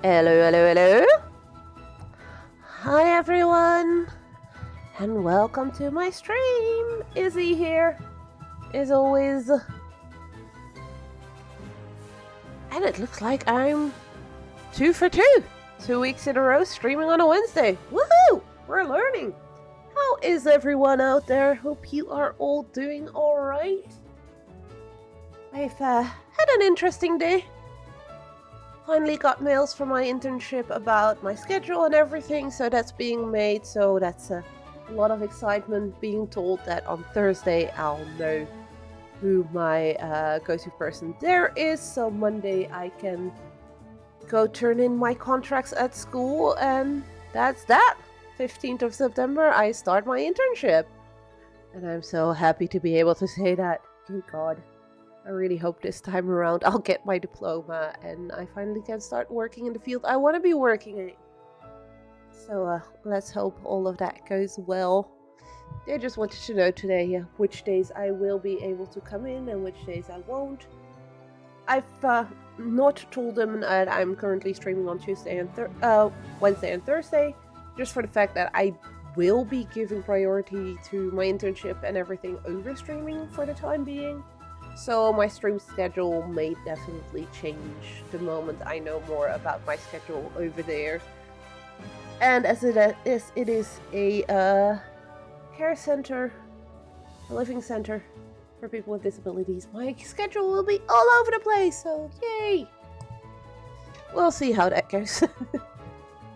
Hello, hello, hello. Hi, everyone, and welcome to my stream. Izzy here, as always. And it looks like I'm 2 for 2. 2 weeks in a row streaming on a Wednesday. Woohoo! We're learning. How is everyone out there? Hope you are all doing alright. I've had an interesting day. Finally got mails from my internship about my schedule and everything, so that's being made. So that's a lot of excitement, being told that on Thursday I'll know who my go-to person there is. So Monday I can go turn in my contracts at school, and that's that. 15th of September I start my internship. And I'm so happy to be able to say that. Thank God. I really hope this time around I'll get my diploma and I finally can start working in the field I want to be working in. So let's hope all of that goes well. I just wanted to know today which days I will be able to come in and which days I won't. I've not told them that I'm currently streaming on Wednesday and Thursday, just for the fact that I will be giving priority to my internship and everything over streaming for the time being. So my stream schedule may definitely change the moment I know more about my schedule over there. And as it is a care center, a living center for people with disabilities, my schedule will be all over the place, so yay! We'll see how that goes.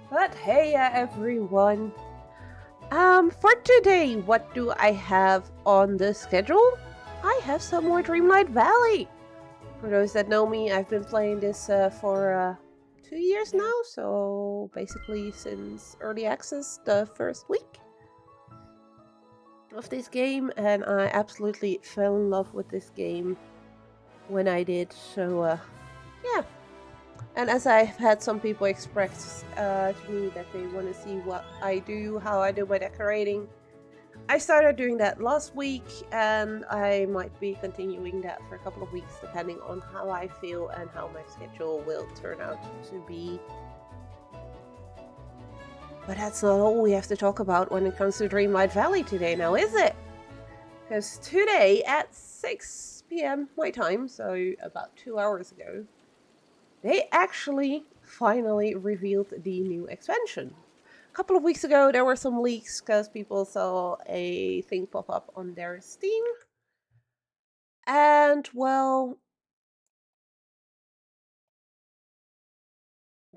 But hey everyone! For today, what do I have on the schedule? I have some more Dreamlight Valley. For those that know me, I've been playing this for 2 years now, so basically since early access, the first week of this game, and I absolutely fell in love with this game when I did, so yeah. And as I've had some people express to me that they want to see what I do, how I do my decorating, I started doing that last week, and I might be continuing that for a couple of weeks depending on how I feel and how my schedule will turn out to be. But that's not all we have to talk about when it comes to Dreamlight Valley today, now is it? Because today at 6 p.m. my time, so about 2 hours ago, they actually finally revealed the new expansion. A couple of weeks ago, there were some leaks because people saw a thing pop up on their Steam. And, well,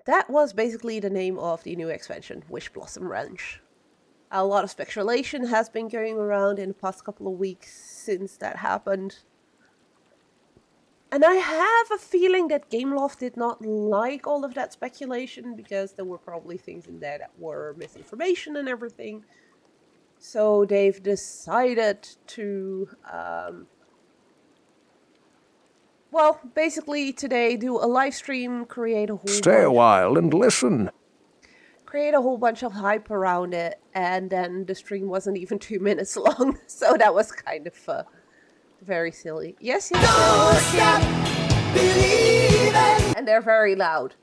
that was basically the name of the new expansion, Wish Blossom Ranch. A lot of speculation has been going around in the past couple of weeks since that happened. And I have a feeling that Gameloft did not like all of that speculation because there were probably things in there that were misinformation and everything. So they've decided to, well, basically today do a live stream, create a whole Stay a while and listen. Create a whole bunch of hype around it, and then the stream wasn't even 2 minutes long, so that was kind of very silly. Yes, yes. Don't stop believing. And they're very loud.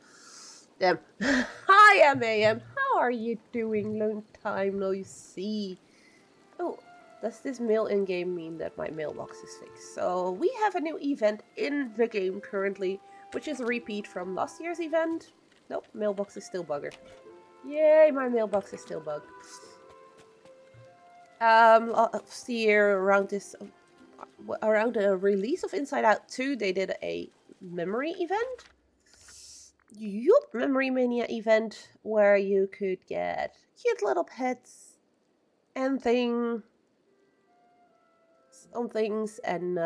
Them. Hi, MAM. How are you doing? Long time no see. Oh, does this mail in game mean that my mailbox is fixed? So we have a new event in the game currently, which is a repeat from last year's event. Nope, mailbox is still buggered. Yay, my mailbox is still bugged. Last year around the release of Inside Out 2, they did a memory event. Yup, Memory Mania event where you could get cute little pets and things, and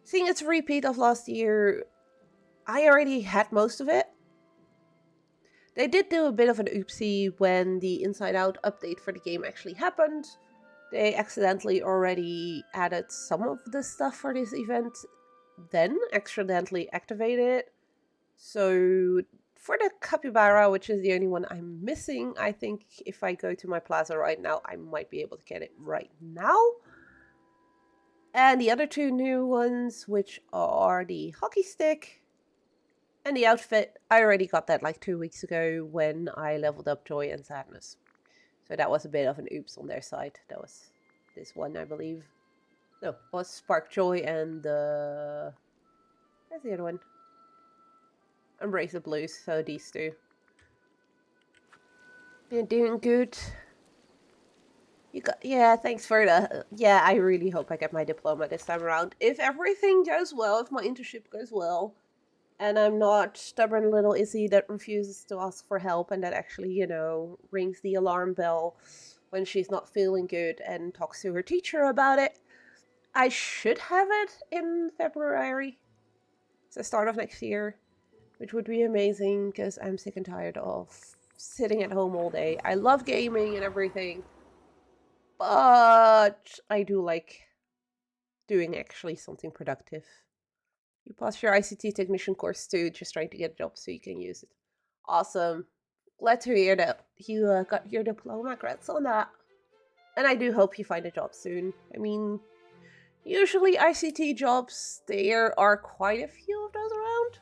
seeing it's a repeat of last year, I already had most of it. They did do a bit of an oopsie when the Inside Out update for the game actually happened. They accidentally already added some of the stuff for this event, then accidentally activated it. So for the capybara, which is the only one I'm missing, I think if I go to my plaza right now, I might be able to get it right now. And the other two new ones, which are the hockey stick And the outfit, I already got that like 2 weeks ago when I leveled up Joy and Sadness. So that was a bit of an oops on their side. That was this one, I believe. No, it was Spark Joy and where's the other one? Embrace the Blues, so these two. You're doing good. You got, yeah, thanks for the, yeah, I really hope I get my diploma this time around. If everything goes well, if my internship goes well, and I'm not stubborn little Izzy that refuses to ask for help and that actually, you know, rings the alarm bell when she's not feeling good and talks to her teacher about it, I should have it in February. It's the start of next year, which would be amazing because I'm sick and tired of sitting at home all day. I love gaming and everything, but I do like doing actually something productive. You passed your ICT technician course too, just trying to get a job so you can use it. Awesome. Glad to hear that you got your diploma. Congrats on that. And I do hope you find a job soon. I mean, usually ICT jobs, there are quite a few of those around.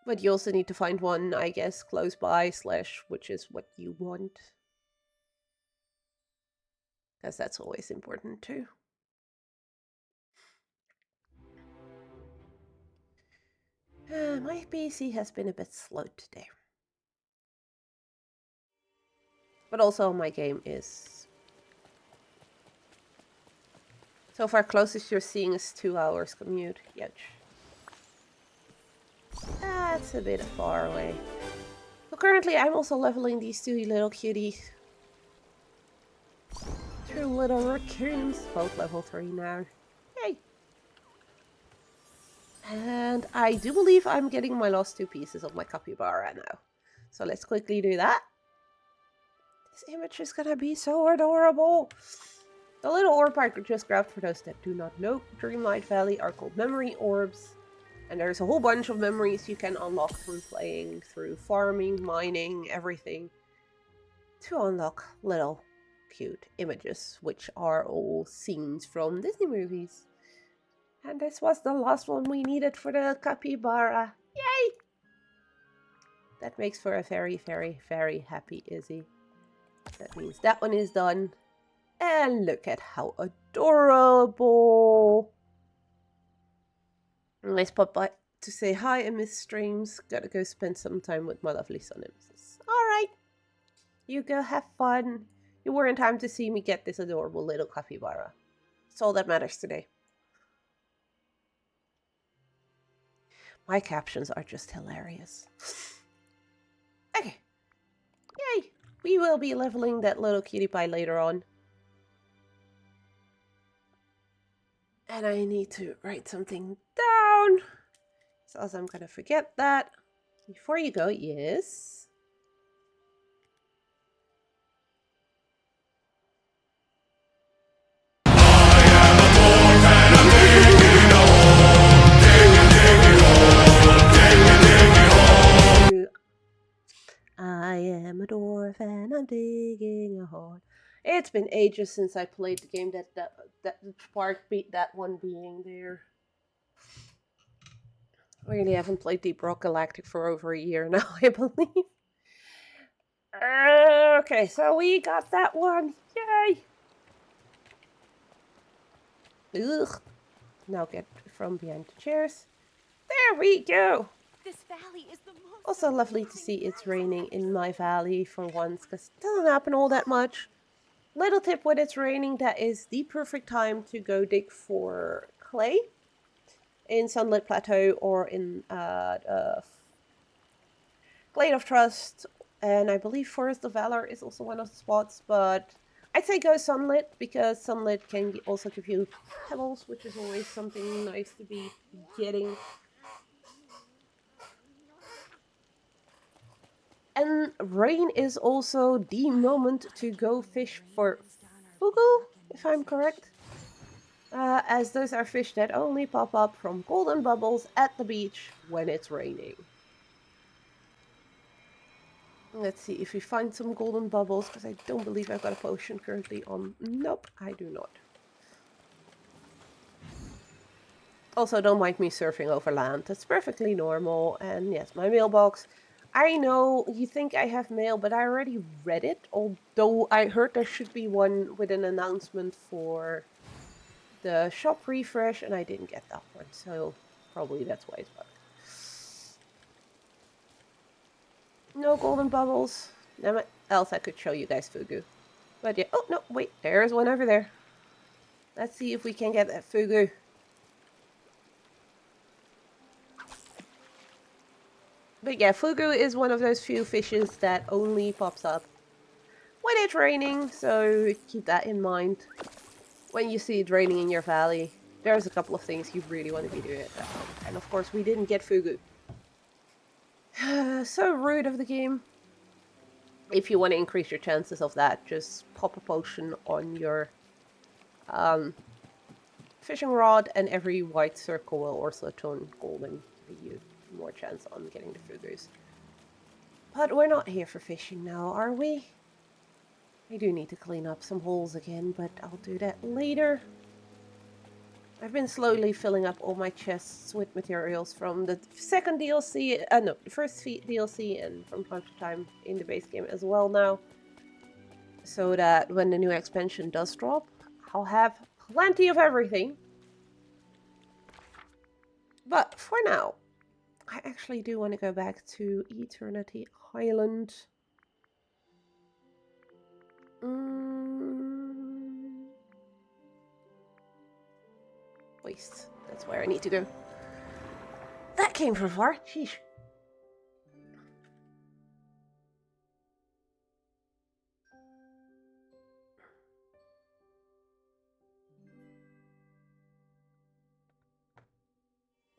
But you also need to find one, I guess, close by, / which is what you want. Because that's always important too. My PC has been a bit slow today. But also my game is... So far closest you're seeing is 2 hours commute. Yuck. That's a bit far away. So currently I'm also leveling these two little cuties. Two little raccoons. Both level 3 now. Yay! And I do believe I'm getting my last 2 pieces of my capybara now. So let's quickly do that. This image is gonna be so adorable. The little orb I just grabbed, for those that do not know, Dreamlight Valley are called memory orbs. And there's a whole bunch of memories you can unlock through playing, through farming, mining, everything. To unlock little cute images, which are all scenes from Disney movies. And this was the last one we needed for the capybara. Yay! That makes for a very, very, very happy Izzy. That means that one is done. And look at how adorable. Let's pop by to say hi and miss streams. Gotta go spend some time with my lovely son and Mrs. Alright. You go have fun. You were in time to see me get this adorable little capybara. That's all that matters today. My captions are just hilarious. Okay. Yay! We will be leveling that little cutie pie later on. And I need to write something down. So I'm gonna forget that. Before you go, yes. I am a dwarf and I'm digging a hole. It's been ages since I played the game that spark beat that one being there. I really haven't played Deep Rock Galactic for over a year now, I believe. Okay, so we got that one. Yay! Ugh. Now get from behind the chairs. There we go. This valley is the most Also lovely to see it's raining in my valley for once, because it doesn't happen all that much. Little tip, when it's raining, that is the perfect time to go dig for clay in Sunlit Plateau or in Glade of Trust, and I believe Forest of Valor is also one of the spots, but I'd say go Sunlit, because Sunlit can also give you pebbles, which is always something nice to be getting. And rain is also the moment to go fish for fugu, if I'm correct. As those are fish that only pop up from golden bubbles at the beach when it's raining. Let's see if we find some golden bubbles, because I don't believe I've got a potion currently on. Nope, I do not. Also, don't mind me surfing over land. That's perfectly normal. And yes, my mailbox. I know you think I have mail, but I already read it. Although I heard there should be one with an announcement for the shop refresh, and I didn't get that one. So probably that's why it's bugged. No golden bubbles. Damn it. Else I could show you guys Fugu. But yeah. Oh, no. Wait. There's one over there. Let's see if we can get that Fugu. But yeah, Fugu is one of those few fishes that only pops up when it's raining, so keep that in mind. When you see it raining in your valley, there's a couple of things you really want to be doing at that moment. And of course, we didn't get Fugu. So rude of the game. If you want to increase your chances of that, just pop a potion on your fishing rod, and every white circle will also turn golden, give you more chance on getting the Fugus. But we're not here for fishing now, are we? I do need to clean up some holes again, but I'll do that later. I've been slowly filling up all my chests with materials from the second DLC, no, the first DLC, and from time to time in the base game as well now. So that when the new expansion does drop, I'll have plenty of everything. But for now, I actually do want to go back to Eternity Island. Waste. That's where I need to go. That came from far. Sheesh.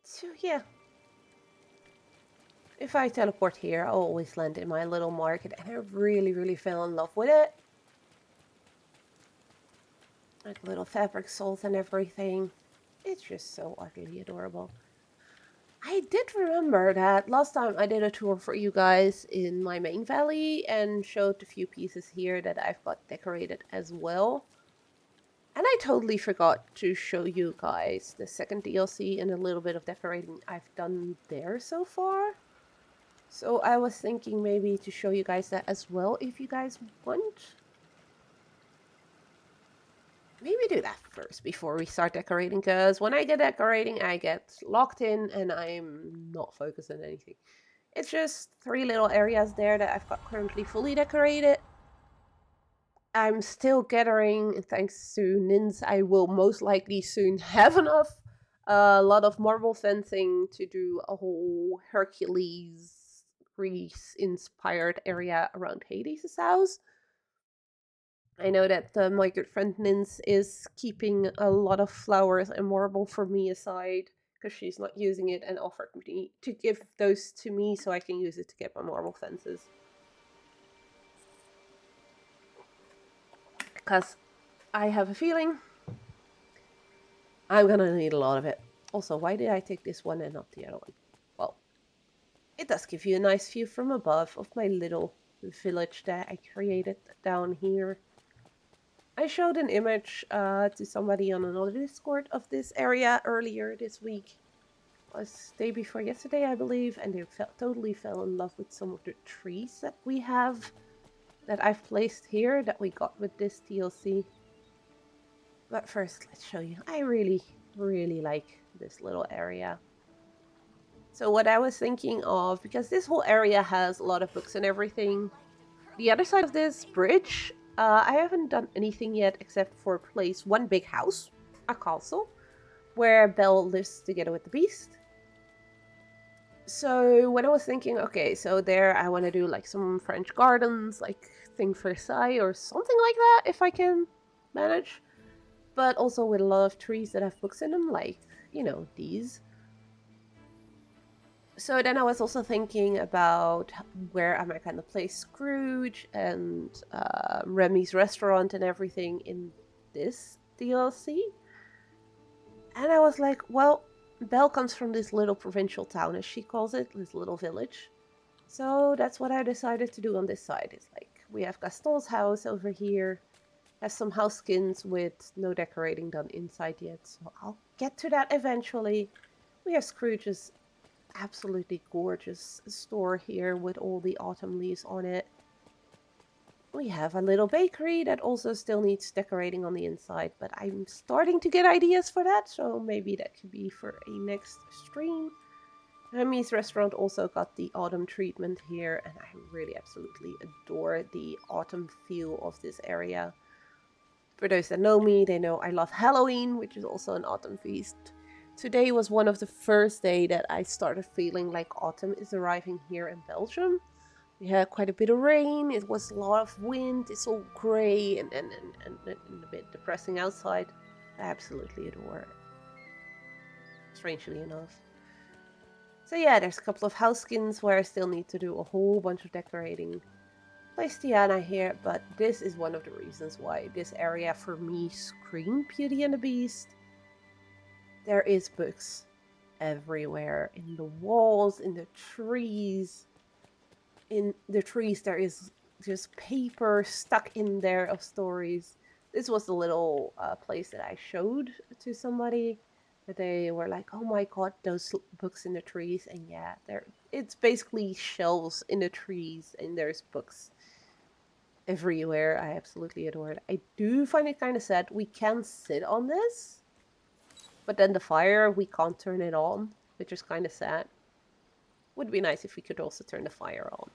So yeah. If I teleport here, I'll always land in my little market, and I really fell in love with it. Like little fabric soles and everything. It's just so utterly adorable. I did remember that last time I did a tour for you guys in my main valley and showed a few pieces here that I've got decorated as well. And I totally forgot to show you guys the second DLC and a little bit of decorating I've done there so far. So I was thinking maybe to show you guys that as well if you guys want. Maybe do that first before we start decorating, because when I get decorating, I get locked in and I'm not focused on anything. It's just 3 little areas there that I've got currently fully decorated. I'm still gathering, thanks to Nins, I will most likely soon have enough. A lot of marble fencing to do a whole Hercules Greece-inspired area around Hades' house. I know that my good friend Nins is keeping a lot of flowers and marble for me aside because she's not using it, and offered me to give those to me so I can use it to get my marble fences. Because I have a feeling I'm gonna need a lot of it. Also, why did I take this one and not the other one? Well, it does give you a nice view from above of my little village that I created down here. I showed an image to somebody on another Discord of this area earlier this week. It was day before yesterday, I believe, and they totally fell in love with some of the trees that we have, that I've placed here, that we got with this DLC. But first, let's show you. I really like this little area. So what I was thinking of, because this whole area has a lot of books and everything, the other side of this bridge, I haven't done anything yet except for place one big house, a castle, where Belle lives together with the beast. So when I was thinking, okay, so there I want to do like some French gardens, like Thing Versailles or something like that, if I can manage. But also with a lot of trees that have books in them, like, you know, these. So then I was also thinking about where I might kind of place Scrooge and Remy's restaurant and everything in this DLC. And I was like, well, Belle comes from this little provincial town, as she calls it, this little village. So that's what I decided to do on this side. It's like, we have Gaston's house over here. Has some house skins with no decorating done inside yet, so I'll get to that eventually. We have Scrooge's absolutely gorgeous store here with all the autumn leaves on it. We have a little bakery that also still needs decorating on the inside, but I'm starting to get ideas for that, so maybe that could be for a next stream. Hermes restaurant also got the autumn treatment here, and I really absolutely adore the autumn feel of this area. For those that know me, they know I love Halloween, which is also an autumn feast. Today was one of the first days that I started feeling like autumn is arriving here in Belgium. We had quite a bit of rain, it was a lot of wind, it's all grey and a bit depressing outside. I absolutely adore it. Strangely enough. So yeah, there's a couple of house skins where I still need to do a whole bunch of decorating. Place Tiana here, but this is one of the reasons why this area for me screamed Beauty and the Beast. There is books everywhere, in the walls, in the trees. In the trees there is just paper stuck in there of stories. This was the little place that I showed to somebody. They were like, "Oh my god, those books in the trees!" And yeah, it's basically shelves in the trees, and there's books everywhere. I absolutely adore it. I do find it kind of sad. We can sit on this, but then the fire, we can't turn it on, which is kind of sad. Would be nice if we could also turn the fire on,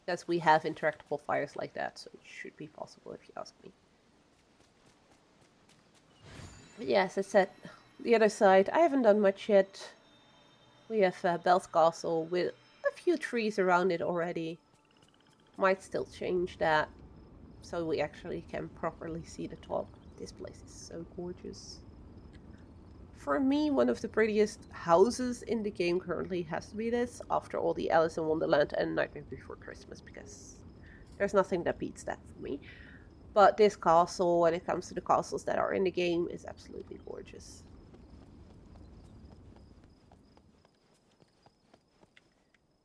because we have interactable fires like that, so it should be possible if you ask me. But yes, as I said, the other side, I haven't done much yet. We have Bell's Castle with a few trees around it already. Might still change that, so we actually can properly see the top. This place is so gorgeous. For me, one of the prettiest houses in the game currently has to be this, after all the Alice in Wonderland and Nightmare Before Christmas, because there's nothing that beats that for me. But this castle, when it comes to the castles that are in the game, is absolutely gorgeous.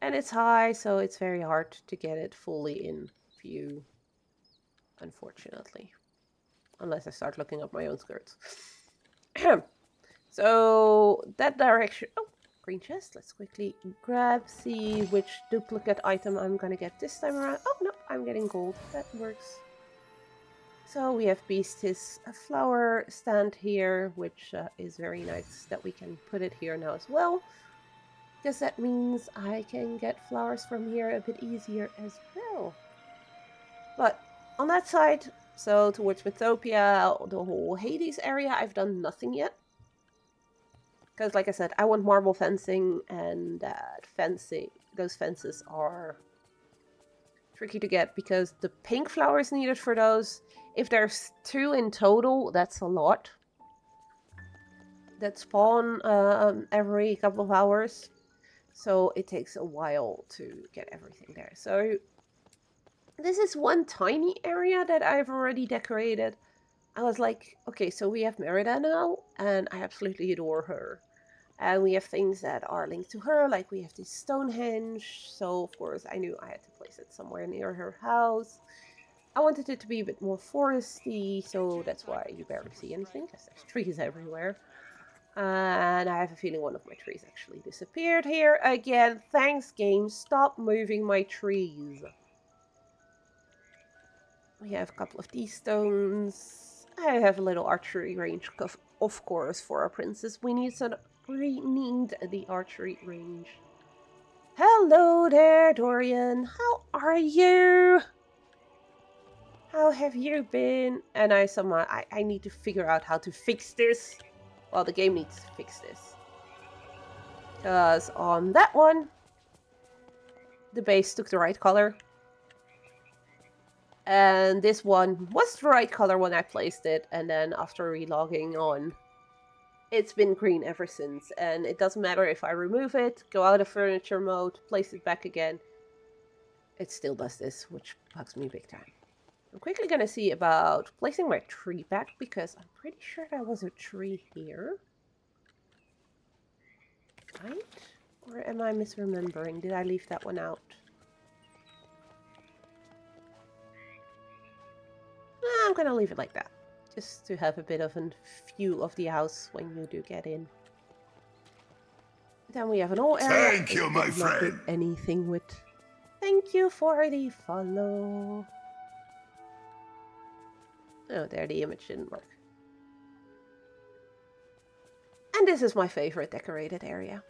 And it's high, so it's very hard to get it fully in view, unfortunately. Unless I start looking up my own skirts. So, that direction... Oh, green chest. Let's quickly grab, see which duplicate item I'm gonna get this time around. Oh, no, I'm getting gold. That works. So we have Beast's flower stand here, which is very nice that we can put it here now as well. Because that means I can get flowers from here a bit easier as well. But on that side, so towards Mythopia, the whole Hades area, I've done nothing yet. Because like I said, I want marble fencing, and those fences are tricky to get because the pink flowers needed for those, if there's 2 in total, that's a lot. That spawn every couple of hours, so it takes a while to get everything there. So this is one tiny area that I've already decorated. I was like, okay, so we have Merida now, and I absolutely adore her. And we have things that are linked to her, like we have this Stonehenge, so of course I knew I had to place it somewhere near her house. I wanted it to be a bit more foresty, so that's why you barely see anything, because there's trees everywhere. And I have a feeling one of my trees actually disappeared here again. Thanks, game. Stop moving my trees. We have a couple of these stones. I have a little archery range, of course, for our princess. We need the archery range. Hello there, Dorian. How are you? How have you been? And I need to figure out how to fix this. Well, the game needs to fix this. Because on that one, the base took the right color. And this one was the right color when I placed it. And then after relogging on, it's been green ever since. And it doesn't matter if I remove it, go out of furniture mode, place it back again. It still does this, which bugs me big time. I'm quickly gonna see about placing my tree back, because I'm pretty sure there was a tree here. Right? Or am I misremembering? Did I leave that one out? I'm gonna leave it like that. Just to have a bit of a view of the house when you do get in. Then we have an whole area. Thank you, I my did not do friend. anything with. Thank you for the follow. Oh, there the image didn't work. And this is my favorite decorated area.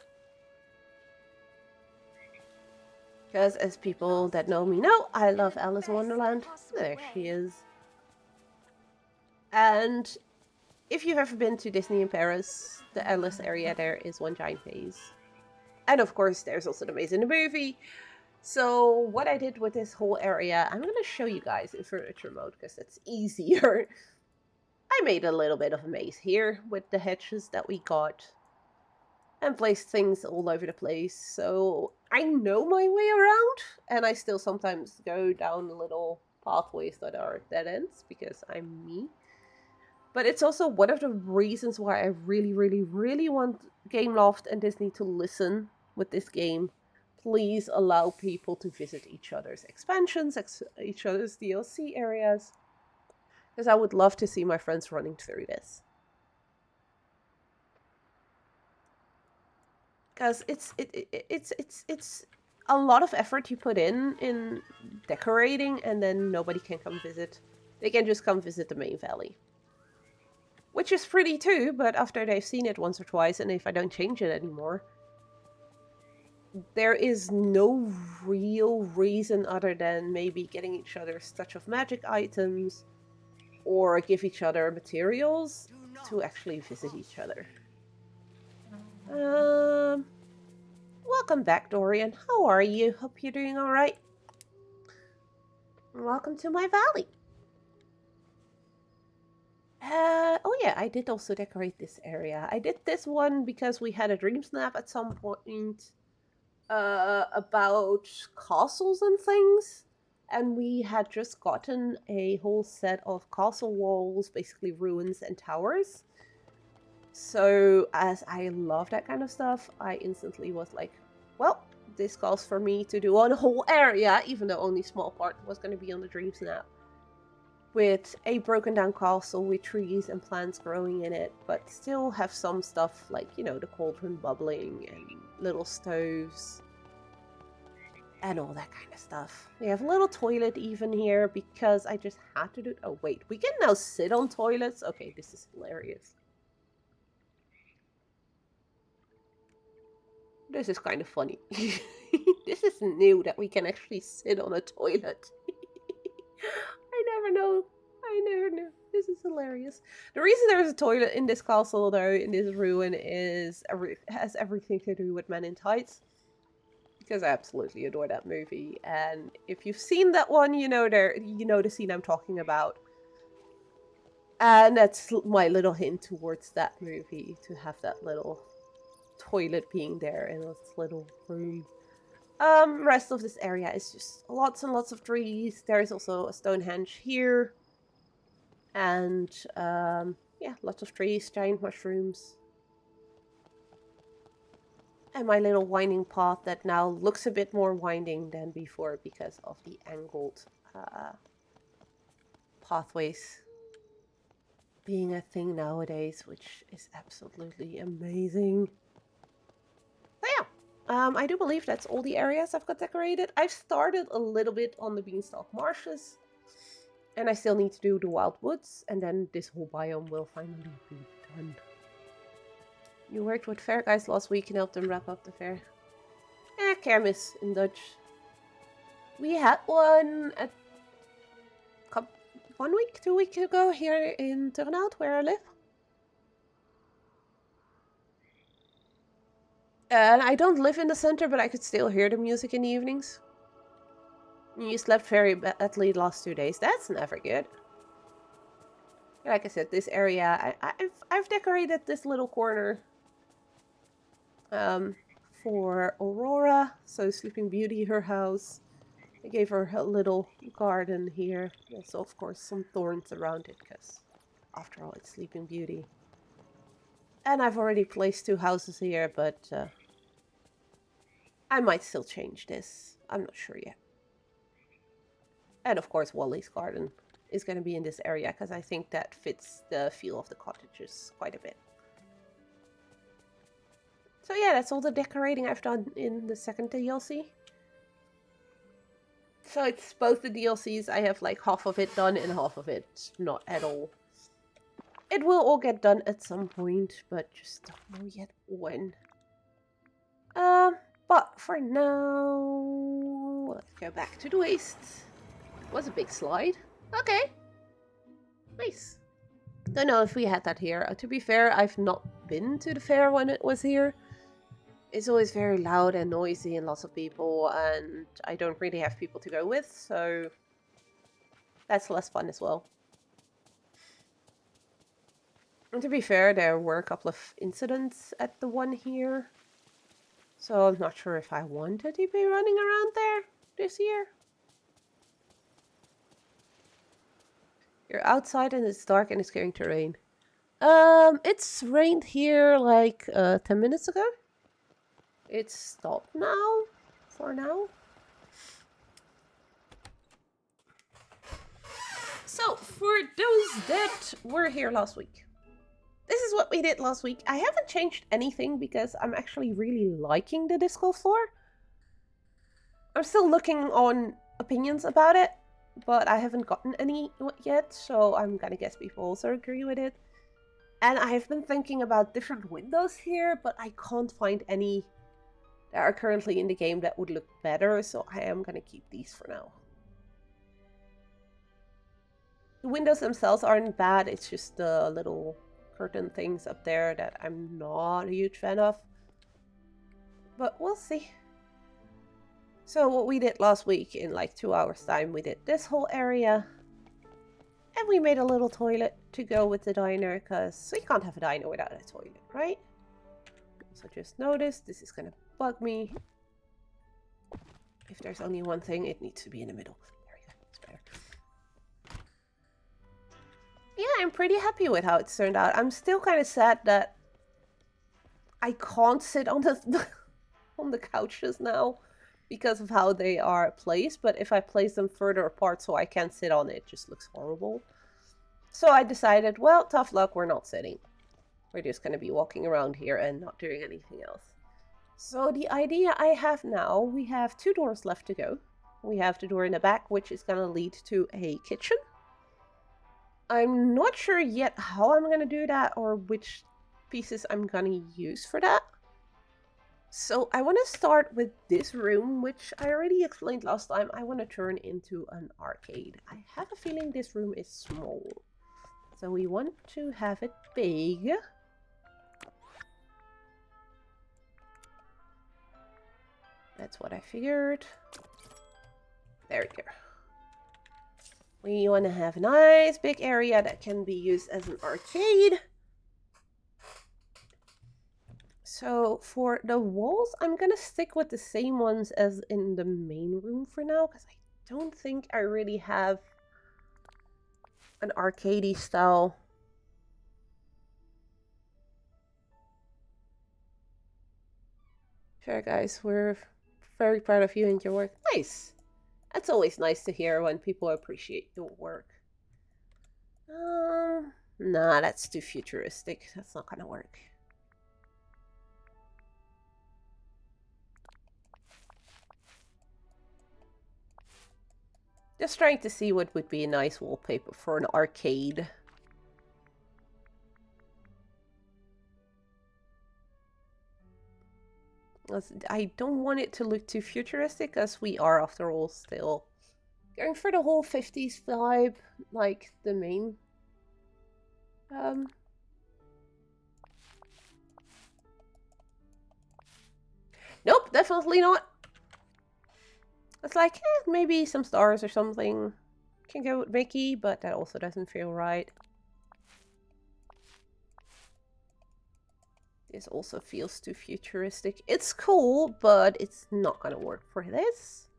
Because as people that know me know, I love Alice in Wonderland. There she is. And if you've ever been to Disney in Paris, the Alice area there is one giant maze. And of course, there's also the maze in the movie. So what I did with this whole area, I'm going to show you guys in furniture mode because it's easier. I made a little bit of a maze here with the hedges that we got. And placed things all over the place. So I know my way around. And I still sometimes go down little pathways that are dead ends because I'm me. But it's also one of the reasons why I really, really, really want Gameloft and Disney to listen with this game. Please allow people to visit each other's expansions, each other's DLC areas. Because I would love to see my friends running through this. Because it's a lot of effort you put in decorating, and then nobody can come visit. They can just come visit the main valley. Which is pretty too, but after they've seen it once or twice, and if I don't change it anymore, there is no real reason other than maybe getting each other's touch of magic items or give each other materials to actually visit each other. Welcome back, Dorian. How are you? Hope you're doing alright. Welcome to my valley. Oh yeah, I did also decorate this area. I did this one because we had a dream snap at some point about castles and things. And we had just gotten a whole set of castle walls, basically ruins and towers. So as I love that kind of stuff, I instantly was like, well, this calls for me to do on a whole area, even though only small part was going to be on the dream snap. With a broken down castle with trees and plants growing in it, but still have some stuff like, you know, the cauldron bubbling and little stoves and all that kind of stuff. We have a little toilet even here because I just had to do. Oh wait, we can now sit on toilets? Okay, this is hilarious. This is kind of funny. This is new that we can actually sit on a toilet. I never know. I never knew. This is hilarious. The reason there's a toilet in this castle, though, in this ruin, has everything to do with Men in Tights. Because I absolutely adore that movie. And if you've seen that one, you know the scene I'm talking about. And that's my little hint towards that movie, to have that little toilet being there in this little room. Rest of this area is just lots and lots of trees. There is also a Stonehenge here. And, yeah, lots of trees, giant mushrooms. And my little winding path that now looks a bit more winding than before because of the angled pathways being a thing nowadays, which is absolutely amazing. So yeah, I do believe that's all the areas I've got decorated. I've started a little bit on the Beanstalk Marshes, and I still need to do the Wild Woods, and then this whole biome will finally be done. You worked with fair guys last week and helped them wrap up the fair. Kermis in Dutch. We had one at 1 week, 2 weeks ago here in Turnhout, where I live. And I don't live in the center, but I could still hear the music in the evenings. You slept very badly the last 2 days. That's never good. Like I said, this area, I've decorated this little corner for Aurora, so Sleeping Beauty, her house. I gave her a little garden here. Also, of course, some thorns around it, because after all, it's Sleeping Beauty. And I've already placed 2 houses here, but I might still change this. I'm not sure yet. And of course, Wally's garden. is going to be in this area, because I think that fits the feel of the cottages quite a bit. So yeah, that's all the decorating I've done in the second DLC. So it's both the DLCs, I have like half of it done and half of it not at all. It will all get done at some point, but just don't know yet when. But for now, let's go back to the waste. It was a big slide. Okay. Nice. Don't know if we had that here. To be fair, I've not been to the fair when it was here. It's always very loud and noisy and lots of people, and I don't really have people to go with, so that's less fun as well. And to be fair, there were a couple of incidents at the one here, so I'm not sure if I wanted to be running around there this year. You're outside and it's dark and it's going to rain. It's rained here like 10 minutes ago. It's stopped now, for now. So, for those that were here last week, this is what we did last week. I haven't changed anything because I'm actually really liking the disco floor. I'm still looking on opinions about it, but I haven't gotten any yet, so I'm gonna guess people also agree with it. And I have been thinking about different windows here, but I can't find any that are currently in the game that would look better, so I am gonna keep these for now. The windows themselves aren't bad, it's just the little curtain things up there that I'm not a huge fan of. But we'll see. So what we did last week, in like 2 hours time, we did this whole area. And we made a little toilet to go with the diner, because we can't have a diner without a toilet, right? So just notice, this is gonna bug me. If there's only one thing, it needs to be in the middle. There we go, it's better. Yeah, I'm pretty happy with how it's turned out. I'm still kind of sad that I can't sit on the on the couches now because of how they are placed, but if I place them further apart so I can't sit on it, it just looks horrible. So I decided, well, tough luck, we're not sitting. We're just going to be walking around here and not doing anything else. So the idea I have now, we have 2 doors left to go. We have the door in the back, which is going to lead to a kitchen. I'm not sure yet how I'm going to do that or which pieces I'm going to use for that. So I want to start with this room, which I already explained last time. I want to turn into an arcade. I have a feeling this room is small. So we want to have it big. That's what I figured. There we go. We want to have a nice big area that can be used as an arcade. So for the walls, I'm going to stick with the same ones as in the main room for now, because I don't think I really have an arcadey style. Sure, guys, we're very proud of you and your work. Nice! That's always nice to hear when people appreciate your work. Nah, that's too futuristic. That's not gonna work. Just trying to see what would be a nice wallpaper for an arcade. I don't want it to look too futuristic, as we are, after all, still going for the whole 50s vibe, like the main. Nope, definitely not. It's like, maybe some stars or something can go with Mickey, but that also doesn't feel right. This also feels too futuristic. It's cool, but it's not gonna work for this.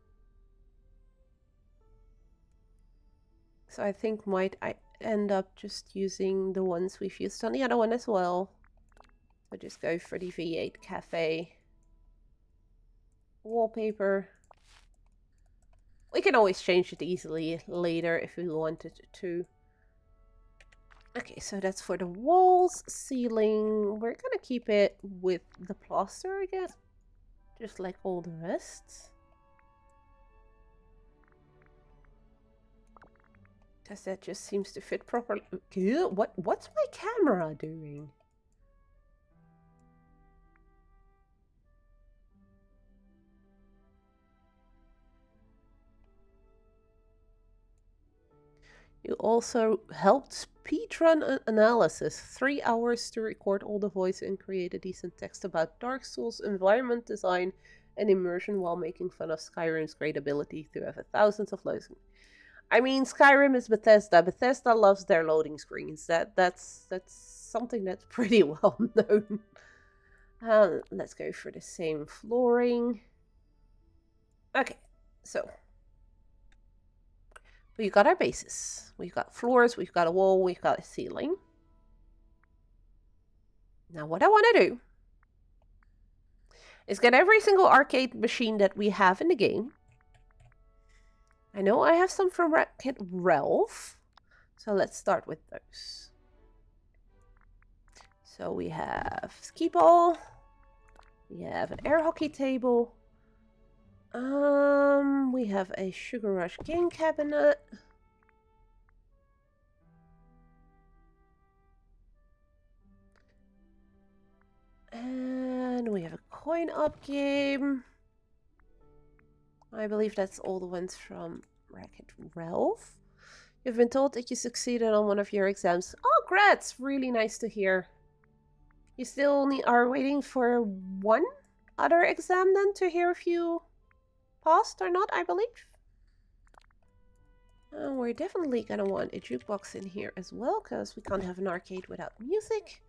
So I think I end up just using the ones we've used on the other one as well. So just go for the V8 Cafe wallpaper. We can always change it easily later if we wanted to. Okay, so that's for the walls. Ceiling, we're gonna keep it with the plaster, I guess. Just like all the rest. Because that just seems to fit properly. What's my camera doing? You also helped speedrun analysis. 3 hours to record all the voice and create a decent text about Dark Souls, environment design, and immersion while making fun of Skyrim's great ability to have thousands of loading. I mean, Skyrim is Bethesda. Bethesda loves their loading screens. That's something that's pretty well known. Let's go for the same flooring. Okay, so we've got our bases. We've got floors, we've got a wall, we've got a ceiling. Now what I want to do is get every single arcade machine that we have in the game. I know I have some from Wreck-It Ralph, so let's start with those. So we have skee ball, we have an air hockey table, we have a Sugar Rush game cabinet. And we have a coin op game. I believe that's all the ones from Wreck-It Ralph. You've been told that you succeeded on one of your exams. Oh, congrats! Really nice to hear. You still are waiting for one other exam then to hear if you passed or not, I believe. We're definitely gonna want a jukebox in here as well, because we can't have an arcade without music.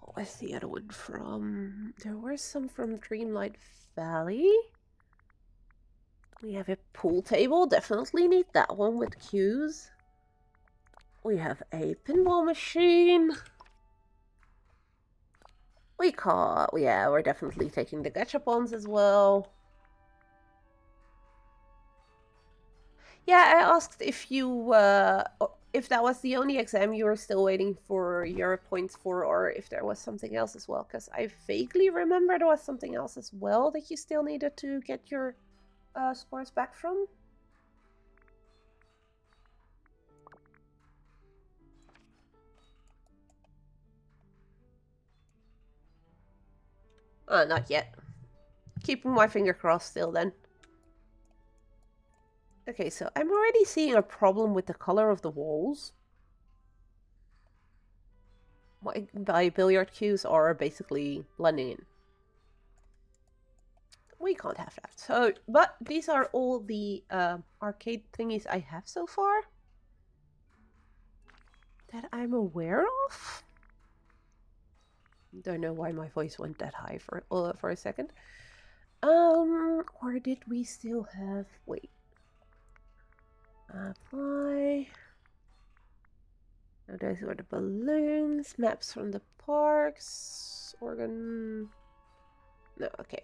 What was the other one from? There were some from Dreamlight Valley. We have a pool table. Definitely need that one with cues. We have a pinball machine. Yeah, we're definitely taking the gachapons as well. Yeah, I asked if you, if that was the only exam you were still waiting for your points for, or if there was something else as well, because I vaguely remember there was something else as well that you still needed to get your scores back from. Not yet. Keeping my finger crossed still then. Okay, so I'm already seeing a problem with the color of the walls. My billiard cues are basically blending in. We can't have that. So, but these are all the arcade thingies I have so far that I'm aware of. Don't know why my voice went that high for a second. Or did we still have? Wait. Apply. Now those were the balloons. Maps from the parks. Organ. No, okay.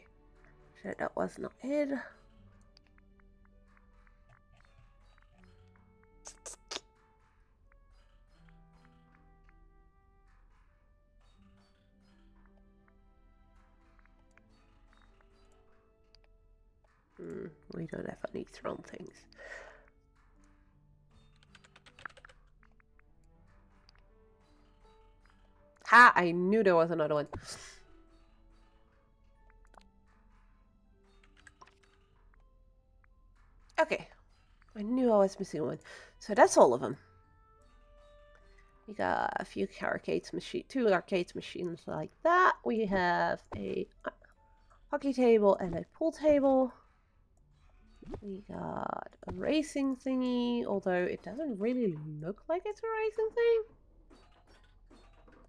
Sure, that was not it. We don't have any thrown things. Ha! I knew there was another one. Okay. I knew I was missing one. So that's all of them. We got a few arcades two arcades machines like that. We have a hockey table and a pool table. We got a racing thingy, although it doesn't really look like it's a racing thing.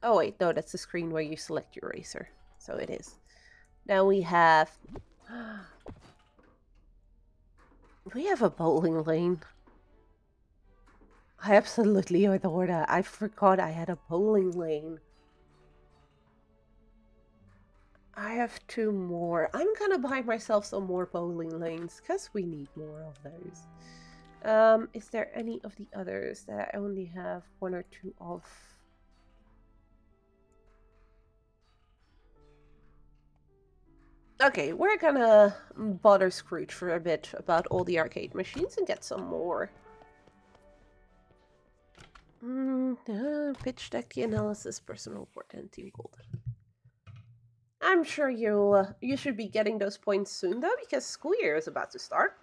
Oh wait, no, that's the screen where you select your racer. So it is. Now we have... we have a bowling lane. I absolutely adore that. I forgot I had a bowling lane. I have 2 more. I'm gonna buy myself some more bowling lanes, because we need more of those. Is there any of the others that I only have 1 or 2 of? Okay, we're gonna bother Scrooge for a bit about all the arcade machines and get some more. Pitch deck, the analysis, personal report, and team gold. I'm sure you should be getting those points soon, though, because school year is about to start.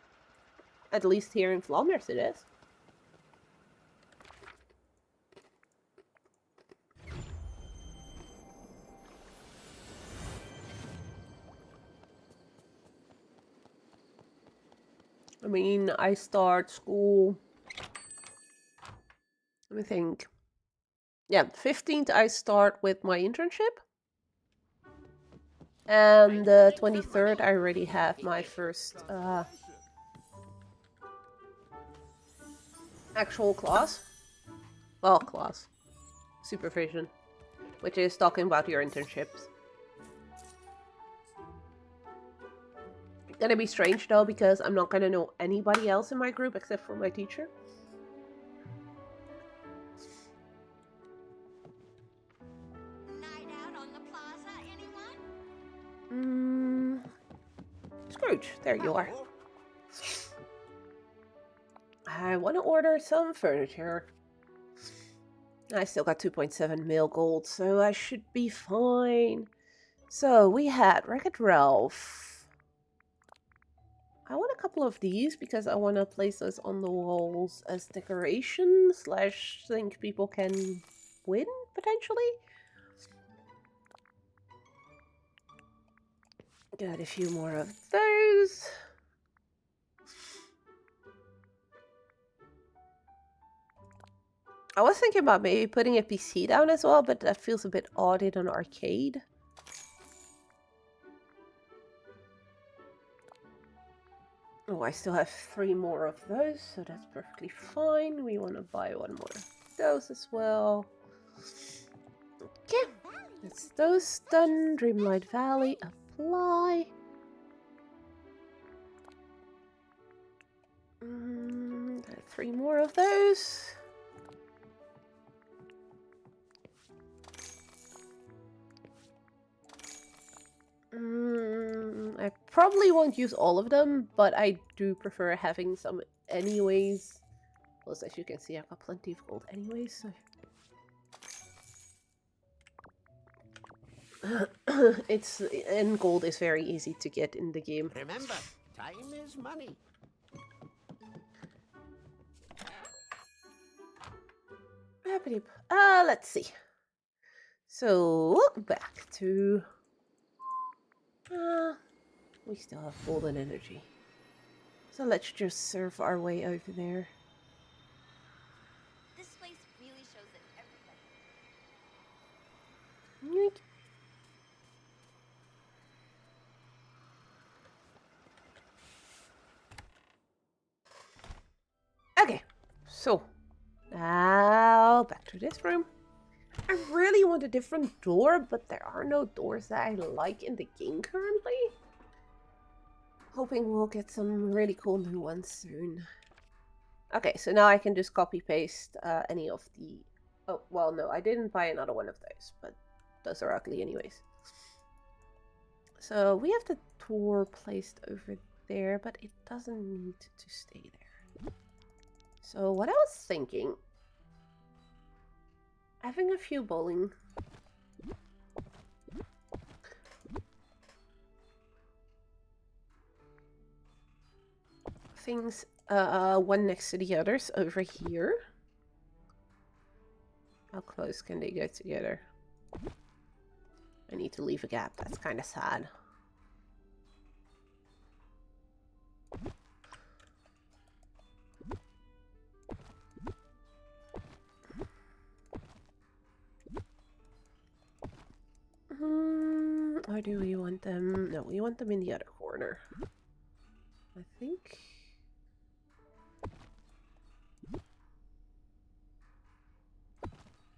At least here in Flanders it is. I mean, I start school... Let me think. Yeah, 15th I start with my internship. And the 23rd I already have my first actual class. Well, class. Supervision. Which is talking about your internships. Gonna be strange though, because I'm not gonna know anybody else in my group except for my teacher. Night out on the plaza, anyone? Scrooge, there you are. I want to order some furniture. I still got 2.7 mil gold, so I should be fine. So we had Wreck-It Ralph. I want a couple of these because I want to place those on the walls as decoration / think people can win, potentially. Got a few more of those. I was thinking about maybe putting a PC down as well, but that feels a bit odd in an arcade. Oh, I still have 3 more of those, so that's perfectly fine. We want to buy 1 more of those as well. Okay, that's those done. Dreamlight Valley, apply. Got 3 more of those. I probably won't use all of them, but I do prefer having some anyways. Plus, as you can see, I've got plenty of gold anyways, so... and gold is very easy to get in the game. Remember, time is money. Let's see. So, back to... we still have golden energy. So let's just surf our way over there. This place really shows that everybody. Yoink. Okay, so now back to this room. I really want a different door, but there are no doors that I like in the game currently. Hoping we'll get some really cool new ones soon. Okay, so now I can just copy paste any of the... Oh, well, no, I didn't buy another one of those, but those are ugly anyways. So we have the door placed over there, but it doesn't need to stay there. So what I was thinking, having a few bowling things, one next to the others over here. How close can they go together? I need to leave a gap, that's kind of sad. Or do we want them? No, we want them in the other corner. I think.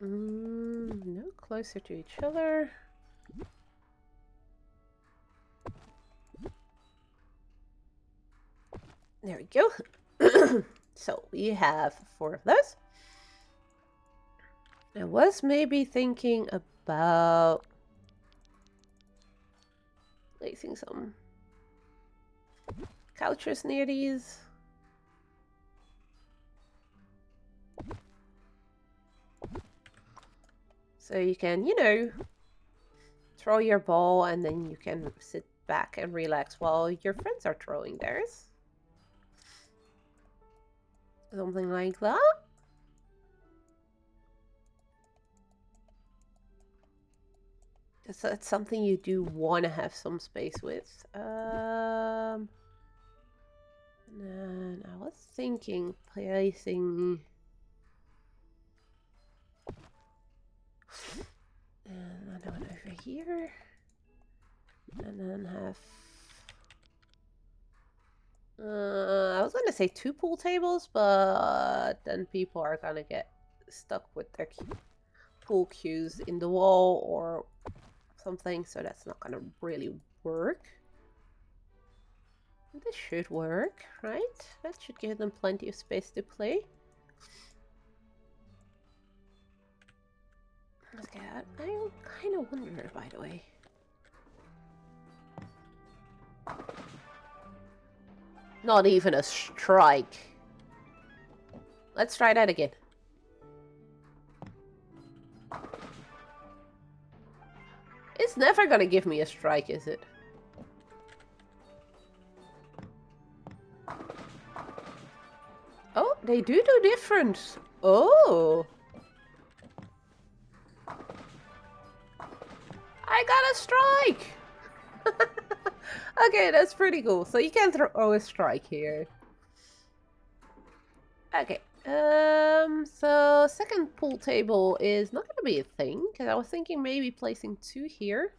No, closer to each other. There we go. So we have 4 of those. I was maybe thinking about placing some couches near these. So you can, you know, throw your ball and then you can sit back and relax while your friends are throwing theirs. Something like that. That's something you do want to have some space with. And then I was thinking placing... And another one over here. And then have... I was gonna say 2 pool tables, but then people are gonna get stuck with their pool cues in the wall or something, so that's not gonna really work. This should work, right? That should give them plenty of space to play. Okay, I kind of wonder, by the way. Not even a strike. Let's try that again. It's never gonna give me a strike, is it? Oh, they do different. Oh. I got a strike! Okay, that's pretty cool. So you can throw a strike here. Okay. So second pool table is not gonna be a thing, because I was thinking maybe placing 2 here.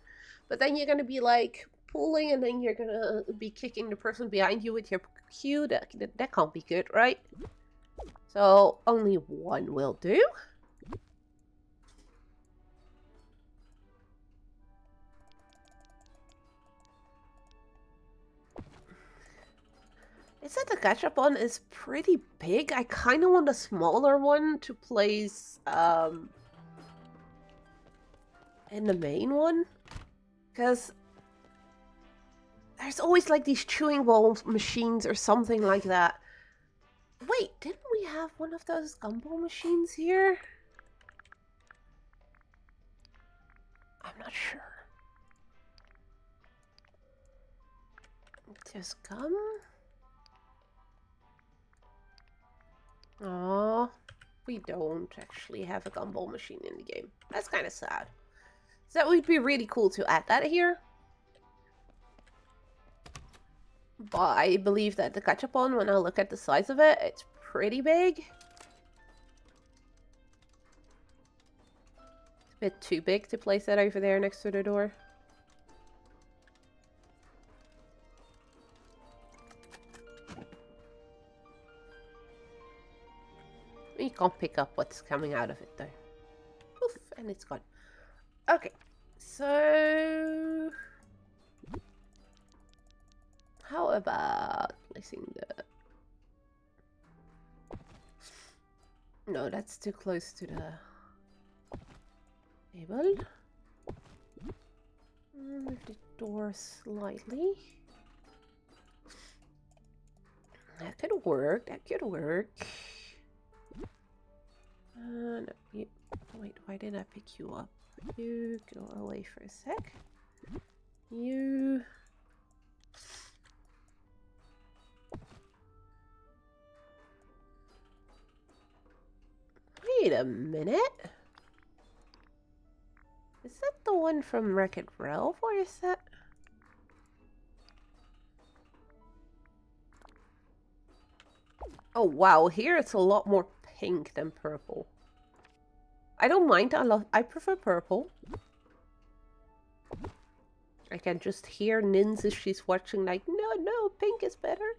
But then you're gonna be like pulling and then you're gonna be kicking the person behind you with your cue. That can't be good, right? So only 1 will do. It said the gachapon is pretty big. I kind of want a smaller one to place in the main one. Because there's always like these chewing ball machines or something like that. Wait, didn't we have one of those gumball machines here? I'm not sure. Just gum? Oh, we don't actually have a gumball machine in the game. That's kind of sad. So that would be really cool to add that here. But I believe that the gachapon, when I look at the size of it, it's pretty big. It's a bit too big to place that over there next to the door. You can't pick up what's coming out of it though. Poof, and it's gone. Okay, so how about placing the... No, that's too close to the table. Move the door slightly. That could work, that could work. No, wait, why did I pick you up? You go away for a sec. You... Wait a minute. Is that the one from Wreck-It Ralph, or is that... Oh wow, here it's a lot more pink than purple. I don't mind, I prefer purple. I can just hear Nins as she's watching like, no, pink is better.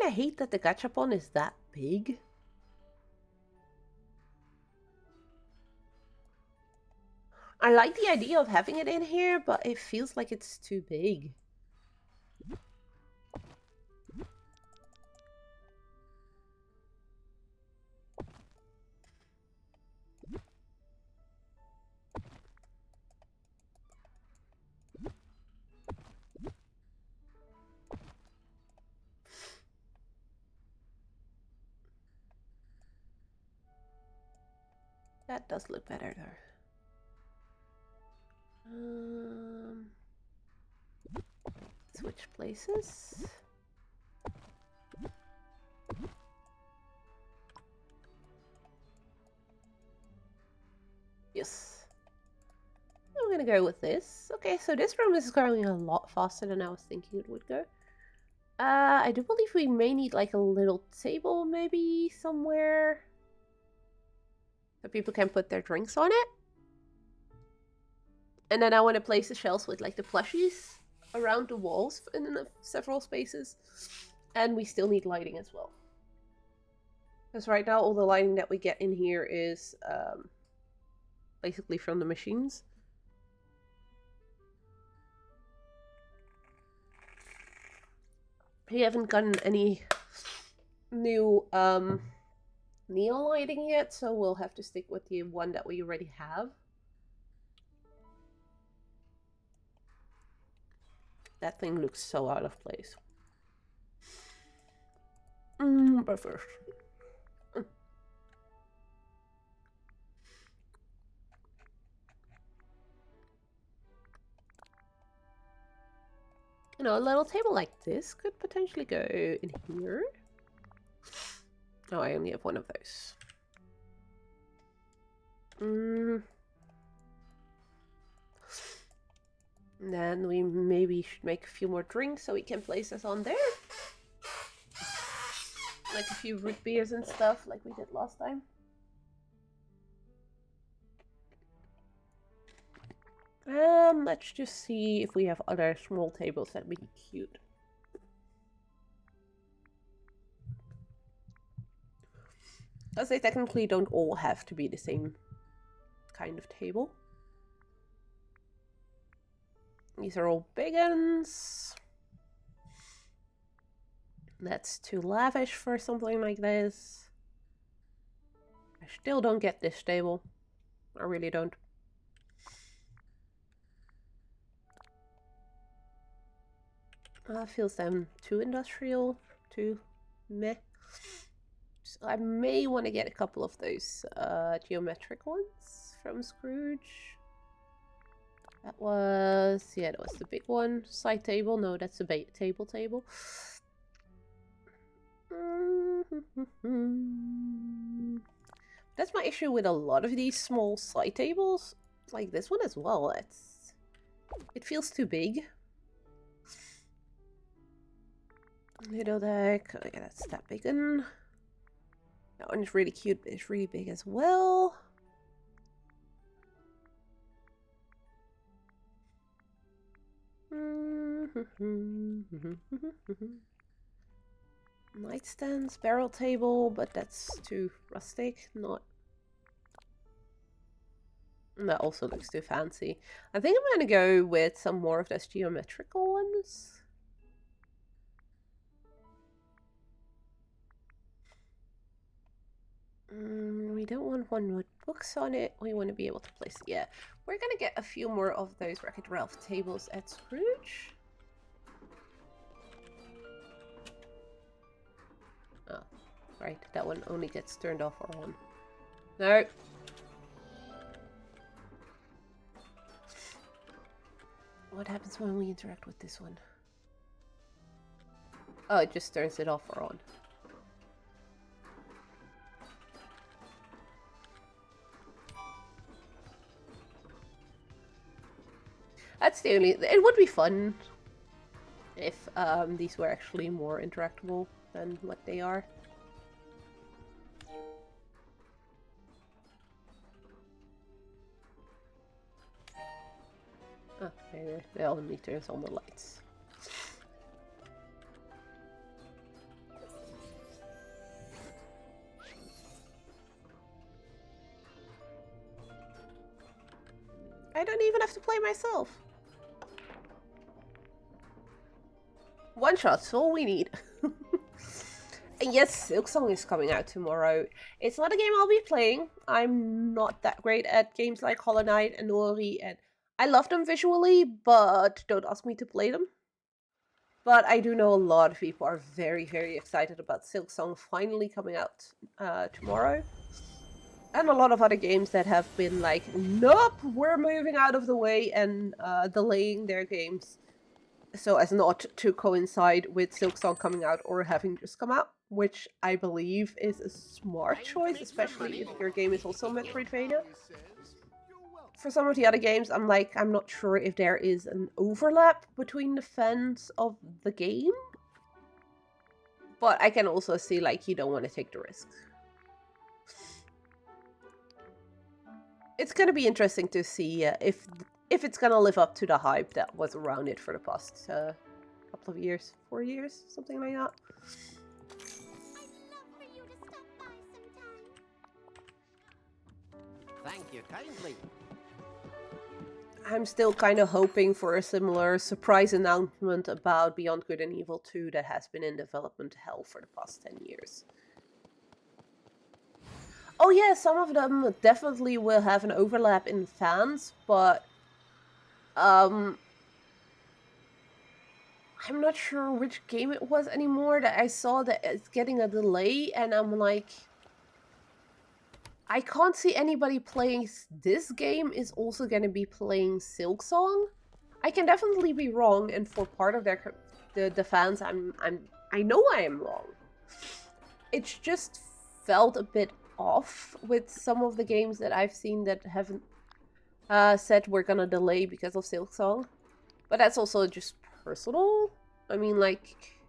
kind of hate that the gachapon is that big. I like the idea of having it in here, but it feels like it's too big. That does look better though. Switch places. Yes. I'm gonna go with this. Okay, so this room is going a lot faster than I was thinking it would go. I do believe we may need like a little table maybe somewhere. So people can put their drinks on it. And then I want to place the shelves with like the plushies around the walls in several spaces. And we still need lighting as well. Because right now all the lighting that we get in here is basically from the machines. We haven't gotten any new neon lighting yet, so we'll have to stick with the one that we already have. That thing looks so out of place. But first. You know, a little table like this could potentially go in here. Oh, I only have one of those. Then we maybe should make a few more drinks so we can place this on there. Like a few root beers and stuff like we did last time. Let's just see if we have other small tables that would be cute. Because they technically don't all have to be the same kind of table. These are all big ones. That's too lavish for something like this. I still don't get this table. I really don't. Feels too industrial, too meh. So I may want to get a couple of those geometric ones from Scrooge. That was the big one. Side table, no, that's a table. That's my issue with a lot of these small side tables. Like this one as well. It feels too big. Little deck. Oh yeah, that's that big one. That one is really cute, but it's really big as well. Nightstands, barrel table, but that's too rustic. Not. That also looks too fancy. I think I'm gonna go with some more of those geometrical ones. We don't want one with books on it. We want to be able to place it. Yeah, we're gonna get a few more of those Wreck-It Ralph tables at Scrooge. Oh, right. That one only gets turned off or on. No. What happens when we interact with this one? Oh, it just turns it off or on. That's the only... It would be fun if these were actually more interactable than what they are. Oh, they only turns on the lights. I don't even have to play myself. One shot's all we need. And yes, Silksong is coming out tomorrow. It's not a game I'll be playing. I'm not that great at games like Hollow Knight and Ori, and I love them visually, but don't ask me to play them. But I do know a lot of people are very, very excited about Silksong finally coming out tomorrow. And a lot of other games that have been like, nope, we're moving out of the way and delaying their games so as not to coincide with Silksong coming out or having just come out, which I believe is a smart choice, especially if your game is also Metroidvania. For some of the other games, I'm not sure if there is an overlap between the fans of the game. But I can also see, like, you don't want to take the risk. It's gonna be interesting to see if it's gonna live up to the hype that was around it for the past couple of years, 4 years, something like that. I'd love for you to stop by sometime. Thank you kindly. I'm still kind of hoping for a similar surprise announcement about Beyond Good and Evil 2 that has been in development hell for the past 10 years. Oh yeah, some of them definitely will have an overlap in fans, but I'm not sure which game it was anymore that I saw that it's getting a delay, and I'm like, I can't see anybody playing this game is also going to be playing Silksong. I can definitely be wrong, and for part of the fans, I know I am wrong. It's just felt a bit off with some of the games that I've seen that haven't said we're gonna delay because of Silksong. But that's also just personal. I mean, like,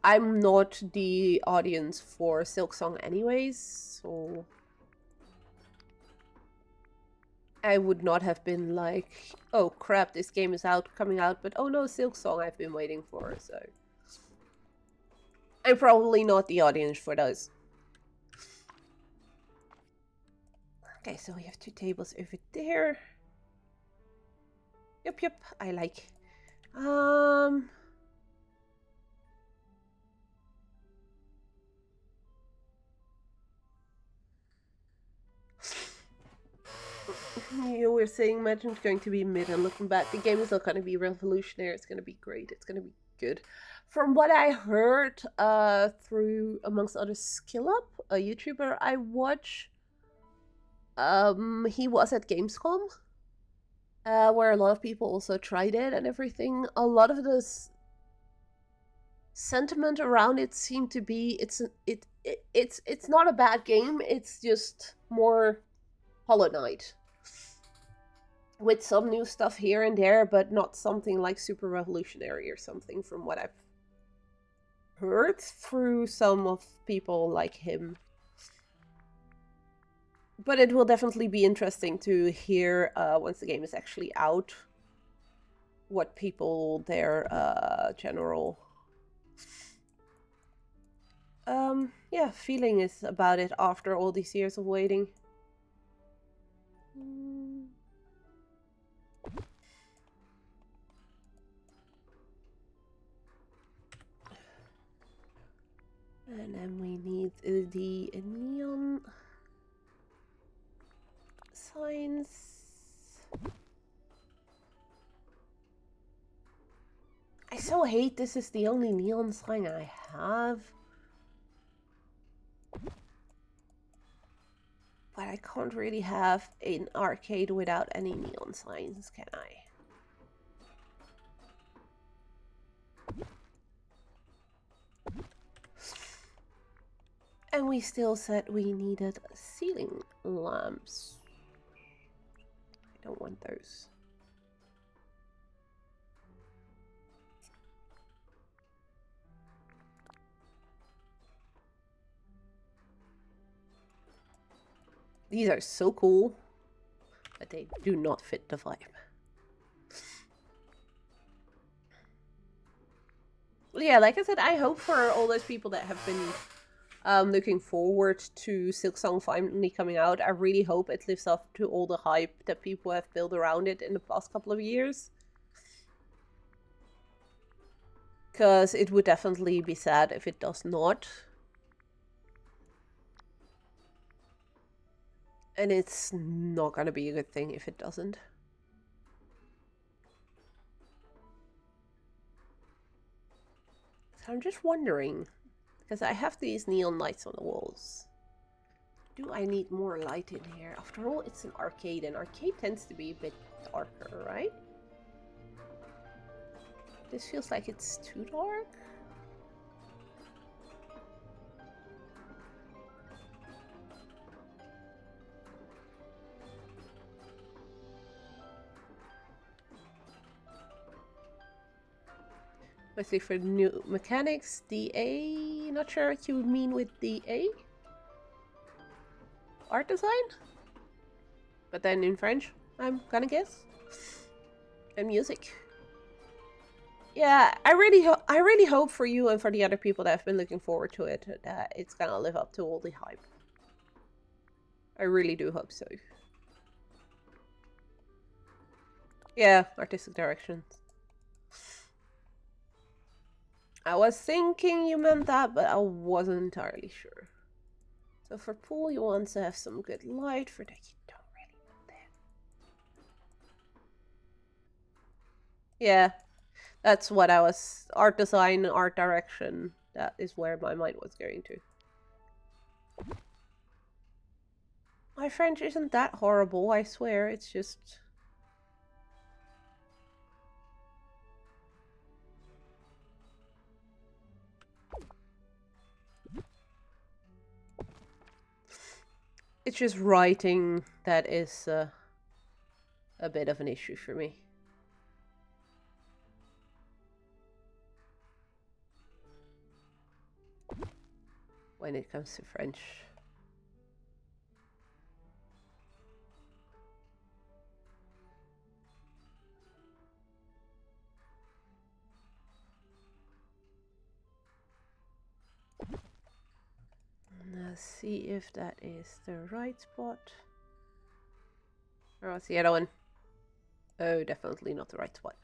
I'm not the audience for Silksong anyways, so I would not have been like, oh crap, this game is coming out, but oh no, Silksong I've been waiting for, so I'm probably not the audience for those. Okay, so we have 2 tables over there. Yep, I like. You were saying Imagine's going to be mid, and looking back, the game is not going to be revolutionary. It's going to be great. It's going to be good. From what I heard through, amongst others, Skill Up, a YouTuber I watch, he was at Gamescom, where a lot of people also tried it and everything. A lot of this sentiment around it seemed to be it's not a bad game. It's just more Hollow Knight with some new stuff here and there, but not something like super revolutionary or something. From what I've heard through some of people like him. But it will definitely be interesting to hear once the game is actually out what people their general feeling is about it after all these years of waiting. And then we need the neon signs. I so hate this is the only neon sign I have. But I can't really have an arcade without any neon signs, can I? And we still said we needed ceiling lamps. I don't want those. These are so cool, but they do not fit the vibe. Yeah, like I said, I hope for all those people that have been I'm looking forward to Silksong finally coming out. I really hope it lives up to all the hype that people have built around it in the past couple of years. Because it would definitely be sad if it does not. And it's not gonna be a good thing if it doesn't. So I'm just wondering, because I have these neon lights on the walls. Do I need more light in here? After all, it's an arcade, and arcade tends to be a bit darker, right? This feels like it's too dark. Let's see, for new mechanics, DA. Not sure what you mean with DA. Art design? But then in French, I'm gonna guess. And music. Yeah, I really hope for you and for the other people that have been looking forward to it that it's gonna live up to all the hype. I really do hope so. Yeah, artistic direction. I was thinking you meant that, but I wasn't entirely sure. So for pool, you want to have some good light. For that, you don't really want that. Yeah, that's what I was. Art design, art direction. That is where my mind was going to. My French isn't that horrible, I swear. It's just... It's just writing that is a bit of an issue for me. When it comes to French. Let's see if that is the right spot. Or what's the other one? Oh, definitely not the right spot.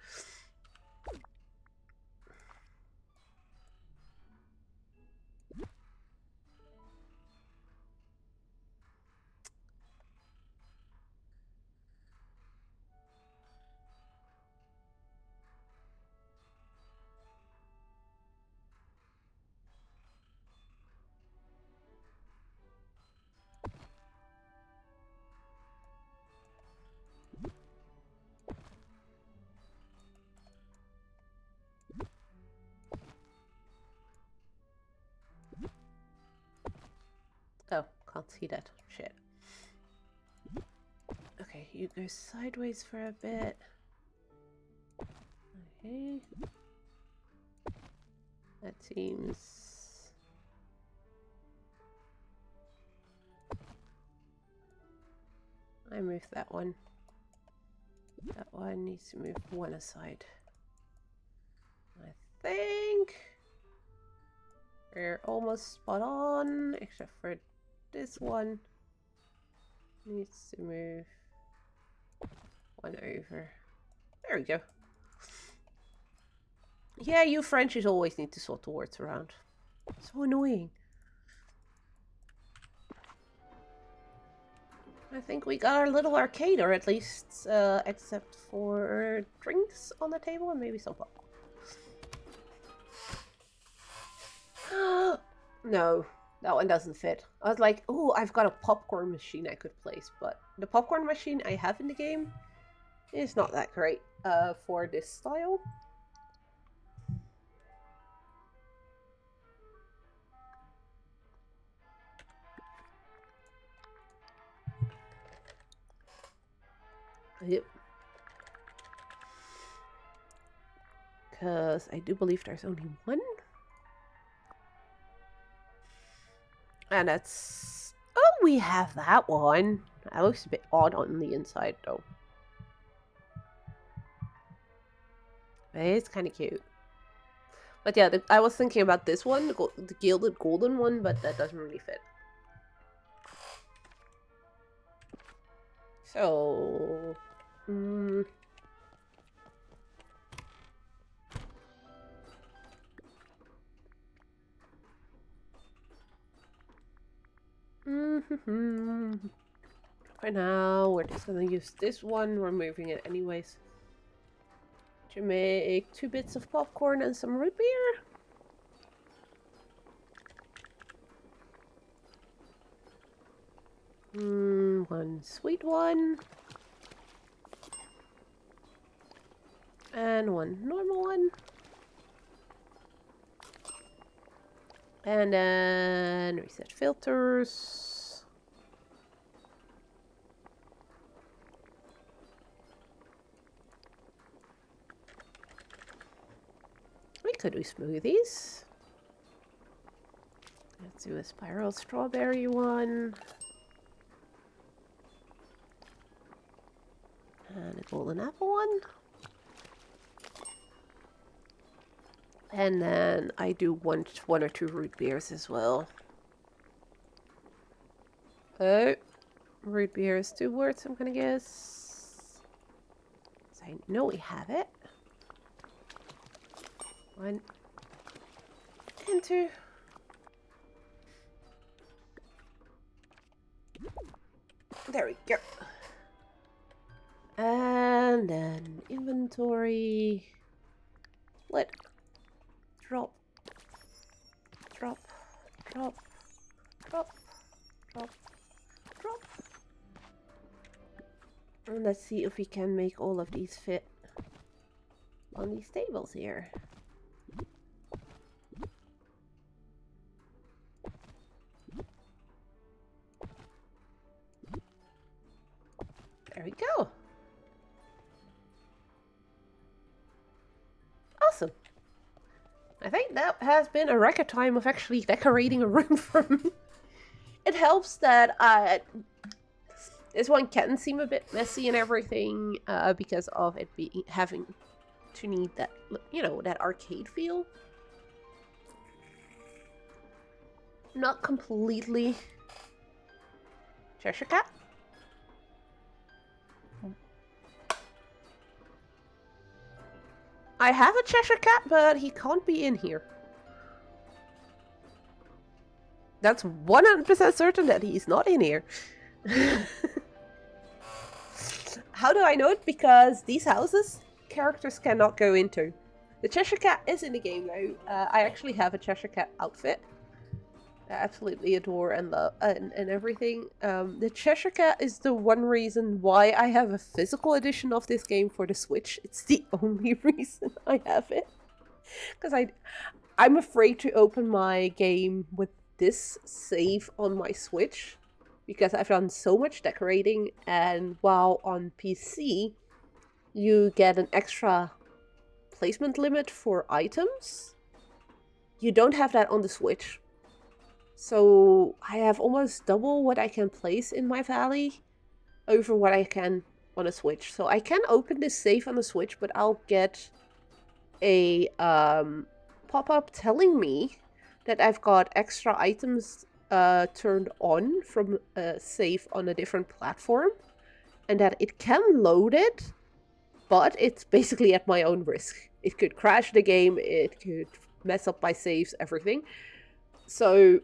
Oh, can't see that. Shit. Okay, you go sideways for a bit. Okay. That seems... I moved that one. That one needs to move one aside. I think we're almost spot on, except for this one. Needs to move one over. There we go. Yeah, you Frenchies always need to sort the words around. So annoying. I think we got our little arcade, or at least, except for drinks on the table and maybe some popcorn. No, that one doesn't fit. I was like, oh, I've got a popcorn machine I could place, but the popcorn machine I have in the game is not that great for this style. Yep. Because I do believe there's only one. And that's... Oh, we have that one. That looks a bit odd on the inside, though. But it's kind of cute. But yeah, I was thinking about this one, the gilded golden one, but that doesn't really fit. So... For now, we're just gonna use this one. We're moving it anyways. To make 2 bits of popcorn and some root beer. One sweet one. And one normal one. And then reset filters. We could do smoothies. Let's do a spiral strawberry one. And a golden apple one. And then I do one or two root beers as well. Oh, root beer is 2 words, I'm gonna guess. So I know we have it. 1 and 2. There we go. And then inventory. Split. Drop. Drop. Drop. Drop. Drop. Drop. And let's see if we can make all of these fit on these tables here. There we go. Awesome. I think that has been a record time of actually decorating a room for me. It helps that this one can seem a bit messy and everything because of it having to need that, you know, that arcade feel. Not completely Cheshire Cat. I have a Cheshire Cat, but he can't be in here. That's 100% certain that he's not in here. How do I know it? Because these houses, characters cannot go into. The Cheshire Cat is in the game though. I actually have a Cheshire Cat outfit. I absolutely adore and love and everything. The Cheshire Cat is the one reason why I have a physical edition of this game for the Switch. It's the only reason I have it. Because I'm afraid to open my game with this save on my Switch. Because I've done so much decorating, and while on PC you get an extra placement limit for items, you don't have that on the Switch. So I have almost double what I can place in my valley over what I can on a Switch. So I can open this save on the Switch, but I'll get a pop-up telling me that I've got extra items turned on from a save on a different platform, and that it can load it, but it's basically at my own risk. It could crash the game, it could mess up my saves, everything. So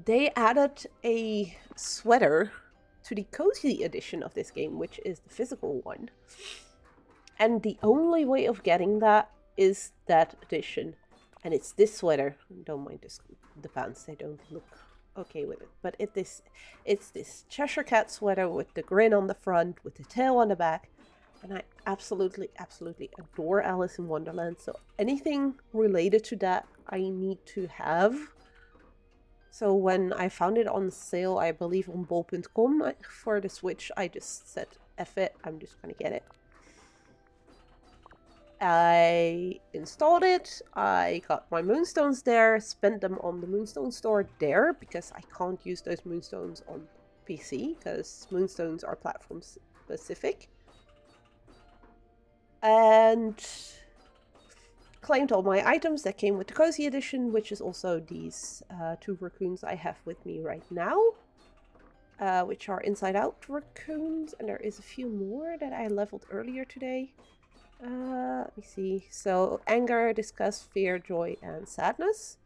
they added a sweater to the cozy edition of this game, which is the physical one. And the only way of getting that is that edition. And it's this sweater. Don't mind the pants, they don't look okay with it. But it's this Cheshire Cat sweater with the grin on the front, with the tail on the back. And I absolutely, absolutely adore Alice in Wonderland. So anything related to that, I need to have. So when I found it on sale, I believe on bol.com for the Switch, I just said, F it, I'm just gonna get it. I installed it, I got my moonstones there, spent them on the moonstone store there, because I can't use those moonstones on PC, because moonstones are platform specific. And claimed all my items that came with the Cozy Edition, which is also these 2 raccoons I have with me right now. Which are inside out raccoons, and there is a few more that I leveled earlier today. Let me see. So, anger, disgust, fear, joy, and sadness.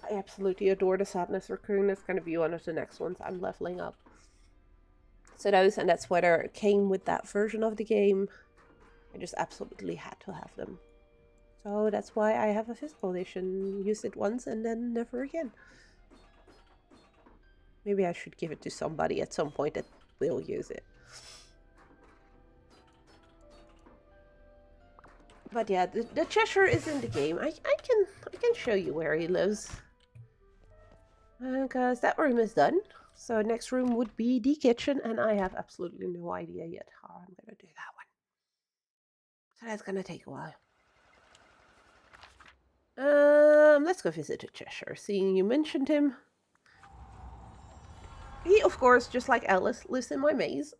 I absolutely adore the sadness raccoon. It's going to be one of the next ones I'm leveling up. So those, and that's whether it came with that version of the game. I just absolutely had to have them. So that's why I have a physical edition. Used it once and then never again. Maybe I should give it to somebody at some point that will use it. But yeah, the Cheshire is in the game. I can show you where he lives. Because that room is done. So next room would be the kitchen, and I have absolutely no idea yet how I'm going to do that one. So that's going to take a while. Let's go visit the Cheshire. Seeing you mentioned him. He, of course, just like Alice, lives in my maze.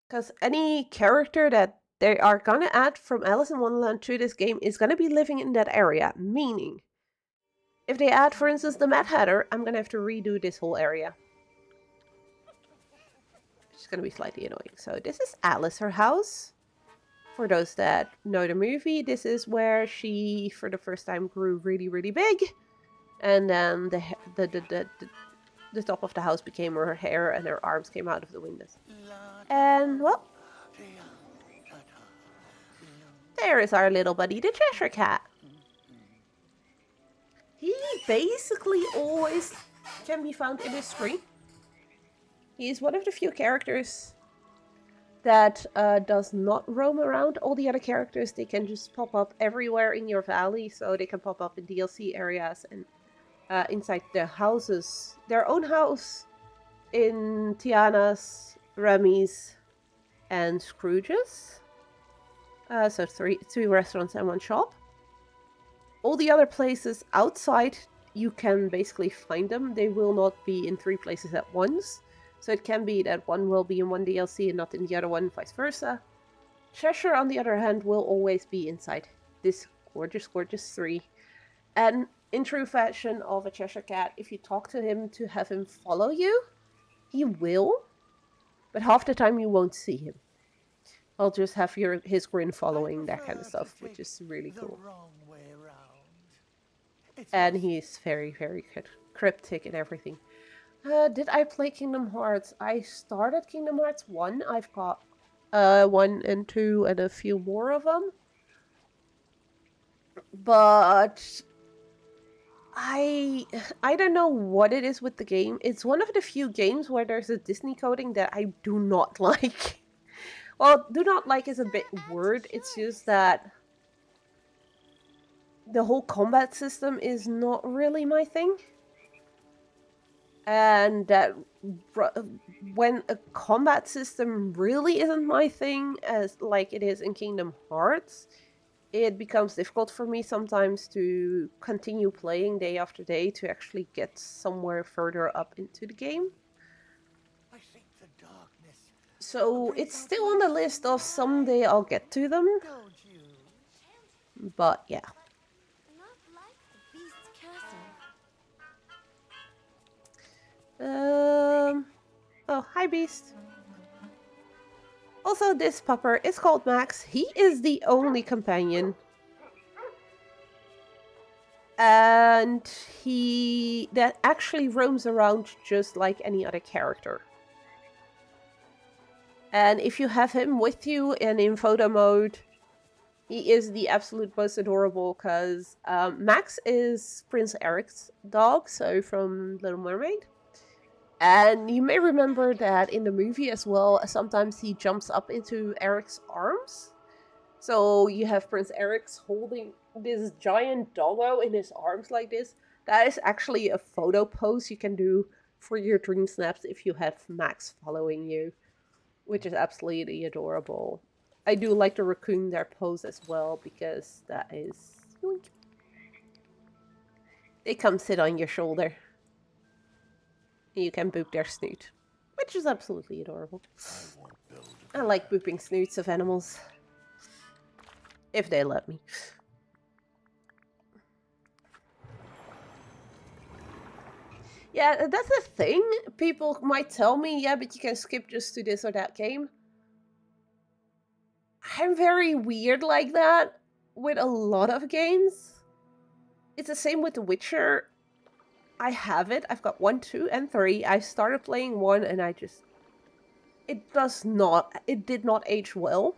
Because any character that they are going to add from Alice in Wonderland to this game is going to be living in that area. Meaning, if they add, for instance, the Mad Hatter, I'm going to have to redo this whole area. Which is going to be slightly annoying. So this is Alice, her house. For those that know the movie, this is where she, for the first time, grew really, really big. And then the top of the house became her hair and her arms came out of the windows. And, well, there is our little buddy, the Cheshire Cat. He basically always can be found in his screen. He is one of the few characters that does not roam around. All the other characters, they can just pop up everywhere in your valley. So they can pop up in DLC areas and inside the houses. Their own house in Tiana's, Remy's, and Scrooge's. So three restaurants and 1 shop. All the other places outside, you can basically find them. They will not be in 3 places at once. So it can be that one will be in one DLC and not in the other one, vice versa. Cheshire, on the other hand, will always be inside this gorgeous, gorgeous 3. And in true fashion of a Cheshire Cat, if you talk to him to have him follow you, he will. But half the time you won't see him. I'll just have his grin following, that kind of stuff, which is really cool. And he's very, very cryptic and everything. Did I play Kingdom Hearts? I started Kingdom Hearts 1. I've got 1 and 2 and a few more of them. But I don't know what it is with the game. It's one of the few games where there's a Disney coding that I do not like. Well, do not like is a bit word. It's just that the whole combat system is not really my thing. And that when a combat system really isn't my thing, as like it is in Kingdom Hearts, it becomes difficult for me sometimes to continue playing day after day to actually get somewhere further up into the game. So it's still on the list of someday I'll get to them. But yeah. Not like the Beast's castle. Oh, hi Beast. Also, this pupper is called Max. He is the only companion. And that actually roams around just like any other character. And if you have him with you and in photo mode, he is the absolute most adorable because Max is Prince Eric's dog, so from Little Mermaid. And you may remember that in the movie as well, sometimes he jumps up into Eric's arms. So you have Prince Eric's holding this giant doggo in his arms like this. That is actually a photo pose you can do for your dream snaps if you have Max following you, which is absolutely adorable. I do like the raccoon their pose as well because that is... They come sit on your shoulder. You can boop their snoot, which is absolutely adorable. I like booping snoots of animals. If they let me. Yeah, that's the thing. People might tell me, yeah, but you can skip just to this or that game. I'm very weird like that with a lot of games. It's the same with The Witcher. I have it. I've got 1, 2, and 3. I started playing 1 and I just... It did not age well.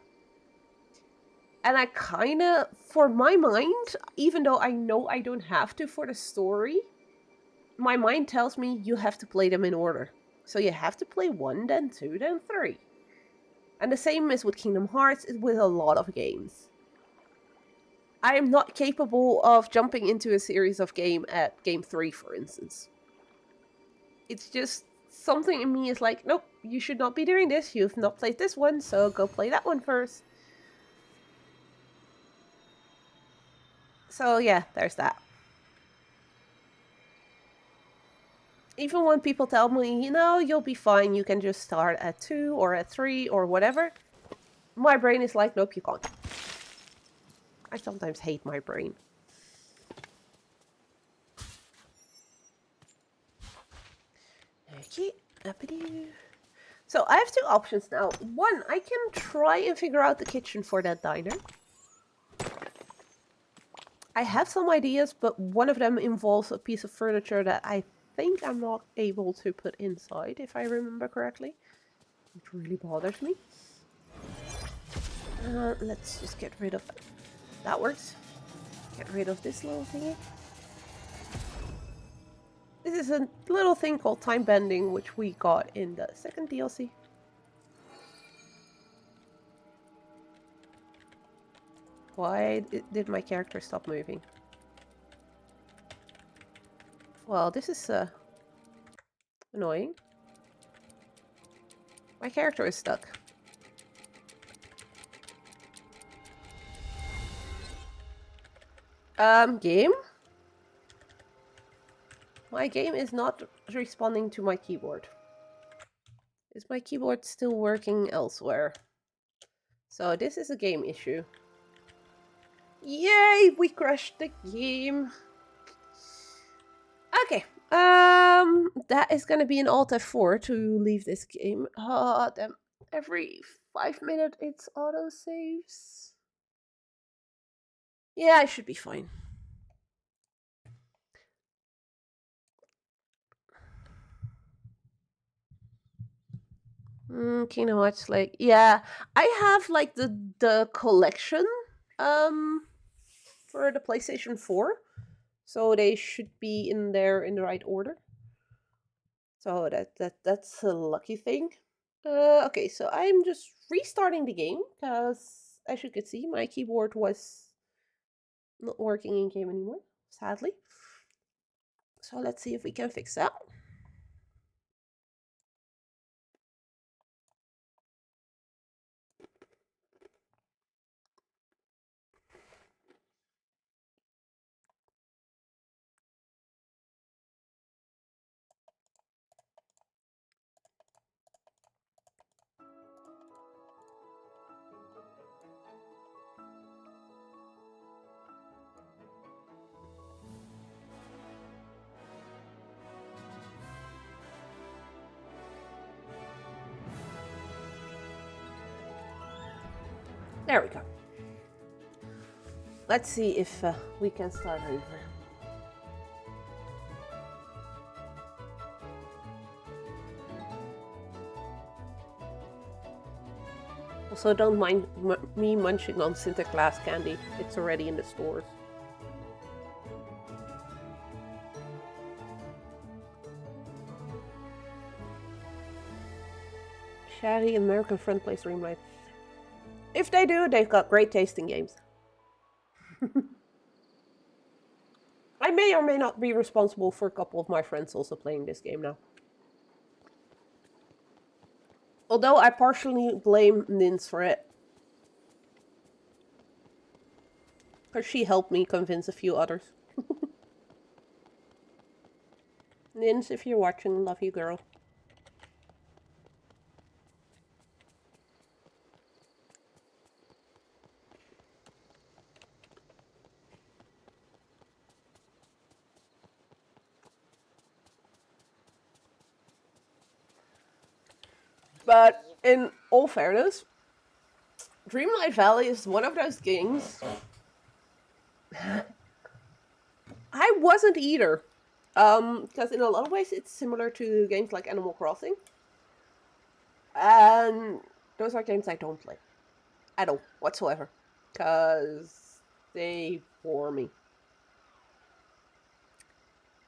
And I kinda, for my mind, even though I know I don't have to for the story, my mind tells me you have to play them in order. So you have to play 1, then 2, then 3. And the same is with Kingdom Hearts, is with a lot of games. I am not capable of jumping into a series of game at game 3, for instance. It's just something in me is like, nope, you should not be doing this. You've not played this one, so go play that one first. So yeah, there's that. Even when people tell me, you know, you'll be fine, you can just start at 2 or at 3 or whatever, my brain is like, nope, you can't. I sometimes hate my brain. Okay, so I have 2 options now. One, I can try and figure out the kitchen for that diner. I have some ideas, but one of them involves a piece of furniture that I think I'm not able to put inside, if I remember correctly. Which really bothers me. Let's just get rid of... That works. Get rid of this little thingy. This is a little thing called time bending, which we got in the second DLC. Why did my character stop moving? Well, this is annoying. My character is stuck. Game? My game is not responding to my keyboard. Is my keyboard still working elsewhere? So this is a game issue. Yay! We crashed the game. Okay. That is gonna be an Alt F4 to leave this game. Oh, damn. Every 5 minutes it's auto saves. Yeah, I should be fine. Kingdom Hearts, like, yeah, I have like the collection for the PlayStation 4, so they should be in there in the right order. So that's a lucky thing. Okay, so I'm just restarting the game because, as you could see, my keyboard was not working in game anymore, sadly. So let's see if we can fix that. There we go. Let's see if we can start over. Also, don't mind me munching on Sinterklaas candy. It's already in the stores. Shady American friend plays Dreamlight. If they do, they've got great tasting games. I may or may not be responsible for a couple of my friends also playing this game now. Although I partially blame Nins for it. Because she helped me convince a few others. Nins, if you're watching, love you, girl. But in all fairness, Dreamlight Valley is one of those games I wasn't either. Because in a lot of ways it's similar to games like Animal Crossing. And those are games I don't play. At all, whatsoever. Because they bore me.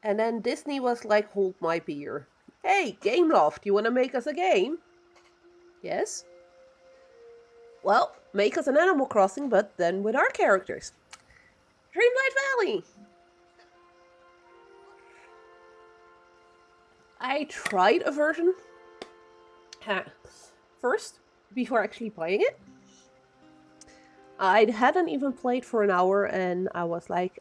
And then Disney was like, hold my beer. Hey, Gameloft, you want to make us a game? Yes? Well, make us an Animal Crossing, but then with our characters. Dreamlight Valley! I tried a version first, before actually playing it. I hadn't even played for an hour, and I was like,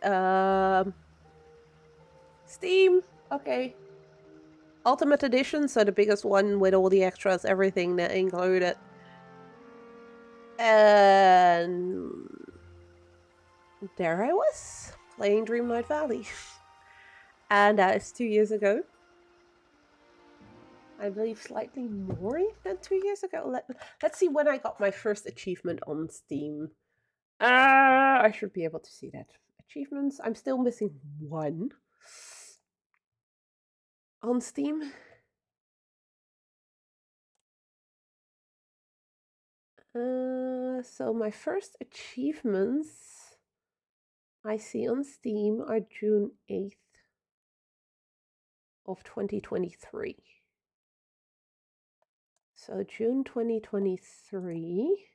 Steam, okay. Ultimate Edition, so the biggest one with all the extras, everything that included. And there I was, playing Dreamlight Valley. And that is 2 years ago. I believe slightly more than 2 years ago. Let's see when I got my first achievement on Steam. I should be able to see that. Achievements, I'm still missing one. On Steam. So my first achievements I see on Steam are June 8th of 2023. So June 2023.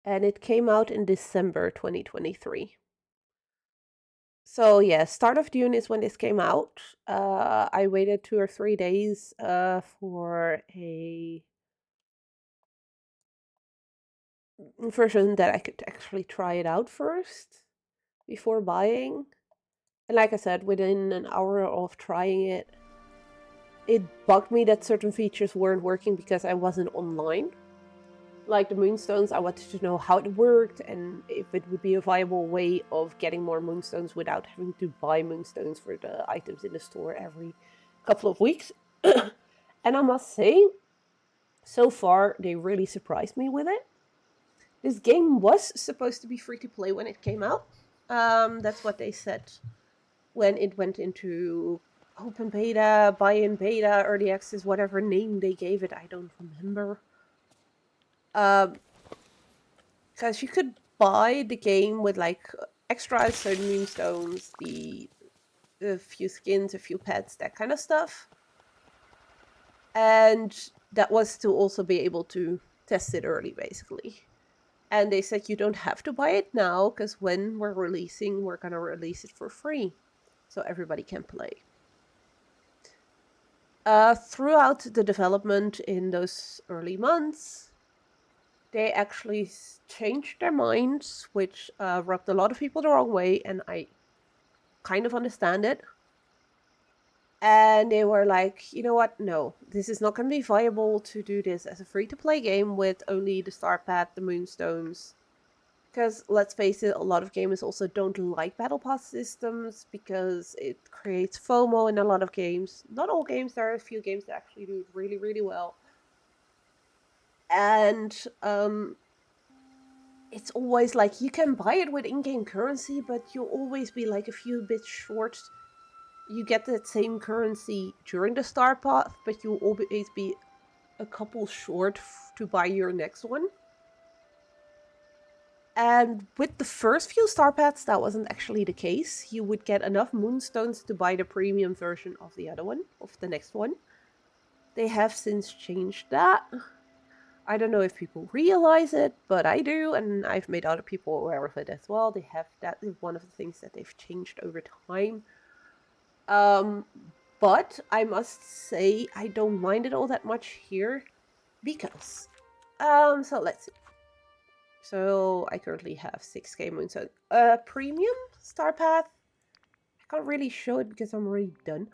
And it came out in December 2023. So yeah, start of June is when this came out. I waited 2 or 3 days for a version that I could actually try it out first before buying. And like I said, within an hour of trying it, it bugged me that certain features weren't working because I wasn't online. Like the moonstones, I wanted to know how it worked and if it would be a viable way of getting more moonstones without having to buy moonstones for the items in the store every couple of weeks. And I must say, so far, they really surprised me with it. This game was supposed to be free to play when it came out. That's what they said when it went into open beta, buy-in beta, early access, whatever name they gave it, I don't remember. Because you could buy the game with like extras, so moonstones, a few skins, a few pets, that kind of stuff. And that was to also be able to test it early, basically. And they said you don't have to buy it now, because when we're releasing, we're going to release it for free. So everybody can play. Throughout the development in those early months, they actually changed their minds, which rubbed a lot of people the wrong way, and I kind of understand it. And they were like, you know what, no, this is not going to be viable to do this as a free-to-play game with only the Star Pad, the Moonstones. Because, let's face it, a lot of gamers also don't like Battle Pass systems because it creates FOMO in a lot of games. Not all games, there are a few games that actually do it really, really well. And it's always like, you can buy it with in-game currency, but you'll always be like a few bits short. You get that same currency during the Star Path, but you'll always be a couple short to buy your next one. And with the first few Star Paths, that wasn't actually the case. You would get enough Moonstones to buy the premium version of the other one, of the next one. They have since changed that. I don't know if people realize it, but I do, and I've made other people aware of it as well. They have that is one of the things that they've changed over time. But I must say I don't mind it all that much here because so let's see. So I currently have 6k Moonstone. Premium Star Path. I can't really show it because I'm already done.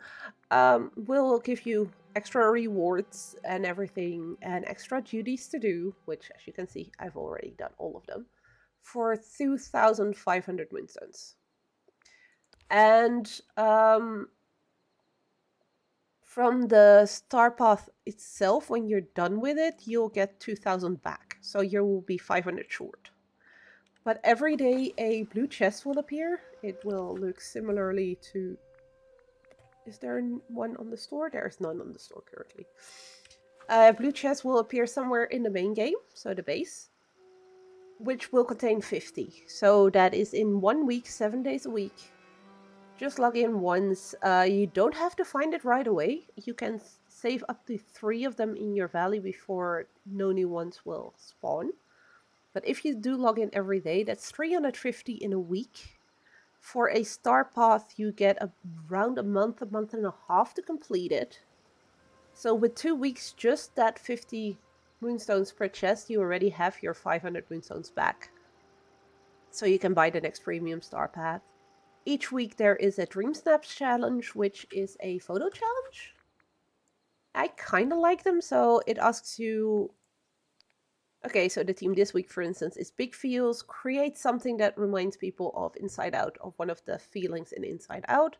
Will give you extra rewards and everything and extra duties to do, which as you can see, I've already done all of them, for 2,500 Moonstones. And from the star path itself, when you're done with it, you'll get 2,000 back. So you will be 500 short. But every day a blue chest will appear. It will look similarly to... Is there one on the store? There's none on the store currently. Blue chest will appear somewhere in the main game, so the base, which will contain 50. So that is in 1 week, 7 days a week. Just log in once. You don't have to find it right away. You can save up to 3 of them in your valley before no new ones will spawn. But if you do log in every day, that's 350 in a week. For a star path, you get around a month and a half to complete it. So with 2 weeks, just that 50 moonstones per chest, you already have your 500 moonstones back. So you can buy the next premium star path. Each week there is a Dream Snaps challenge, which is a photo challenge. I kind of like them, so it asks you... Okay, so the theme this week, for instance, is Big Feels. Create something that reminds people of Inside Out, of one of the feelings in Inside Out.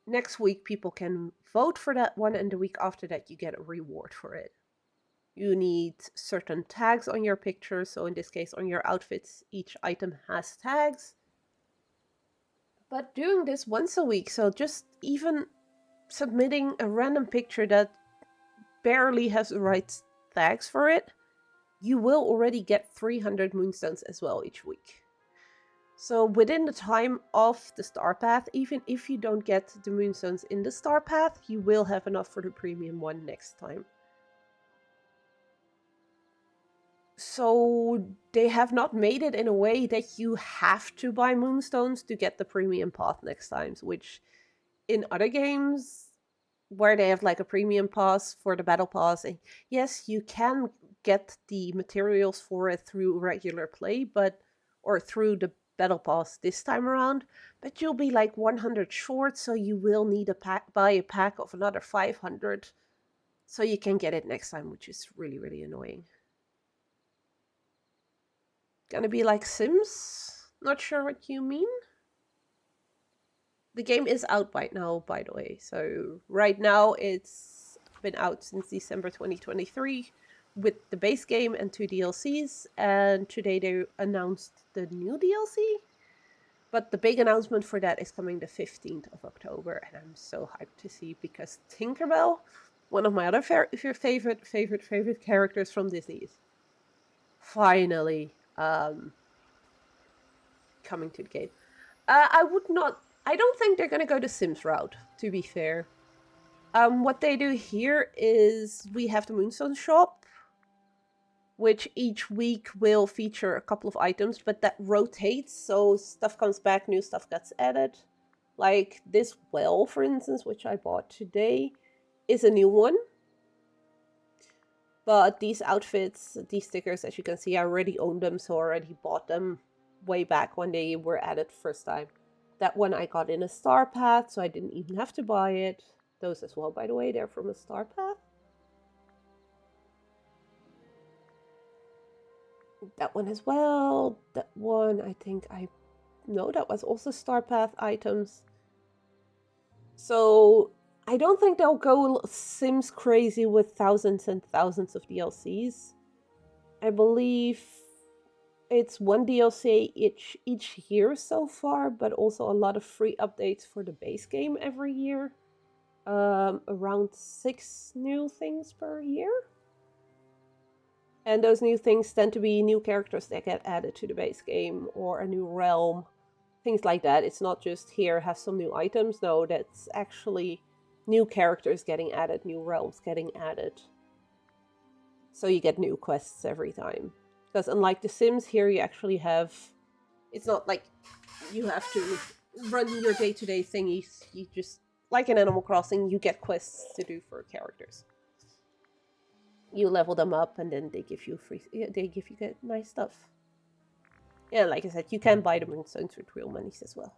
Next week, people can vote for that one, and the week after that, you get a reward for it. You need certain tags on your picture, so in this case, on your outfits, each item has tags. But doing this once a week, so just even submitting a random picture that barely has the right tags for it, you will already get 300 moonstones as well each week. So within the time of the star path, even if you don't get the moonstones in the star path, you will have enough for the premium one next time. So they have not made it in a way that you have to buy moonstones to get the premium path next time, which in other games where they have like a premium pass for the battle pass, and yes, you can get the materials for it through regular play, or through the battle pass this time around, but you'll be like 100 short, so you will need buy a pack of another 500 so you can get it next time, which is really, really annoying. Gonna be like Sims? Not sure what you mean. The game is out right now, by the way. So right now it's been out since December 2023 with the base game and 2 DLCs. And today they announced the new DLC. But the big announcement for that is coming the 15th of October. And I'm so hyped to see, because Tinkerbell, one of my other favorite characters from Disney, is finally coming to the game. I don't think they're gonna go the Sims route, to be fair. What they do here is we have the Moonstone shop, which each week will feature a couple of items, but that rotates, so stuff comes back, new stuff gets added. Like this well, for instance, which I bought today, is a new one. But these outfits, these stickers, as you can see, I already own them, so I already bought them way back when they were added first time. That one I got in a star path, so I didn't even have to buy it. Those as well, by the way, they're from a star path. That one as well. That one, I think no, that was also star path items. So I don't think they'll go Sims crazy with thousands and thousands of DLCs. I believe it's one DLC each year so far, but also a lot of free updates for the base game every year. Around 6 new things per year. And those new things tend to be new characters that get added to the base game, or a new realm, things like that. It's not just here, have some new items. No, that's actually new characters getting added, new realms getting added. So you get new quests every time. Because unlike The Sims, here you actually have... It's not like you have to run your day-to-day thingies. You just... Like in Animal Crossing, you get quests to do for characters. You level them up, and then they give you nice stuff. Yeah, like I said, you can buy the moonstones with real monies as well.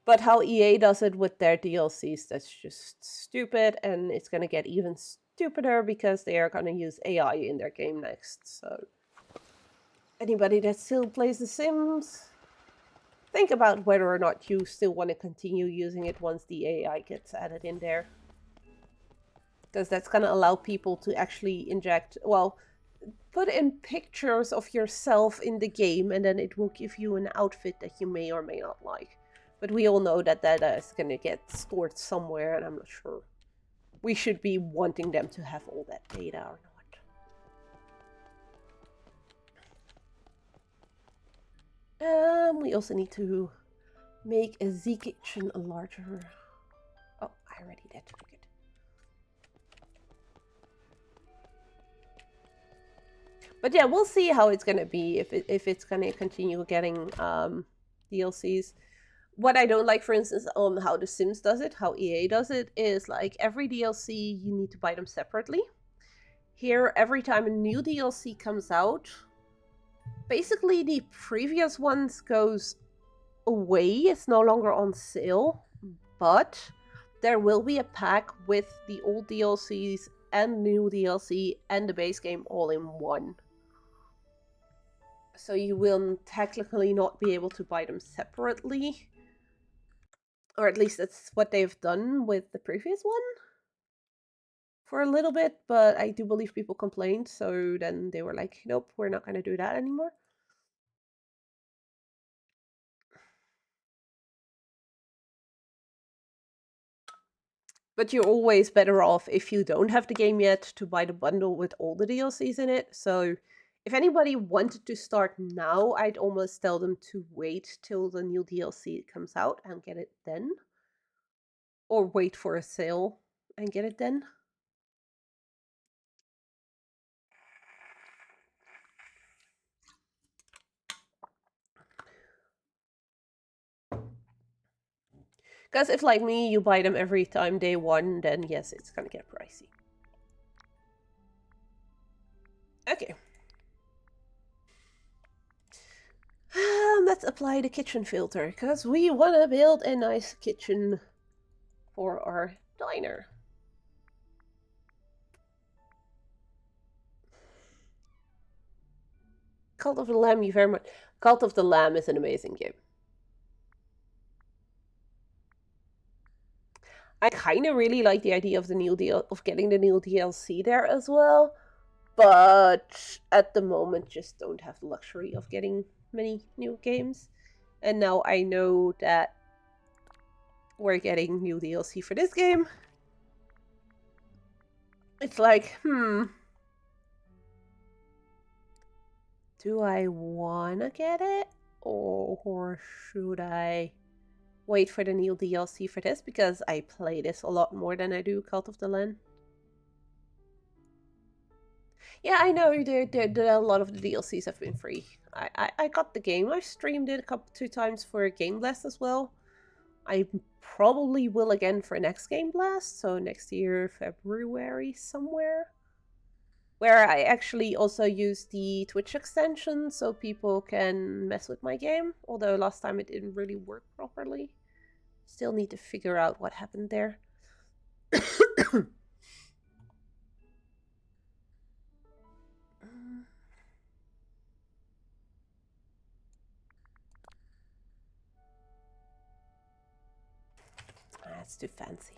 But how EA does it with their DLCs, that's just stupid, and it's gonna get even stupider because they are gonna use AI in their game next. So anybody that still plays The Sims, think about whether or not you still want to continue using it once the AI gets added in there. Because that's going to allow people to actually inject, well, put in pictures of yourself in the game, and then it will give you an outfit that you may or may not like. But we all know that that is going to get stored somewhere, and I'm not sure we should be wanting them to have all that data or not. We also need to make a Z kitchen larger. Oh, I already did. Good. But yeah, we'll see how it's gonna be if it's gonna continue getting DLCs. What I don't like, for instance, on how The Sims does it, how EA does it, is like every DLC you need to buy them separately. Here, every time a new DLC comes out, basically the previous ones goes away. It's no longer on sale, but there will be a pack with the old DLCs and new DLC and the base game all in one. So you will technically not be able to buy them separately. Or at least that's what they've done with the previous one for a little bit, but I do believe people complained, so then they were like, nope, we're not going to do that anymore. But you're always better off, if you don't have the game yet, to buy the bundle with all the DLCs in it. So if anybody wanted to start now, I'd almost tell them to wait till the new DLC comes out and get it then. Or wait for a sale and get it then. Because if, like me, you buy them every time day one, then yes, it's gonna get pricey. Okay. Let's apply the kitchen filter, because we want to build a nice kitchen for our diner. Cult of the Lamb, you very much... Cult of the Lamb is an amazing game. I kind of really like the idea of the new deal of getting the new DLC there as well, but at the moment just don't have the luxury of getting many new games. And now I know that we're getting new DLC for this game. It's like, do I wanna get it? Or should I wait for the new DLC for this? Because I play this a lot more than I do Cult of the Land. Yeah, I know a lot of the DLCs have been free. I got the game. I streamed it two times for a Game Blast as well. I probably will again for next Game Blast, so next year, February somewhere. Where I actually also use the Twitch extension so people can mess with my game. Although last time it didn't really work properly. Still need to figure out what happened there. That's too fancy.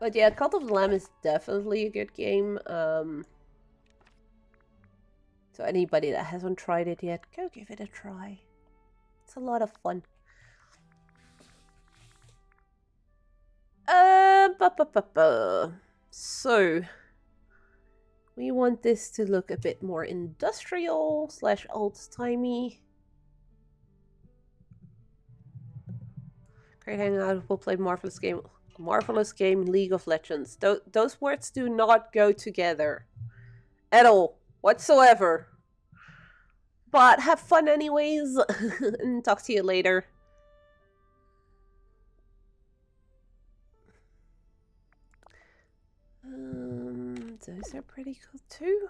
But yeah, Cult of the Lamb is definitely a good game. So anybody that hasn't tried it yet, go give it a try. It's a lot of fun. So we want this to look a bit more industrial / old-timey. Great hangout. We'll play marvelous game, League of Legends. Those words do not go together at all whatsoever. But have fun anyways, and talk to you later. Those are pretty cool too.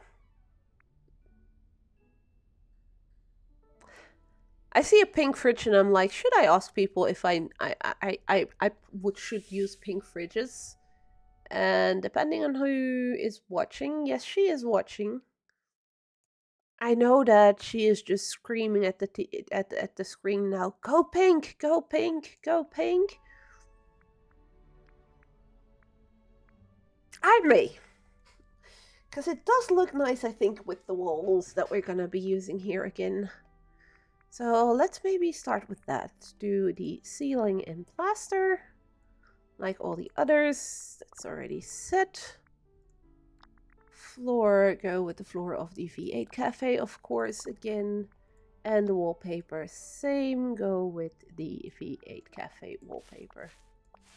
I see a pink fridge and I'm like, should I ask people if I should use pink fridges And depending on who is watching, yes, she is watching. I know that she is just screaming at the screen now. Go pink! Go pink! Go pink! I may. Because it does look nice, I think, with the walls that we're going to be using here again. So let's maybe start with that. Do the ceiling in plaster. Like all the others. That's already set. Floor, go with the floor of the V8 cafe, of course, again. And the wallpaper, same, go with the V8 cafe wallpaper.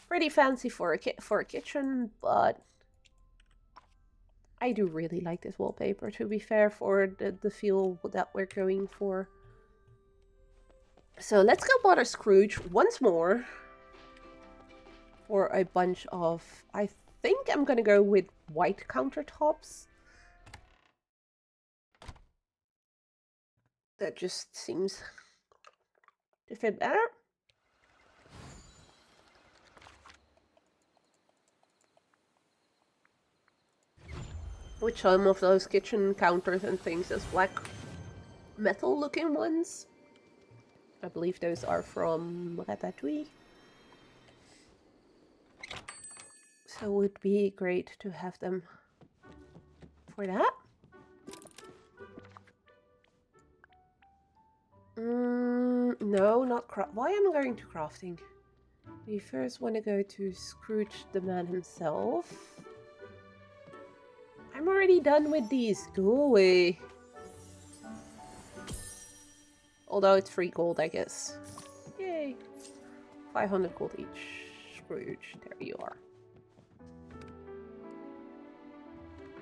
Pretty fancy for a kitchen, but I do really like this wallpaper, to be fair, for the feel that we're going for. So let's go bother Scrooge once more for a bunch of... I think I'm gonna go with white countertops. That just seems to fit better. With some of those kitchen counters and things as black metal looking ones. I believe those are from Ratatouille. So it would be great to have them for that. No, not craft. Why am I going to crafting? We first want to go to Scrooge the man himself. I'm already done with these. Go away. Although it's free gold, I guess. Yay. 500 gold each. Scrooge, there you are.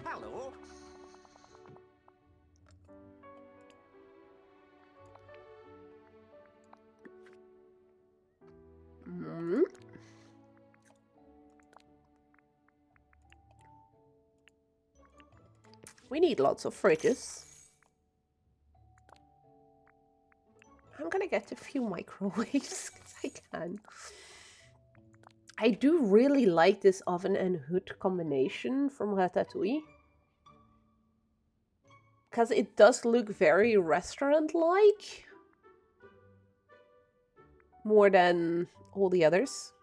Hello. We need lots of fridges. I'm gonna get a few microwaves because I can. I do really like this oven and hood combination from Ratatouille. Because it does look very restaurant-like. More than all the others.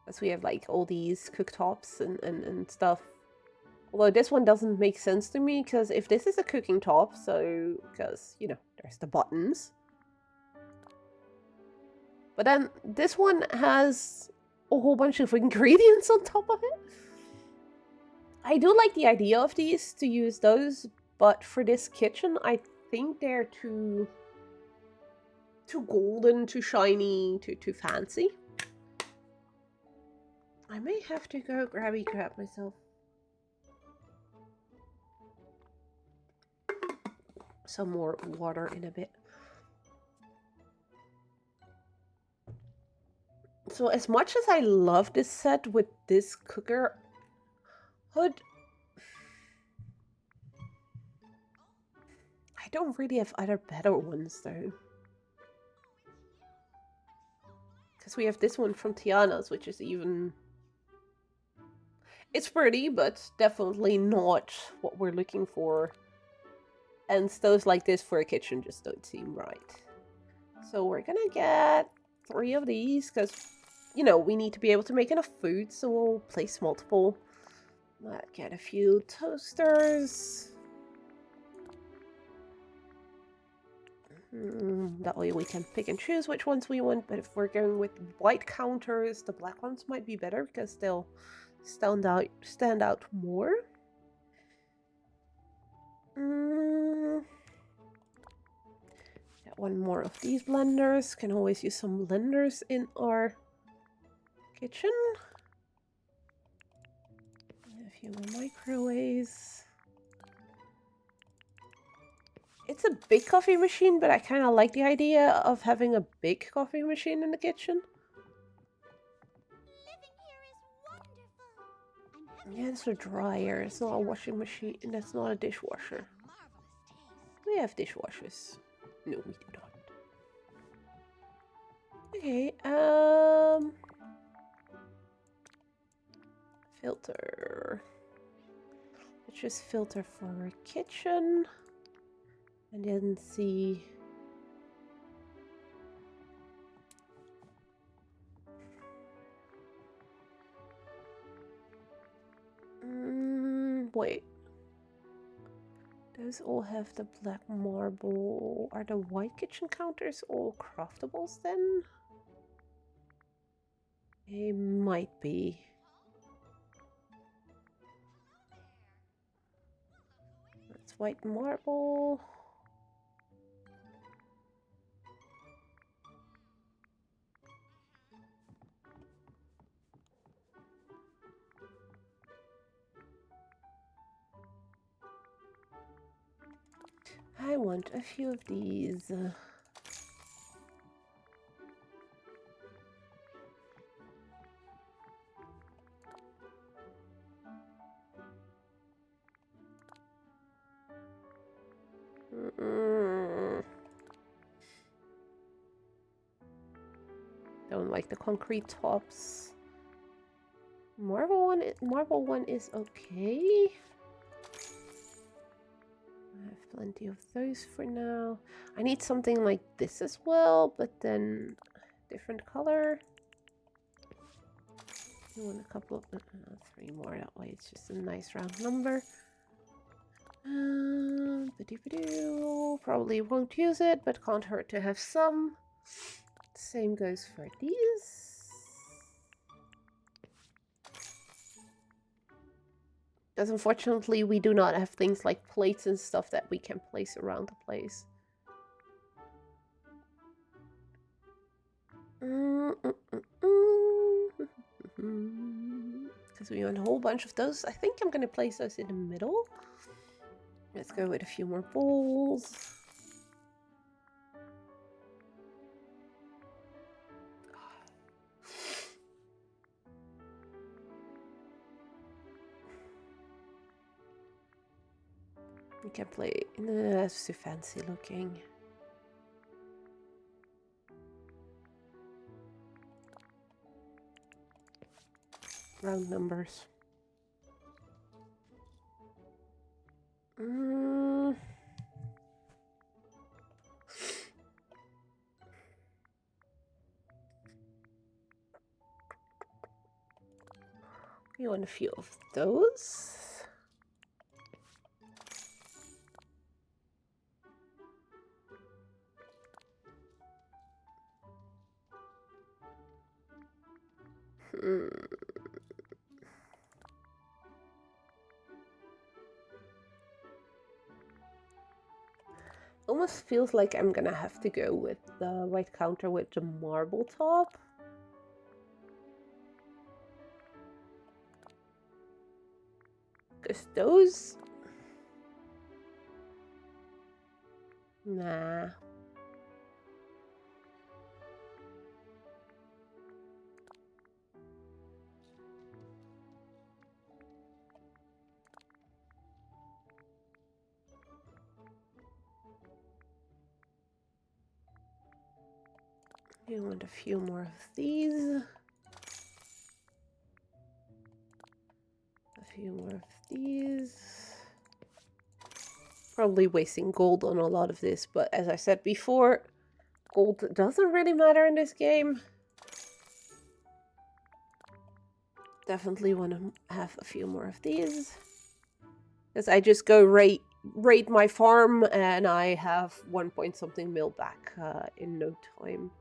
As we have like all these cooktops and stuff. Although this one doesn't make sense to me, because if this is a cooking top, so, because, you know, there's the buttons. But then this one has a whole bunch of ingredients on top of it. I do like the idea of these, to use those, but for this kitchen, I think they're too golden, too shiny, too fancy. I may have to go grab myself some more water in a bit. So as much as I love this set with this cooker hood, I don't really have other better ones though. Because we have this one from Tiana's, which is even... It's pretty, but definitely not what we're looking for. And stoves like this for a kitchen just don't seem right. So we're gonna get 3 of these, because, you know, we need to be able to make enough food, so we'll place multiple. Let's get a few toasters. That way we can pick and choose which ones we want, but if we're going with white counters, the black ones might be better, because they'll stand out more. Get one more of these blenders. Can always use some blenders in our kitchen. A few more microwaves. It's a big coffee machine, but I kind of like the idea of having a big coffee machine in the kitchen. Yeah, it's a dryer. It's not a washing machine. That's not a dishwasher. We have dishwashers. No, we do not. Okay, filter. Let's just filter for kitchen. And then see. Wait. Those all have the black marble. Are the white kitchen counters all craftables then? They might be. That's white marble. I want a few of these. Don't like the concrete tops. Marble one is okay. I have plenty of those for now. I need something like this as well, but then different color. You want a couple of 3 more that way. It's just a nice round number. Probably won't use it, but can't hurt to have some. Same goes for these. Because unfortunately we do not have things like plates and stuff that we can place around the place. Because we want a whole bunch of those. I think I'm going to place those in the middle. Let's go with a few more bowls. We can play. That's too fancy looking. Round numbers. We want a few of those. Almost feels like I'm gonna have to go with the white counter with the marble top. Because those... Nah. You want a few more of these. A few more of these. Probably wasting gold on a lot of this, but as I said before, gold doesn't really matter in this game. Definitely want to have a few more of these. Because I just go raid my farm and I have 1 point something mil back in no time.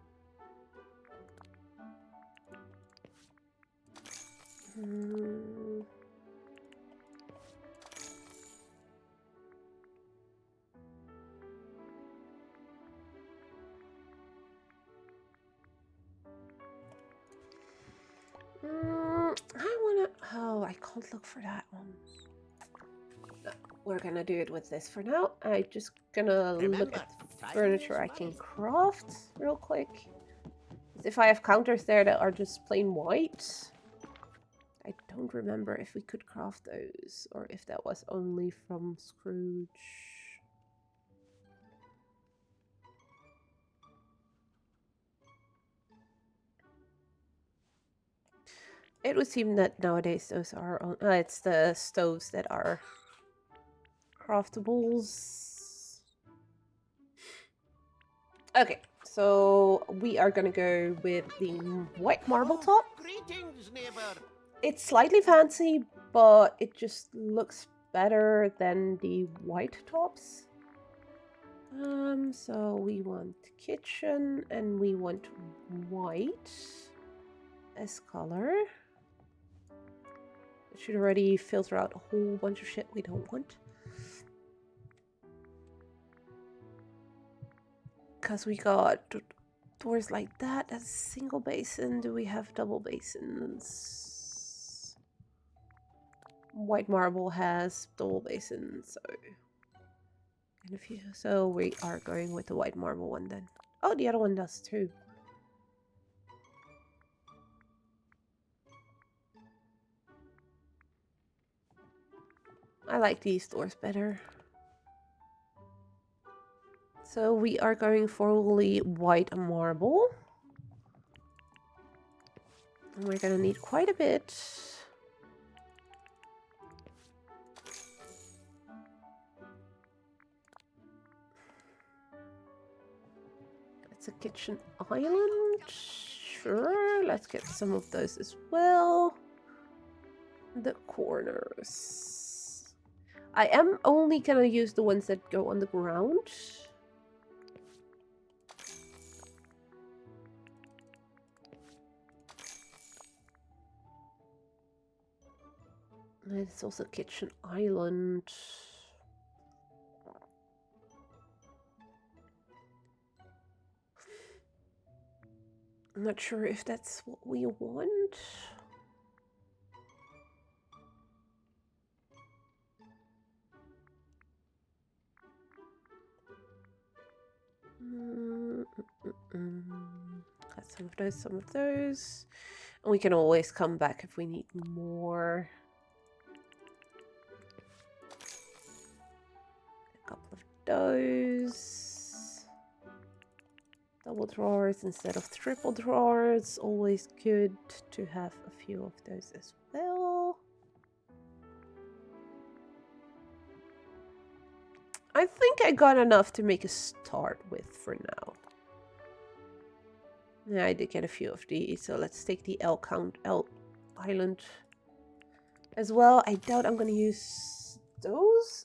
I wanna... Oh, I can't look for that one. No, we're gonna do it with this for now. I'm just gonna look at the furniture I can craft real quick. If I have counters there that are just plain white, I don't remember if we could craft those or if that was only from Scrooge. It would seem that nowadays those are it's the stoves that are craftables. Okay, so we are gonna go with the white marble top. Greetings, neighbor. It's slightly fancy, but it just looks better than the white tops. So we want kitchen and we want white as color. It should already filter out a whole bunch of shit we don't want. Because we got doors like that as a single basin. Do we have double basins? White marble has double basins, so... And a few, so we are going with the white marble one then. Oh, the other one does too. I like these doors better. So we are going for fully white marble. And we're gonna need quite a bit. It's a kitchen island. Sure, let's get some of those as well. The corners. I am only gonna use the ones that go on the ground. It's also kitchen island. I'm not sure if that's what we want. Got some of those, some of those. And we can always come back if we need more. A couple of those. Double drawers instead of triple drawers. Always good to have a few of those as well. I think I got enough to make a start with for now. Yeah, I did get a few of these, so let's take the L Island as well. I doubt I'm gonna use those.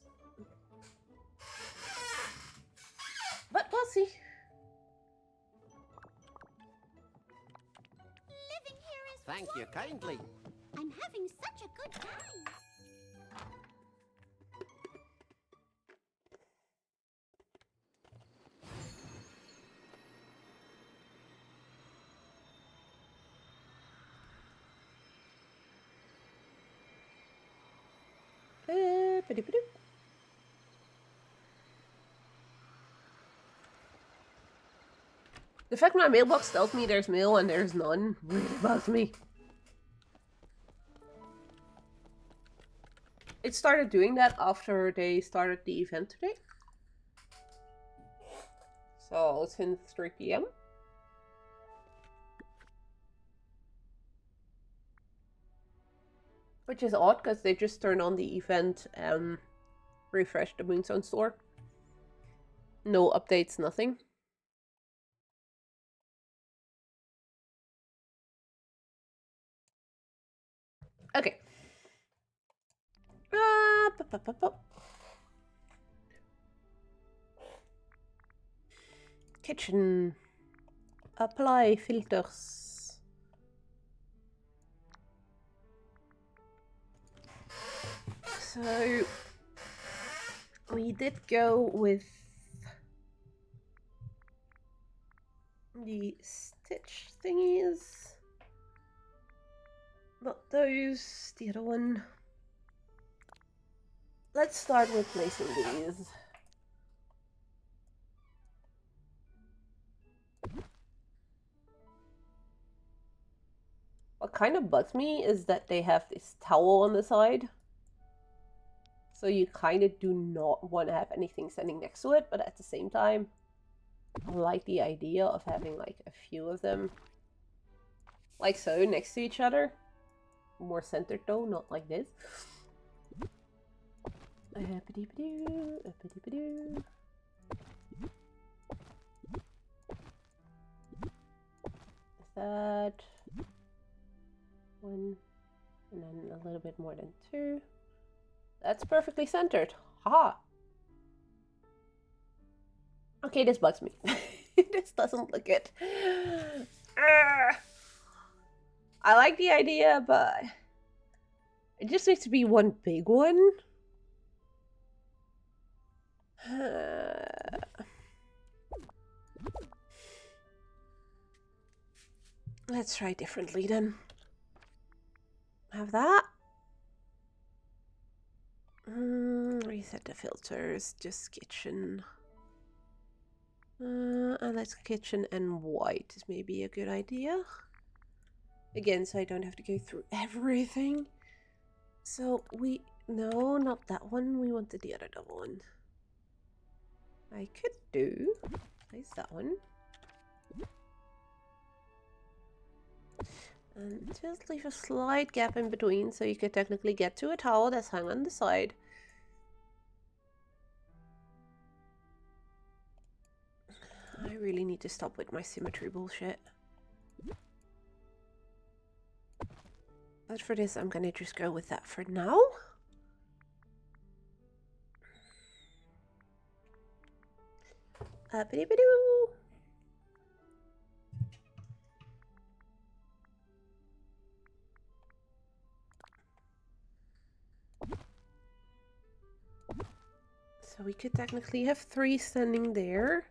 But we'll see. Living here is Thank you kindly. I'm having such a good time. The fact my mailbox tells me there's mail and there's none really bugs me. It started doing that after they started the event today. So since 3 PM. Which is odd because they just turned on the event and refreshed the Moonstone store. No updates, nothing. Okay. Kitchen. Apply filters. So we did go with the stitch thingies. Not those, the other one. Let's start with placing these. What kind of bugs me is that they have this towel on the side. So you kind of do not want to have anything standing next to it, but at the same time, I like the idea of having like a few of them like so next to each other. more centered though, not like this. Uppity-ba-doo, uppity-ba-doo. Is that 1, and then a little bit more than 2. That's perfectly centered. Haha. Okay, this bugs me. This doesn't look good. I like the idea, but it just needs to be one big one. Let's try differently then. Have that. Reset the filters. Just kitchen. And let's kitchen and white is maybe a good idea. Again, so I don't have to go through everything. So no, not that one. We wanted the other double one. I could do, place that one. And just leave a slight gap in between so you could technically get to a towel that's hung on the side. I really need to stop with my symmetry bullshit. But for this, I'm gonna just go with that for now. Uppity-ba-doo. So we could technically have 3 standing there.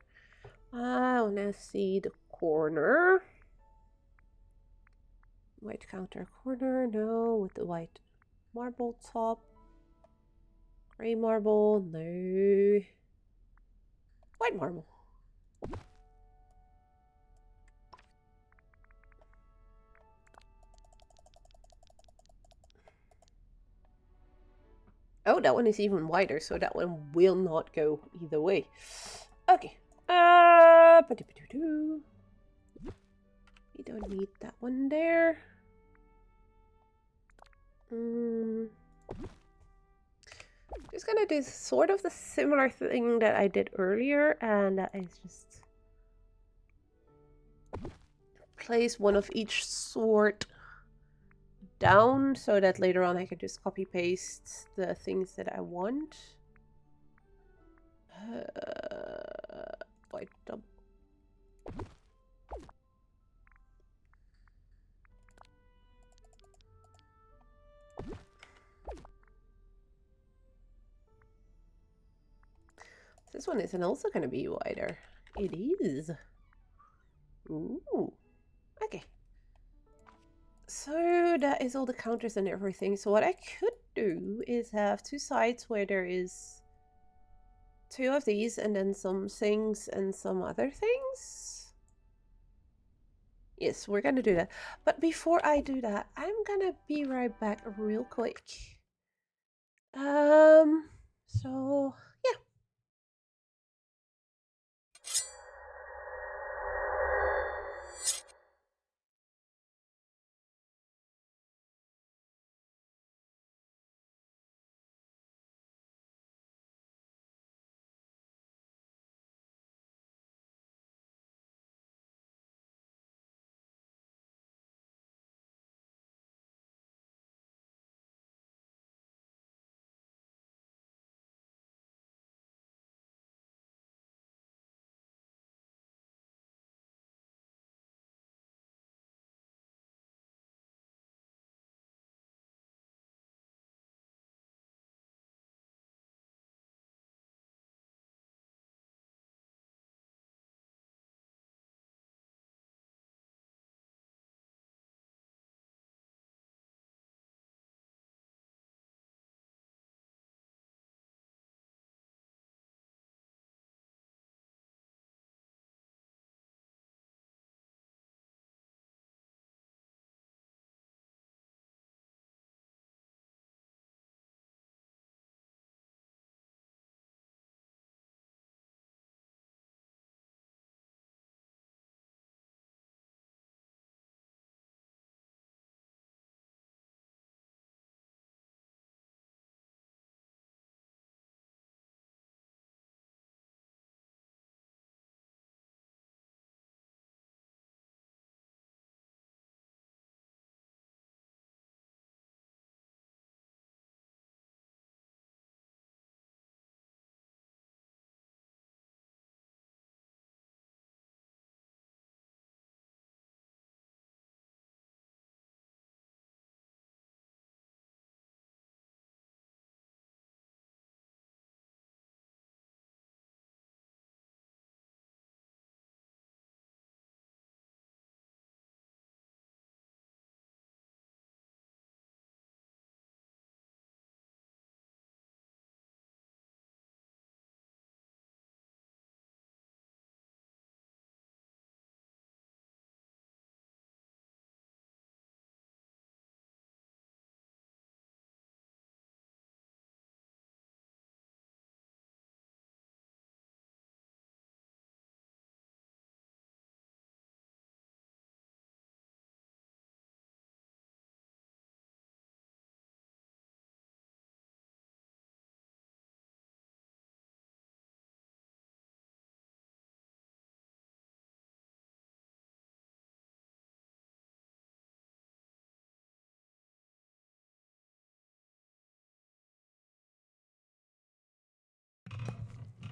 I wanna see the corner. White counter corner, no, with the white marble top. Gray marble, no. White marble. Oh, that one is even wider, so that one will not go either way. Okay. We don't need that one there. Just gonna do sort of the similar thing that I did earlier, and that is just place one of each sort down so that later on I can just copy paste the things that I want. White double. This one isn't also going to be wider. It is. Ooh. Okay. So that is all the counters and everything. So what I could do is have 2 sides where there is 2 of these and then some things and some other things. Yes, we're going to do that. But before I do that, I'm going to be right back real quick. So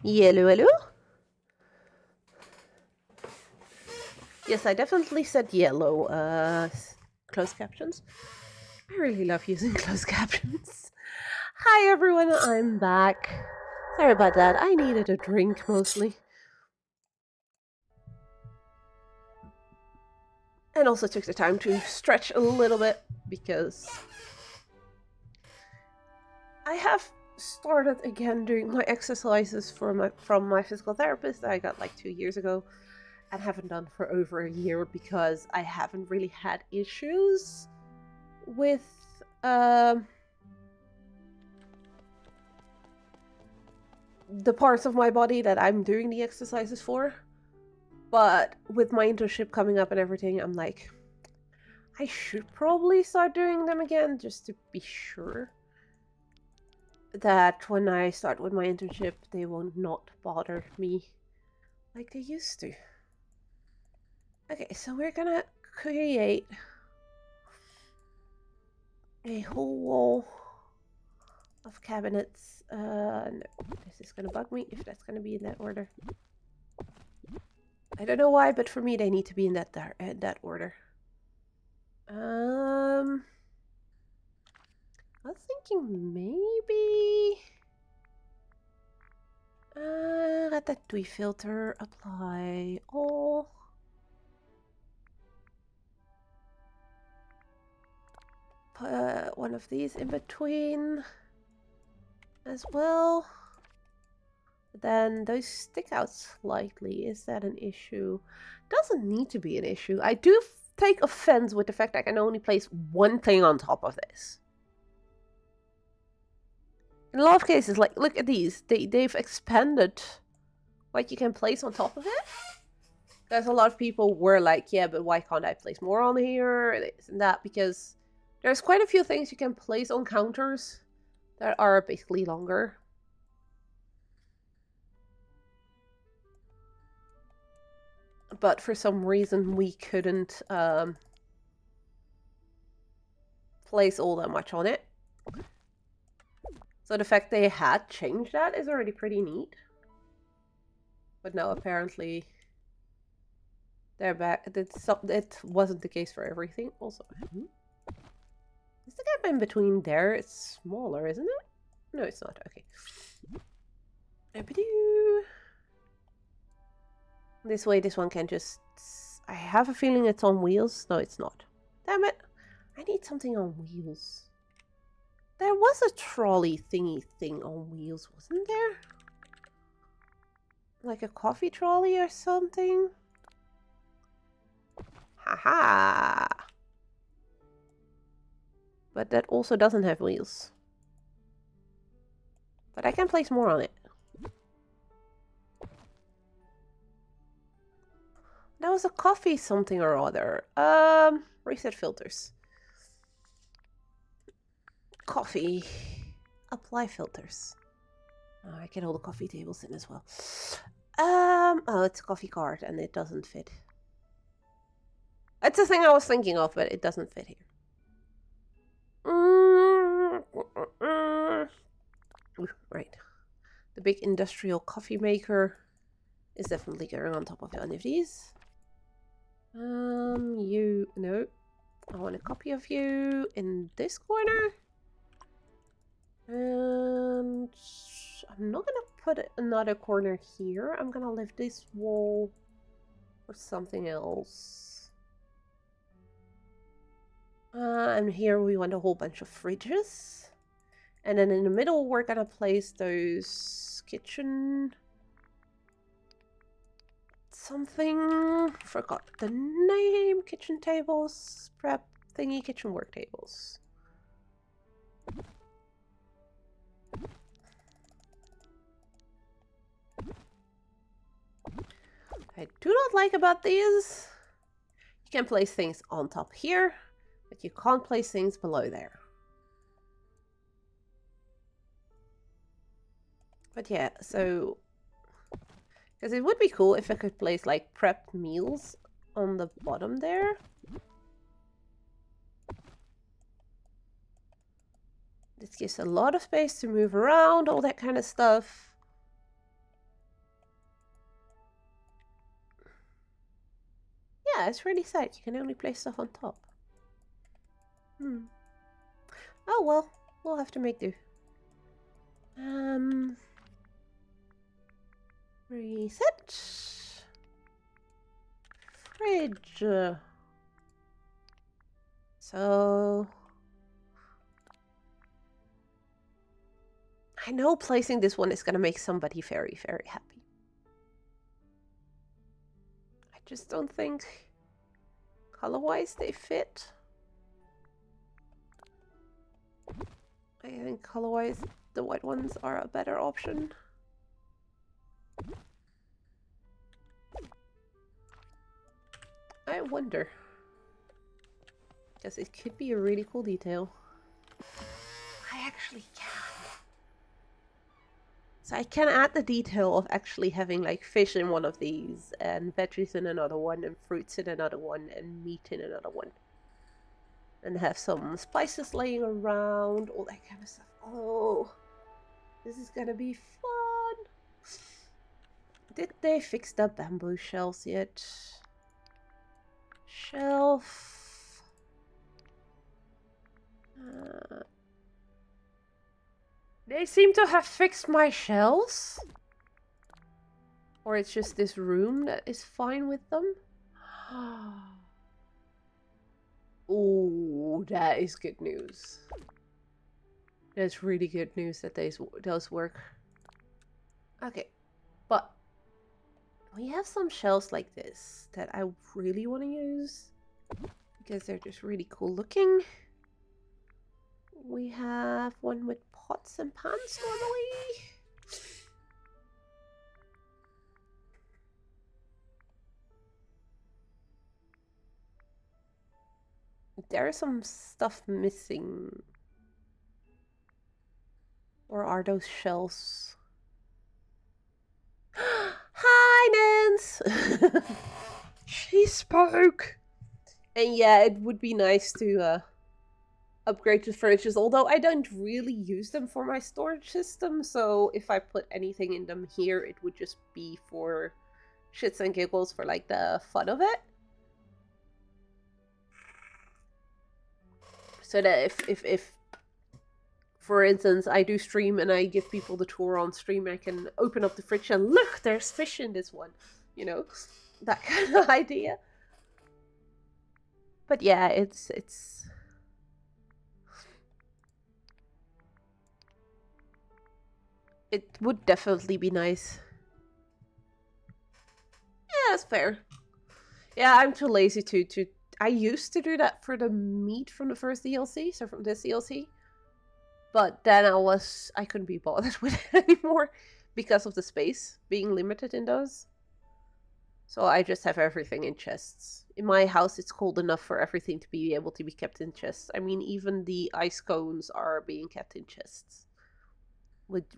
Yellow, hello? Yes, I definitely said yellow. Closed captions. I really love using closed captions. Hi everyone, I'm back. Sorry about that. I needed a drink mostly. And also took the time to stretch a little bit because I have started again doing my exercises from my physical therapist that I got like 2 years ago and haven't done for over a year because I haven't really had issues with the parts of my body that I'm doing the exercises for. But with my internship coming up and everything, I'm like, I should probably start doing them again just to be sure that when I start with my internship, they will not bother me like they used to. Okay, so we're gonna create a whole wall of cabinets. No, this is gonna bug me if that's gonna be in that order. I don't know why, but for me they need to be in that order. I was thinking maybe ratatouille filter, apply all. Put one of these in between as well. Then those stick out slightly. Is that an issue? Doesn't need to be an issue. I do take offense with the fact I can only place one thing on top of this. In a lot of cases, like, look at these. They've expanded what you can place on top of it. There's a lot of people were like, yeah, but why can't I place more on here? And this and that, because there's quite a few things you can place on counters that are basically longer. But for some reason, we couldn't place all that much on it. So the fact they had changed that is already pretty neat. But now apparently they're back. It wasn't the case for everything. Also, is the gap in between there? It's smaller, isn't it? No, it's not. Okay. This way, this one can just... I have a feeling it's on wheels. No, it's not. Damn it. I need something on wheels. There was a trolley thingy thing on wheels, wasn't there? Like a coffee trolley or something? Haha! But that also doesn't have wheels. But I can place more on it. That was a coffee something or other. Reset filters. Coffee. Apply filters. Oh, I get all the coffee tables in as well. Oh, it's a coffee cart and it doesn't fit. It's the thing I was thinking of, but it doesn't fit here. Right. The big industrial coffee maker is definitely going on top of any of these. No. I want a copy of you in this corner. And I'm not gonna put another corner here. I'm gonna leave this wall for something else. And here we want a whole bunch of fridges. And then in the middle we're gonna place those kitchen... something... forgot the name. Kitchen tables. Prep thingy. Kitchen work tables. I do not like about these. You can place things on top here, but you can't place things below there. But yeah, so... because it would be cool if I could place like prepped meals on the bottom there. This gives a lot of space to move around, all that kind of stuff. Yeah, it's really sad. You can only place stuff on top. Oh well, we'll have to make do. Reset. Fridge. So I know placing this one is gonna make somebody very, very happy. I just don't think color-wise they fit. I think color-wise the white ones are a better option. I wonder. Because it could be a really cool detail. I actually can. So I can add the detail of actually having like fish in one of these, and veggies in another one, and fruits in another one, and meat in another one. And have some spices laying around, all that kind of stuff. Oh, this is gonna be fun. Did they fix the bamboo shelves yet? Shelf. They seem to have fixed my shelves. Or it's just this room that is fine with them. Oh, that is good news. That's really good news that those work. Okay, but we have some shelves like this that I really want to use because they're just really cool looking. We have one with pots and pans normally. There is some stuff missing. Or are those shelves? Hi, Nance! She spoke! And yeah, it would be nice to upgrade the fridges, although I don't really use them for my storage system, so if I put anything in them here, it would just be for shits and giggles, for like the fun of it. So that if for instance, I do stream and I give people the tour on stream, I can open up the fridge and look, there's fish in this one. You know, that kind of idea. But yeah, it would definitely be nice. Yeah, that's fair. Yeah, I'm too lazy to I used to do that for the meat from the first DLC, so from this DLC. But then I couldn't be bothered with it anymore because of the space being limited in those. So I just have everything in chests. In my house, it's cold enough for everything to be able to be kept in chests. I mean, even the ice cones are being kept in chests.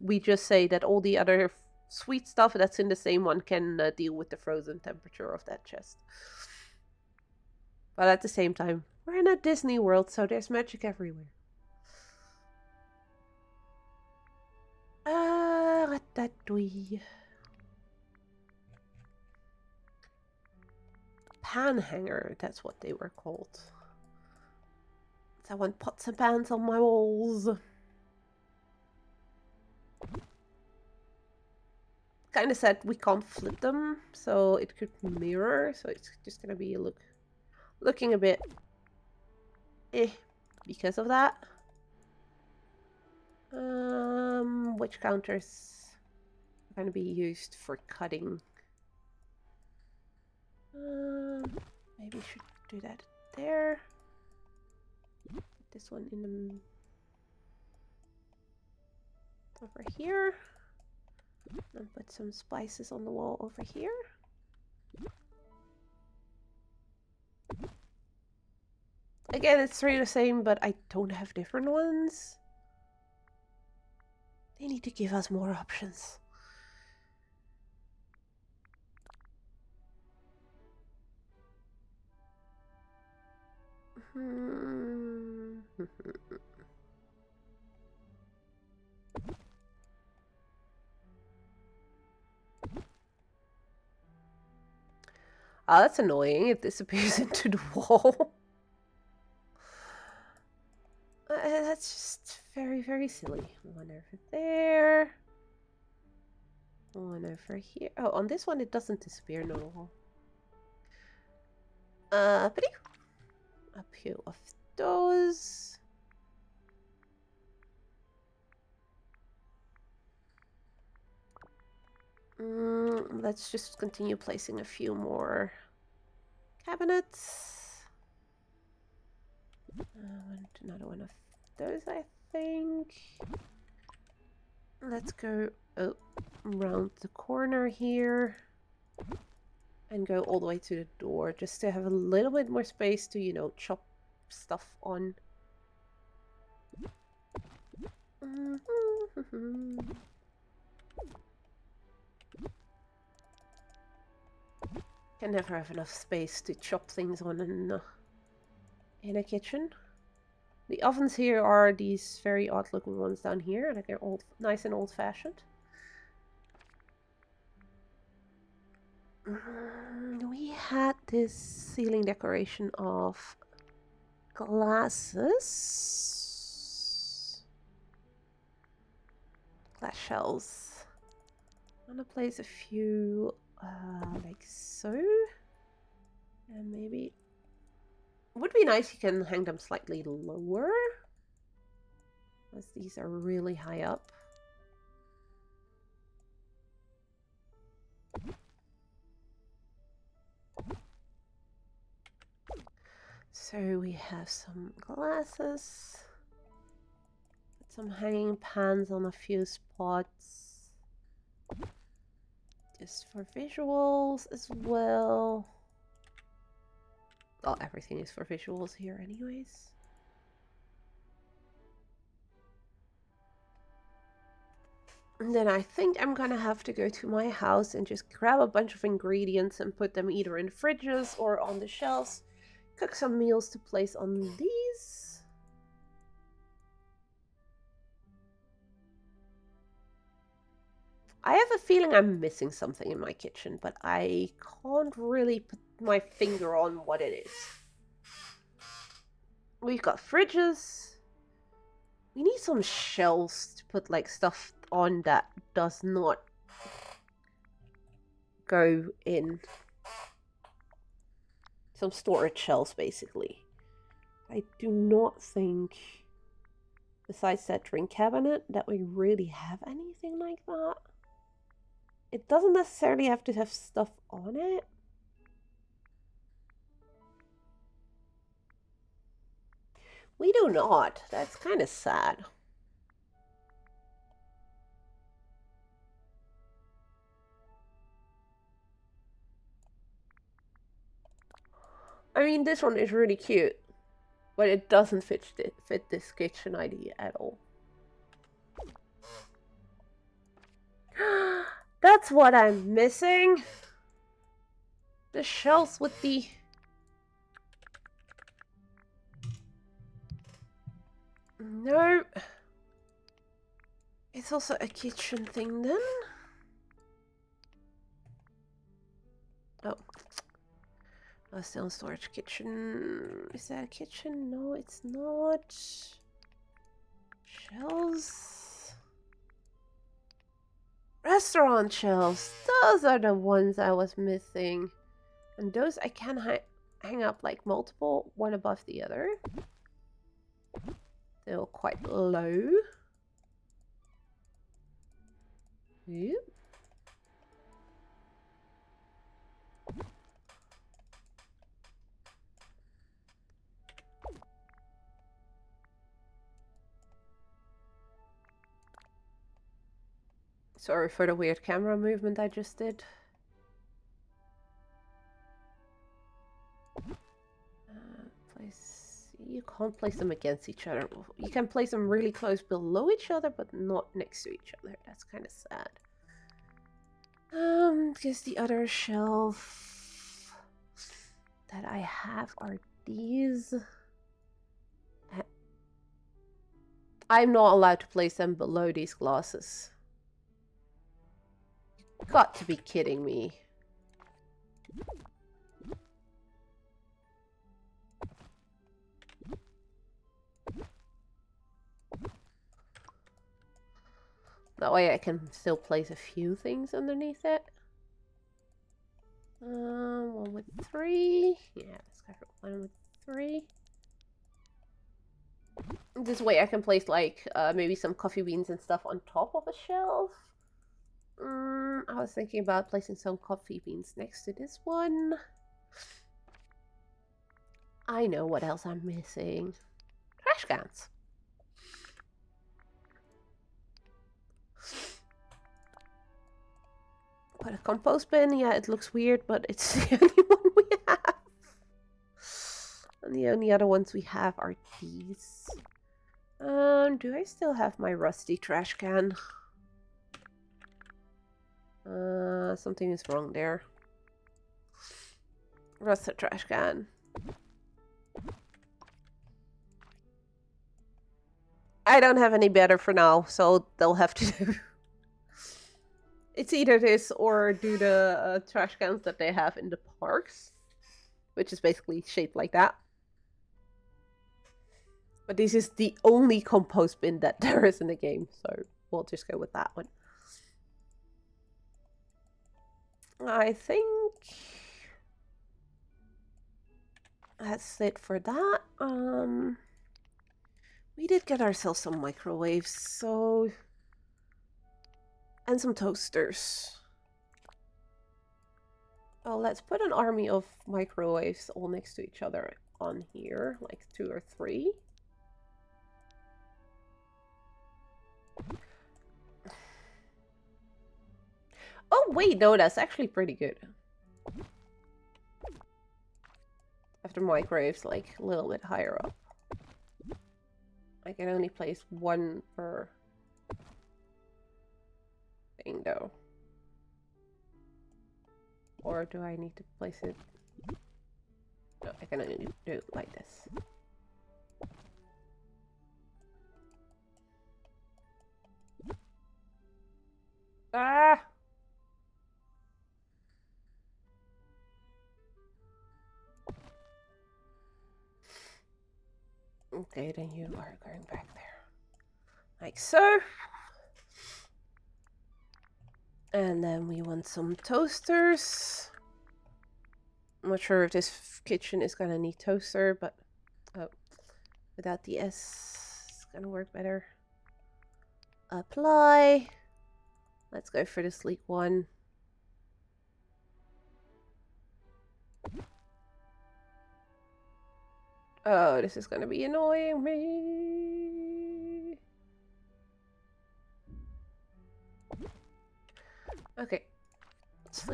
We just say that all the other sweet stuff that's in the same one can deal with the frozen temperature of that chest. But at the same time, we're in a Disney world, so there's magic everywhere. Ratatouille. Pan hanger, that's what they were called. So I want pots and pans on my walls. Kind of said we can't flip them, so it could mirror, so it's just gonna be looking a bit because of that. Which counters are gonna be used for cutting? Maybe we should do that there. This one in the over here. And put some spices on the wall over here. Again, it's three the same, but I don't have different ones. They need to give us more options. Oh, that's annoying. It disappears into the wall. That's just very, very silly. One over there. One over here. Oh, on this one it doesn't disappear no more. A few of those. Let's just continue placing a few more cabinets. Another one of those, I think. Let's go around the corner here and go all the way to the door just to have a little bit more space to, you know, chop stuff on. Can never have enough space to chop things on in a kitchen. The ovens here are these very odd looking ones down here. Like they're nice and old fashioned. We had this ceiling decoration of glass shells. I'm gonna place a few like so, and maybe it would be nice you can hang them slightly lower, as these are really high up. So we have some glasses, put some hanging pans on a few spots, just for visuals as well. Well, everything is for visuals here anyways. And then I think I'm gonna have to go to my house and just grab a bunch of ingredients and put them either in fridges or on the shelves. Cook some meals to place on these. I have a feeling I'm missing something in my kitchen, but I can't really put my finger on what it is. We've got fridges. We need some shelves to put like stuff on that does not go in. Some storage shelves, basically. I do not think, besides that drink cabinet, that we really have anything like that. It doesn't necessarily have to have stuff on it. We do not. That's kind of sad. I mean, this one is really cute, but it doesn't fit this kitchen idea at all. That's what I'm missing. The shelves with the... No. It's also a kitchen thing then. Oh. Still in storage. Kitchen. Is that a kitchen? No, it's not. Shelves. Restaurant shelves. Those are the ones I was missing. And those I can hang up like multiple, one above the other. They're quite low. Yep. Sorry for the weird camera movement I just did. You can't place them against each other. You can place them really close below each other, but not next to each other. That's kind of sad. Because the other shelf that I have are these. I'm not allowed to place them below these glasses. Got to be kidding me. That way I can still place a few things underneath it. 1 with 3. Yeah, let's go for 1 with 3. This way I can place like maybe some coffee beans and stuff on top of a shelf. I was thinking about placing some coffee beans next to this one. I know what else I'm missing. Trash cans. Put a compost bin. Yeah, it looks weird, but it's the only one we have. And the only other ones we have are these. Do I still have my rusty trash can? Something is wrong there. Rusted trash can. I don't have any better for now, so they'll have to do. It's either this or do the trash cans that they have in the parks, which is basically shaped like that. But this is the only compost bin that there is in the game, so we'll just go with that one. I think that's it for that. We did get ourselves some microwaves, so... and some toasters. Oh, let's put an army of microwaves all next to each other on here, like 2 or 3. Oh, wait, no, that's actually pretty good. After microwaves, like, a little bit higher up. I can only place 1 per thing, though. Or do I need to place it? No, I can only do it like this. Ah! Okay, then you are going back there. Like so. And then we want some toasters. I'm not sure if this kitchen is gonna need toaster, but oh, without the S, it's gonna work better. Apply. Let's go for the sleek one. Oh, this is gonna be annoying me. Okay.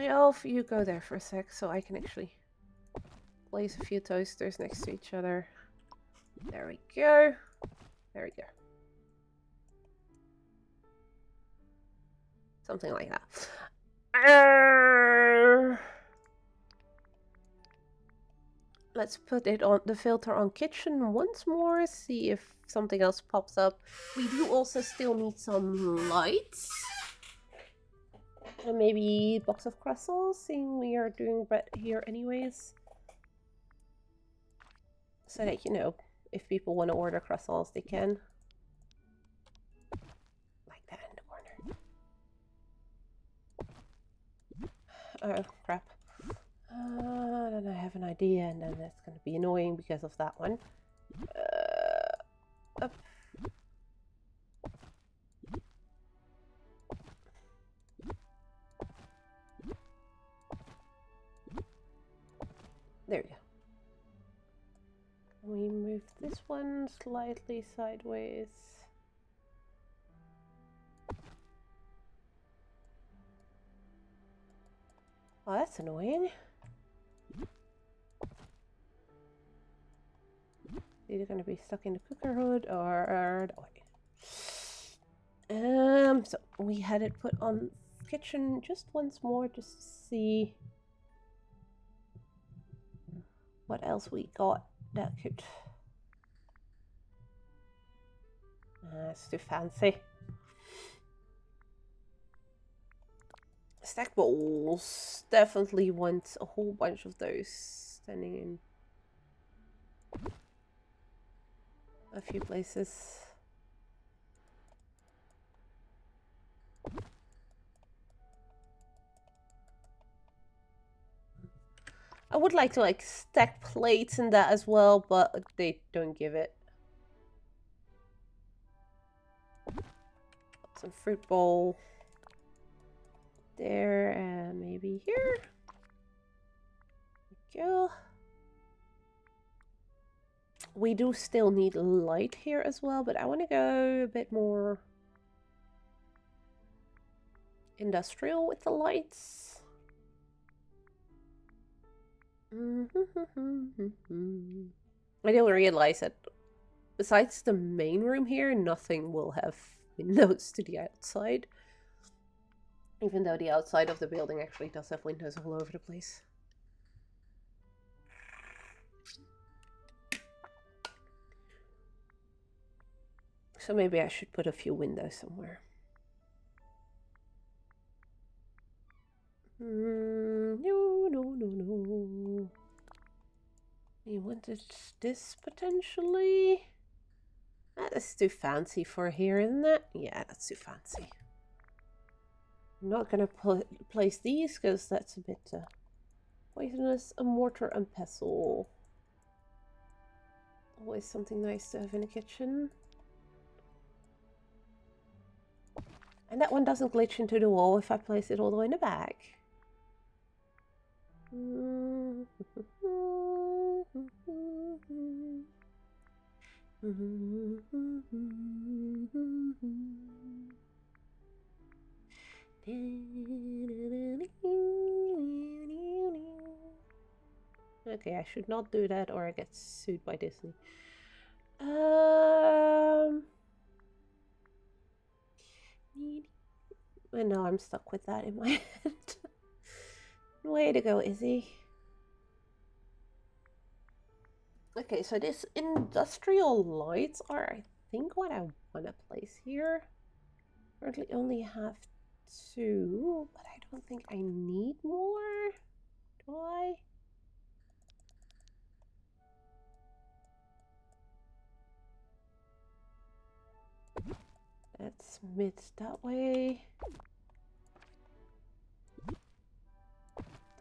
Elf, you go there for a sec so I can actually place a few toasters next to each other. There we go. There we go. Something like that. Let's put it on the filter on kitchen once more, see if something else pops up. We do also still need some lights. And maybe a box of croissants, seeing we are doing bread here anyways. So that, you know, if people want to order croissants, they can. Like that in the corner. Oh, crap. Then I have an idea, and then that's going to be annoying because of that one. Up. There we go. We move this one slightly sideways. Oh, that's annoying. Either going to be stuck in the cooker hood or the way. So we had it put on kitchen just once more, just to see what else we got that could. It's too fancy. Stack bowls. Definitely want a whole bunch of those standing in a few places. I would like to like stack plates in that as well, but they don't give it. Some fruit bowl there, and maybe here. There we go. We do still need light here as well, but I want to go a bit more industrial with the lights. I didn't realize that besides the main room here, nothing will have windows to the outside. Even though the outside of the building actually does have windows all over the place. So maybe I should put a few windows somewhere. No. You wanted this potentially? That's too fancy for here, isn't it? Yeah, that's too fancy. I'm not gonna place these because that's a bit poisonous. A mortar and pestle. Always something nice to have in a kitchen. And that one doesn't glitch into the wall if I place it all the way in the back. Okay, I should not do that or I get sued by Disney. And now I'm stuck with that in my head. Way to go, Izzy. Okay, so this industrial lights are, I think, what I want to place here. Currently only have 2, but I don't think I need more. Do I? That's mid that way.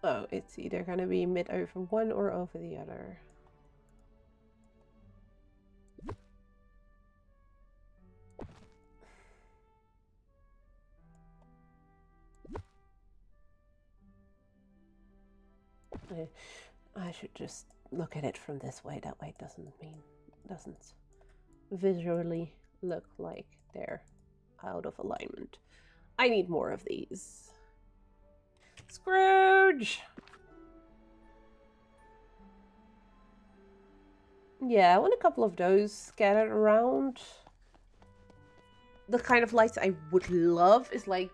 Oh, it's either gonna be mid over one or over the other. I should just look at it from this way. That way it doesn't visually look like they're out of alignment. I need more of these. Scrooge! Yeah, I want a couple of those scattered around. The kind of lights I would love is like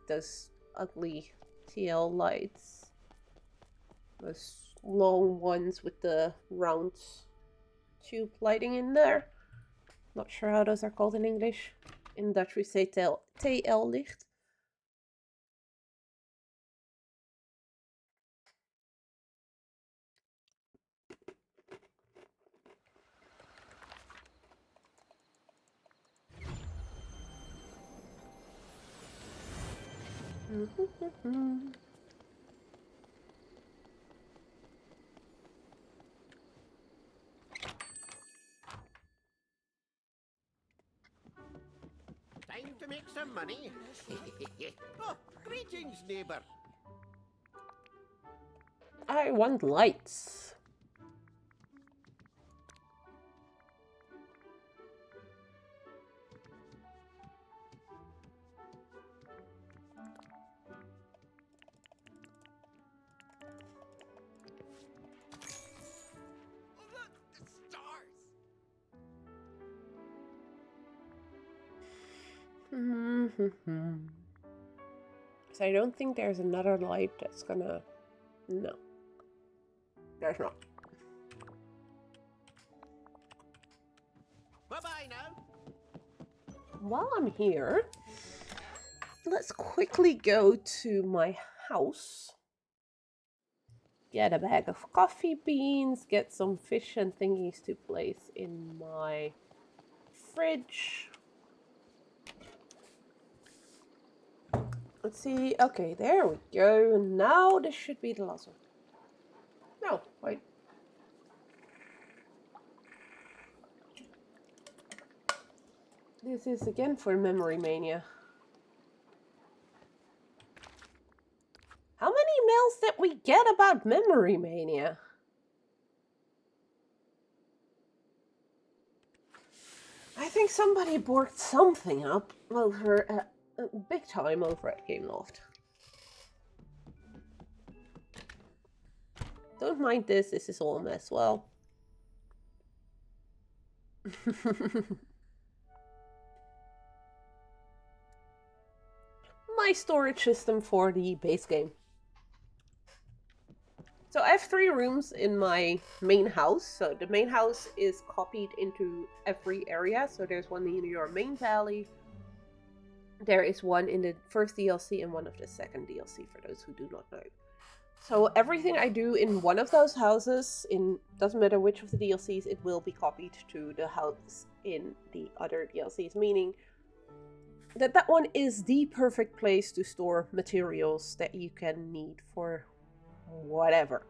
those ugly TL lights. Those long ones with the round tube lighting in there. Not sure how those are called in English. In Dutch we say TL licht. Time to make some money. Oh, greetings, neighbor. I want lights. So I don't think there's another light that's gonna... No. There's not. Bye-bye now. While I'm here, let's quickly go to my house. Get a bag of coffee beans, get some fish and thingies to place in my fridge. Let's see. Okay, there we go. Now this should be the last one. This is again for Memory Mania. How many mails did we get about Memory Mania? I think somebody borked something up over big time over at Game Loft. Don't mind this is all a mess. Well. My storage system for the base game. So I have 3 rooms in my main house. So the main house is copied into every area. So there's one in your main valley. There is one in the first DLC and one of the second DLC, for those who do not know. So everything I do in one of those houses, doesn't matter which of the DLCs, it will be copied to the house in the other DLCs, meaning that one is the perfect place to store materials that you can need for whatever.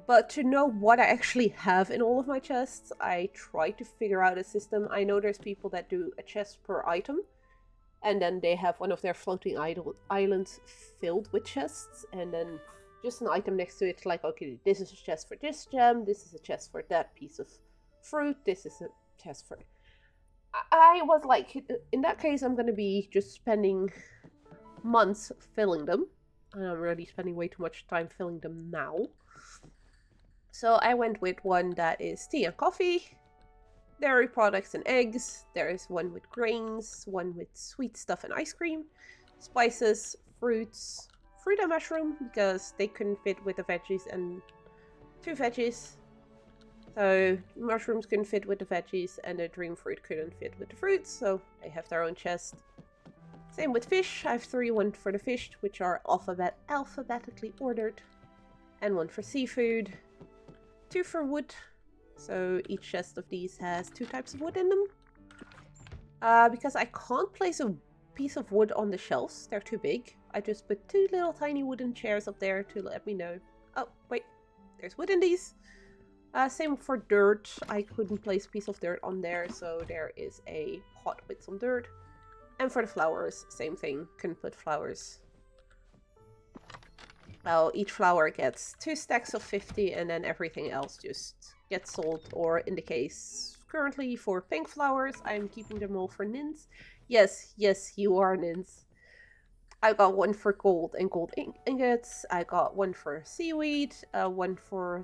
But to know what I actually have in all of my chests, I try to figure out a system. I know there's people that do a chest per item, and then they have one of their floating islands filled with chests, and then just an item next to it, like, okay, this is a chest for this gem, this is a chest for that piece of fruit, this is a chest for... I was like, in that case, I'm going to be just spending months filling them. And I'm already spending way too much time filling them now. So I went with one that is tea and coffee, dairy products and eggs. There is one with grains, one with sweet stuff and ice cream, spices, fruits, fruit and mushroom, because they couldn't fit with the veggies, and 2 veggies. So mushrooms couldn't fit with the veggies, and the dream fruit couldn't fit with the fruits, so they have their own chest. Same with fish. I have 3, one for the fish, which are alphabetically ordered, and 1 for seafood, 2 for wood. So each chest of these has 2 types of wood in them. Because I can't place a piece of wood on the shelves, they're too big, I just put 2 little tiny wooden chairs up there to let me know. Oh, wait, there's wood in these. Same for dirt. I couldn't place a piece of dirt on there, so there is a pot with some dirt. And for the flowers, same thing. Couldn't put flowers. Well, each flower gets 2 stacks of 50, and then everything else just gets sold. Or in the case currently for pink flowers, I'm keeping them all for nins. Yes, you are nins. I got 1 for gold and gold ingots. I got 1 for seaweed, 1 for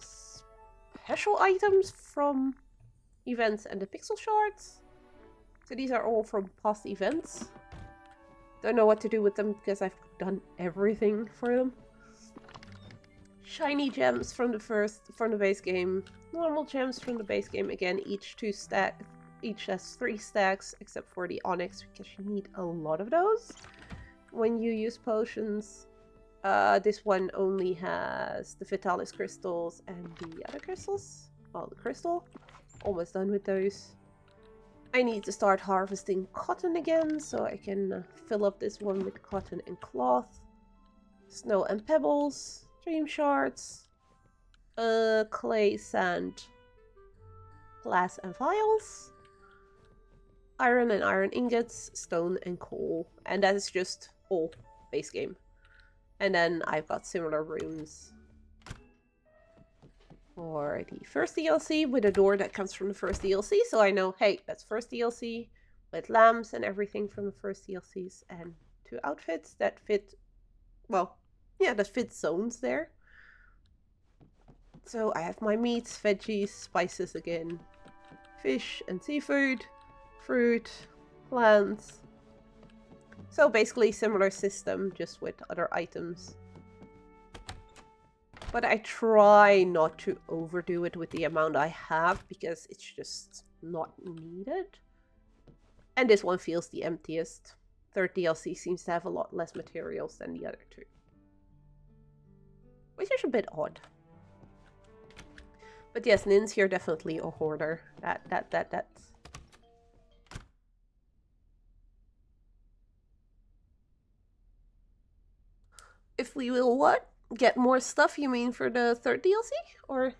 special items from events and the pixel shards. So these are all from past events. Don't know what to do with them because I've done everything for them. Shiny gems from the base game. Normal gems from the base game. Again, each has 3 stacks, except for the onyx, because you need a lot of those when you use potions. This one only has the Vitalis crystals and the other crystals. Well, the crystal. Almost done with those. I need to start harvesting cotton again, so I can fill up this one with cotton and cloth. Snow and pebbles. Dream shards. Clay, sand. Glass and vials. Iron and iron ingots. Stone and coal. And that is just all base game. And then I've got similar rooms for the first DLC with a door that comes from the first DLC. So I know, hey, that's first DLC with lamps and everything from the first DLCs, and 2 outfits that fit, well, yeah, that fit zones there. So I have my meats, veggies, spices again, fish and seafood, fruit, plants. So basically similar system, just with other items. But I try not to overdo it with the amount I have, because it's just not needed. And this one feels the emptiest. Third DLC seems to have a lot less materials than the other 2. Which is a bit odd. But yes, Nin's here definitely a hoarder. That's... If we will what? Get more stuff, you mean, for the third DLC? Or...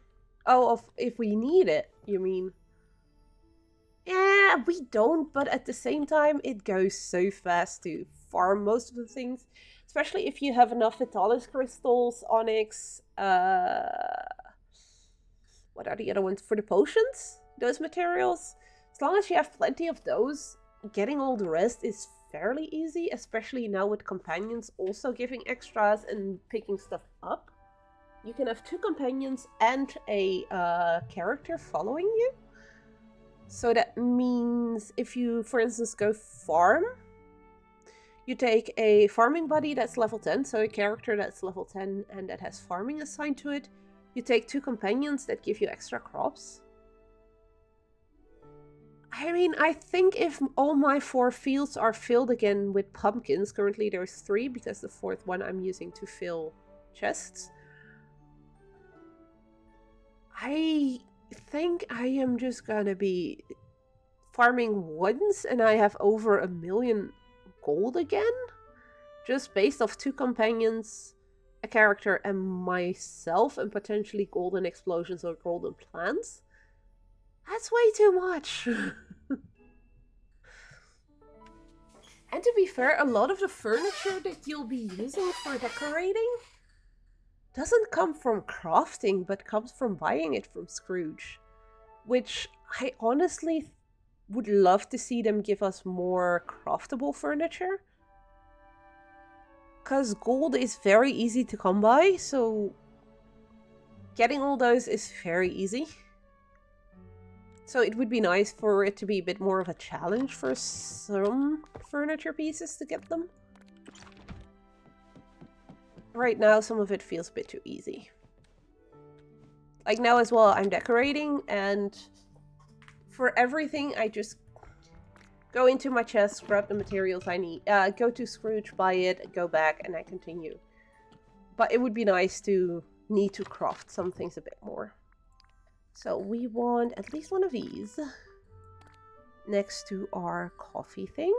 oh, if we need it, you mean? Yeah, we don't, but at the same time, it goes so fast to farm most of the things. Especially if you have enough Vitalis crystals, onyx, what are the other ones? For the potions? Those materials? As long as you have plenty of those, getting all the rest is fairly easy, especially now with companions also giving extras and picking stuff up. You can have 2 companions and a character following you. So that means if you, for instance, go farm, you take a farming buddy that's level 10, so a character that's level 10 and that has farming assigned to it. You take 2 companions that give you extra crops. I mean, I think if all my 4 fields are filled again with pumpkins, currently there's 3 because the 4th one I'm using to fill chests. I think I am just gonna be farming once and I have over 1 million gold again. Just based off 2 companions, a character, and myself, and potentially golden explosions or golden plants. That's way too much. And to be fair, a lot of the furniture that you'll be using for decorating doesn't come from crafting, but comes from buying it from Scrooge. Which I honestly would love to see them give us more craftable furniture. Because gold is very easy to come by, so getting all those is very easy. So it would be nice for it to be a bit more of a challenge for some furniture pieces to get them. Right now, some of it feels a bit too easy. Like now as well, I'm decorating, and for everything, I just go into my chest, grab the materials I need, go to Scrooge, buy it, go back, and I continue. But it would be nice to need to craft some things a bit more. So we want at least one of these next to our coffee thing.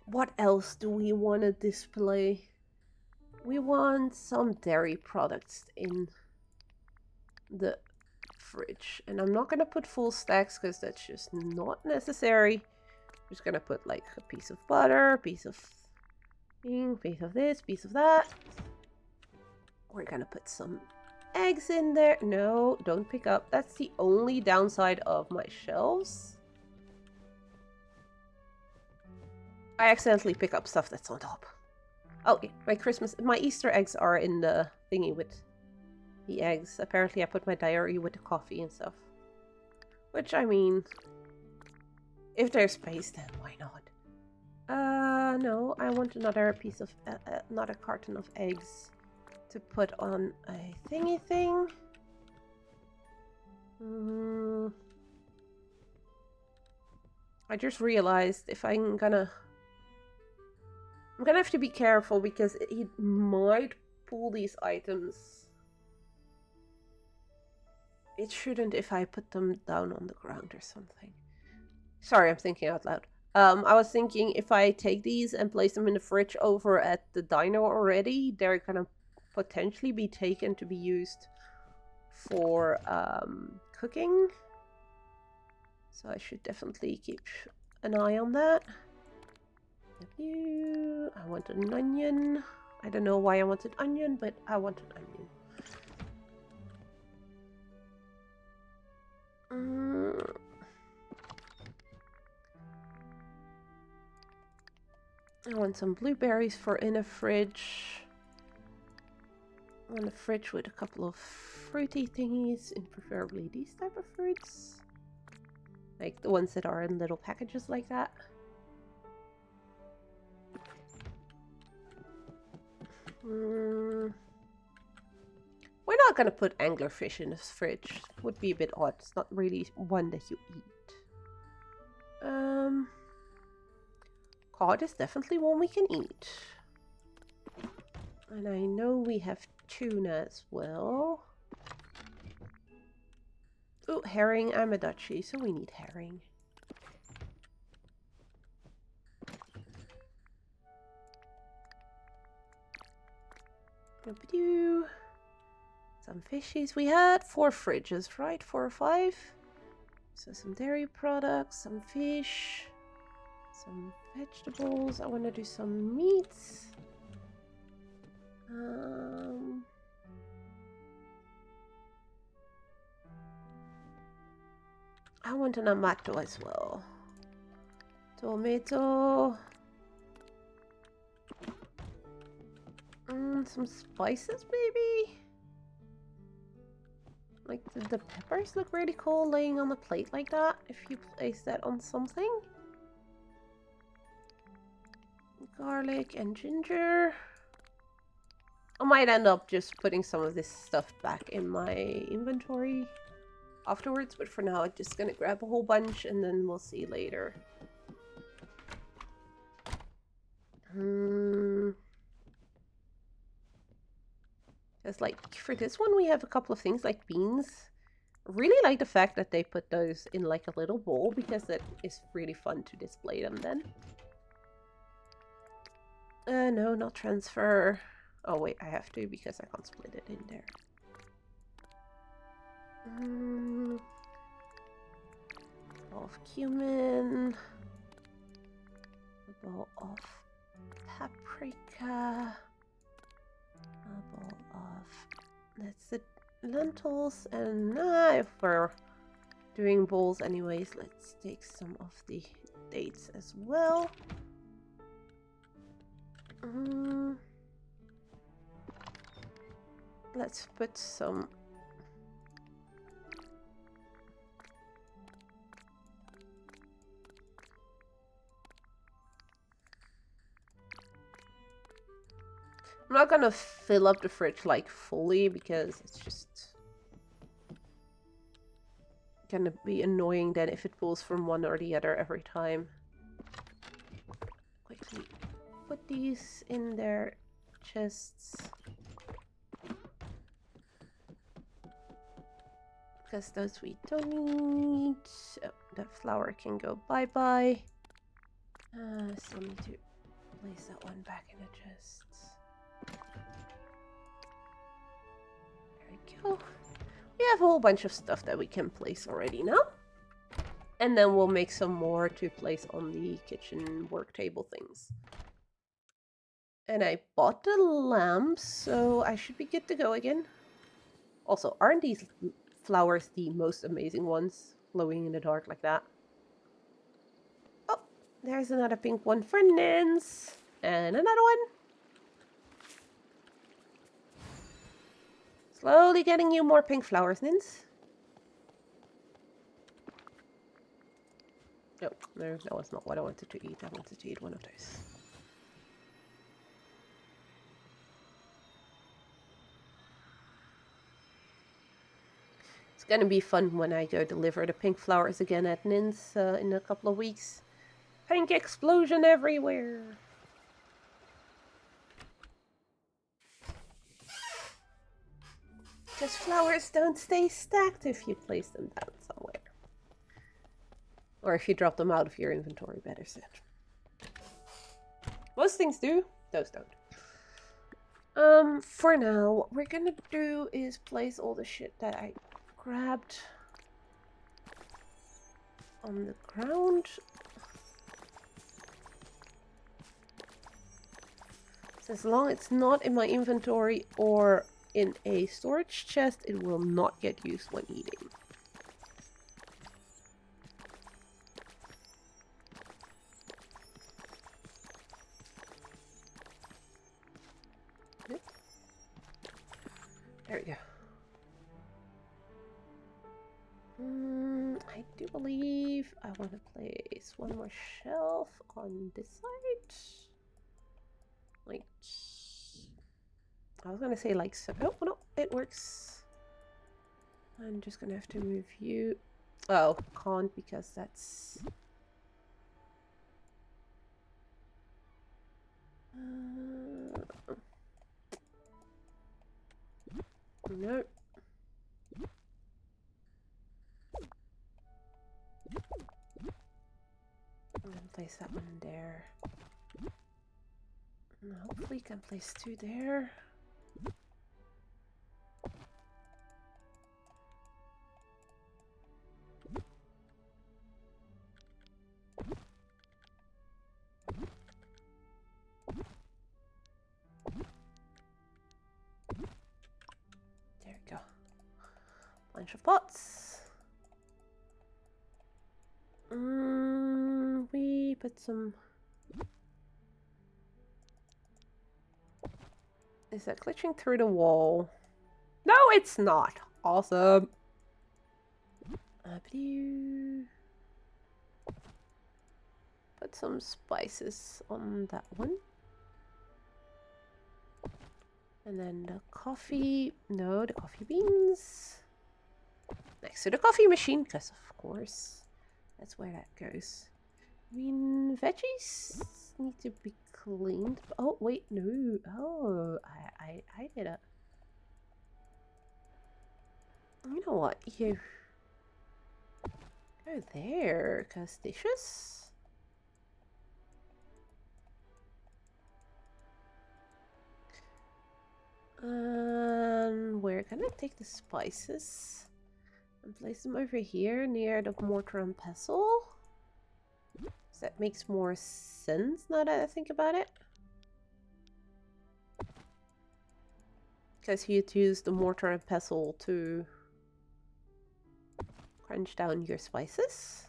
What else do we want to display? We want some dairy products in the fridge. And I'm not going to put full stacks because that's just not necessary. I'm just going to put like a piece of butter, a piece of thing, piece of this, piece of that. We're going to put some eggs in there. No, don't pick up. That's the only downside of my shelves. I accidentally pick up stuff that's on top. Oh, my Easter eggs are in the thingy with the eggs. Apparently I put my diary with the coffee and stuff. Which, I mean, if there's space, then why not? No, I want another piece of, another carton of eggs to put on a thingy thing. I just realized if I'm gonna have to be careful because it might pull these items. It shouldn't if I put them down on the ground or something. Sorry, I'm thinking out loud. I was thinking if I take these and place them in the fridge over at the dino already, they're gonna potentially be taken to be used for cooking. So I should definitely keep an eye on that. I want an onion. I don't know why I wanted onion, but I want an onion. I want some blueberries for in a fridge. I want a fridge with a couple of fruity thingies, and preferably these type of fruits. Like the ones that are in little packages like that. We're not gonna put anglerfish in this fridge. Would be a bit odd. It's not really one that you eat. Cod is definitely one we can eat. And I know we have tuna as well. Oh, herring. I'm a Dutchie, so we need herring. Some fishies. We had 4 fridges, right? 4 or 5. So some dairy products, some fish, some vegetables. I want to do some meats. I want an amato as well. Tomato. Some spices, maybe? Like, the peppers look really cool laying on the plate like that, if you place that on something. Garlic and ginger. I might end up just putting some of this stuff back in my inventory afterwards, but for now I'm just gonna grab a whole bunch and then we'll see later. Because, like, for this one we have a couple of things like beans. I really like the fact that they put those in like a little bowl because it is really fun to display them then. No, not transfer. Oh wait, I have to because I can't split it in there. Ball of cumin. A ball of paprika. A ball of... That's the lentils. And if we're doing bowls anyways, let's take some of the dates as well. Let's put some... I'm not gonna fill up the fridge like fully because it's just gonna be annoying then if it pulls from one or the other every time. Quickly put these in their chests. Because those we don't need. Oh, that flour can go bye-bye. Still need to place that one back in the chest. There we go. We have a whole bunch of stuff that we can place already now. And then we'll make some more to place on the kitchen work table things. And I bought the lamps, so I should be good to go again. Also, aren't these flowers the most amazing ones? Glowing in the dark like that. Oh, there's another pink one for Nins. And another one. Slowly getting you more pink flowers, Nins. Oh, no, that was not what I wanted to eat. I wanted to eat one of those. It's gonna be fun when I go deliver the pink flowers again at Nins in a couple of weeks. Pink explosion everywhere! Because flowers don't stay stacked if you place them down somewhere. Or if you drop them out of your inventory, better said. Most things do, those don't. For now, what we're gonna do is place all the shit that I grabbed on the ground. So as long as it's not in my inventory or in a storage chest, it will not get used when eating. Yep. There we go. I do believe I want to place one more shelf on this side. Like, I was gonna say like so. Oh, no, it works. I'm just gonna have to move you. Oh, can't because that's... no. I'm gonna place that one there. And hopefully can place 2 there. There we go. Bunch of pots. We put some... Is that glitching through the wall? No, it's not. Awesome. Put some spices on that one. And then the coffee... No, the coffee beans. Next to the coffee machine, because of course, that's where that goes. I mean, veggies need to be cleaned. Oh, wait, no. Oh, I did it. You know what? You go there, because dishes. And we're gonna take the spices and place them over here near the mortar and pestle. So that makes more sense now that I think about it. Because you'd use the mortar and pestle to crunch down your spices.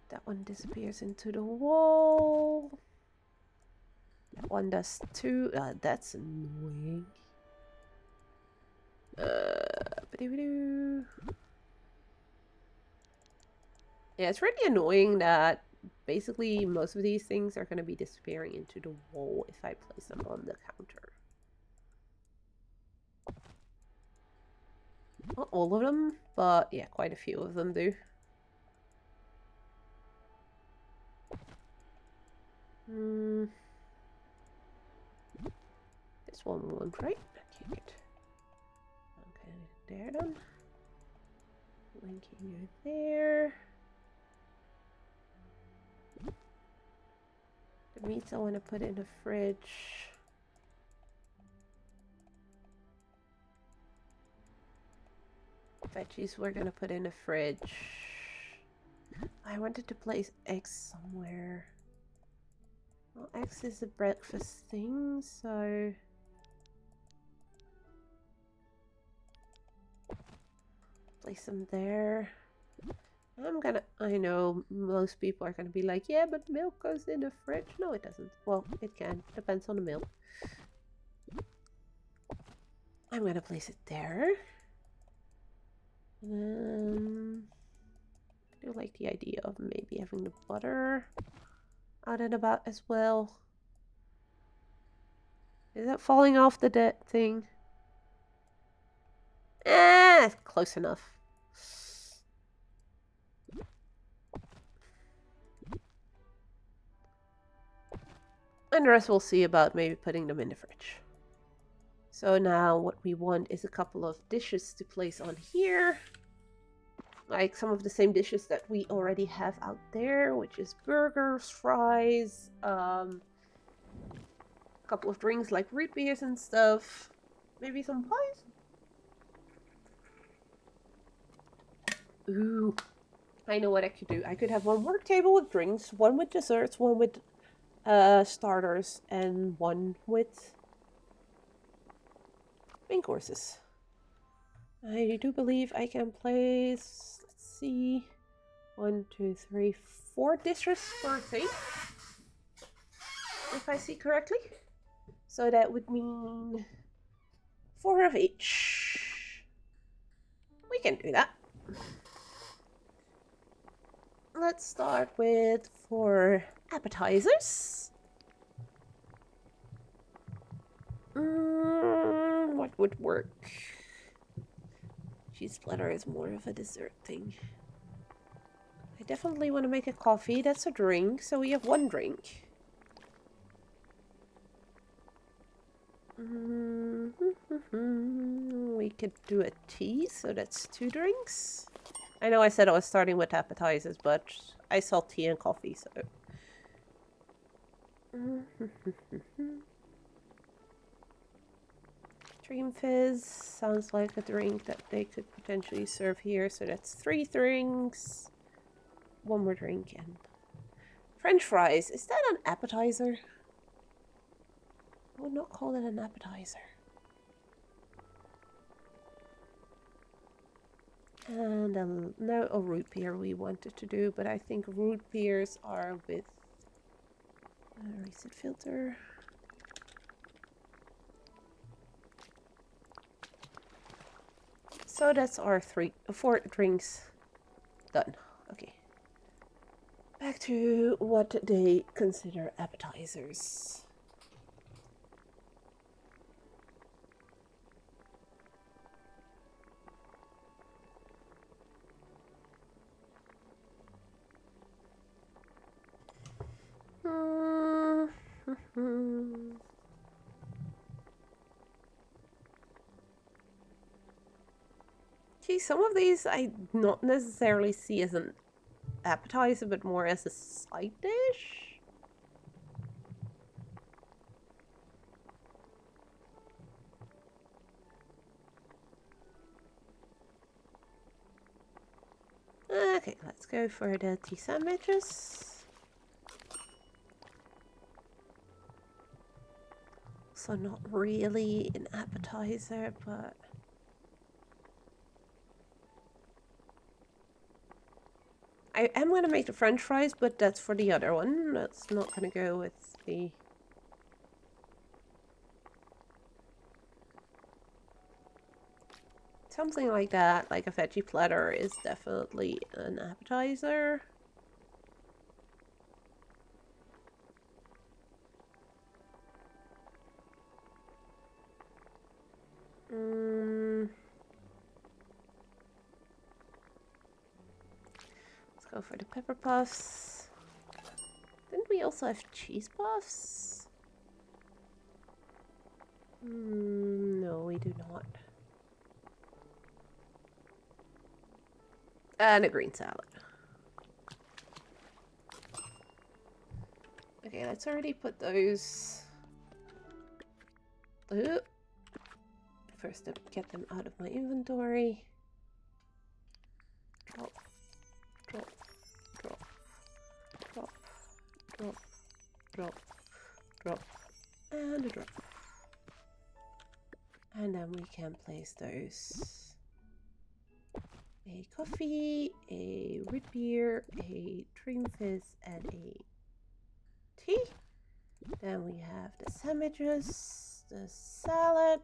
That one disappears into the wall. That one does too. That's annoying. Yeah, it's really annoying that basically most of these things are going to be disappearing into the wall if I place them on the counter. Not all of them, but yeah, quite a few of them do. This one won't, right? Okay, good. Okay, there then. Linking you there. The meats I want to put in the fridge. Veggies we're gonna put in the fridge. I wanted to place eggs somewhere. Well, eggs is a breakfast thing, so... Place them there. I know most people are gonna be like, yeah, but milk goes in the fridge. No, it doesn't. Well, it can. Depends on the milk. I'm gonna place it there. And I do like the idea of maybe having the butter out and about as well. Is that falling off the thing? Close enough. And the rest we'll see about maybe putting them in the fridge. So now what we want is a couple of dishes to place on here. Like some of the same dishes that we already have out there, which is burgers, fries, a couple of drinks like root beers and stuff. Maybe some pies? Ooh, I know what I could do. I could have one work table with drinks, one with desserts, one with starters, and one with main courses. I do believe I can place, let's see, 1, 2, 3, 4 dishes per thing, if I see correctly. So that would mean 4 of each. We can do that. Let's start with 4 appetizers. What would work? Cheese splatter is more of a dessert thing. I definitely want to make a coffee. That's a drink, so we have 1 drink. We could do a tea, so that's 2 drinks. I know I said I was starting with appetizers, but I saw tea and coffee, so... Dream Fizz sounds like a drink that they could potentially serve here. So that's 3 drinks. One more drink and French fries. Is that an appetizer? I would not call it an appetizer. And no, a root beer we wanted to do, but I think root beers are with reset filter. So that's our 4 drinks done. Okay. Back to what they consider appetizers. Okay, some of these I not necessarily see as an appetizer, but more as a side dish. Okay, let's go for the tea sandwiches. So not really an appetizer, but I am going to make the French fries, but that's for the other one. That's not going to go with the... Something like that, like a veggie platter, is definitely an appetizer. Let's go for the pepper puffs. Didn't we also have cheese puffs? No, we do not. And a green salad. Okay, let's already put those... First, to get them out of my inventory. Drop, drop, drop, drop, drop, drop, drop, and a drop. And then we can place those. A coffee, a root beer, a Dream Fizz, and a tea. Then we have the sandwiches, the salad,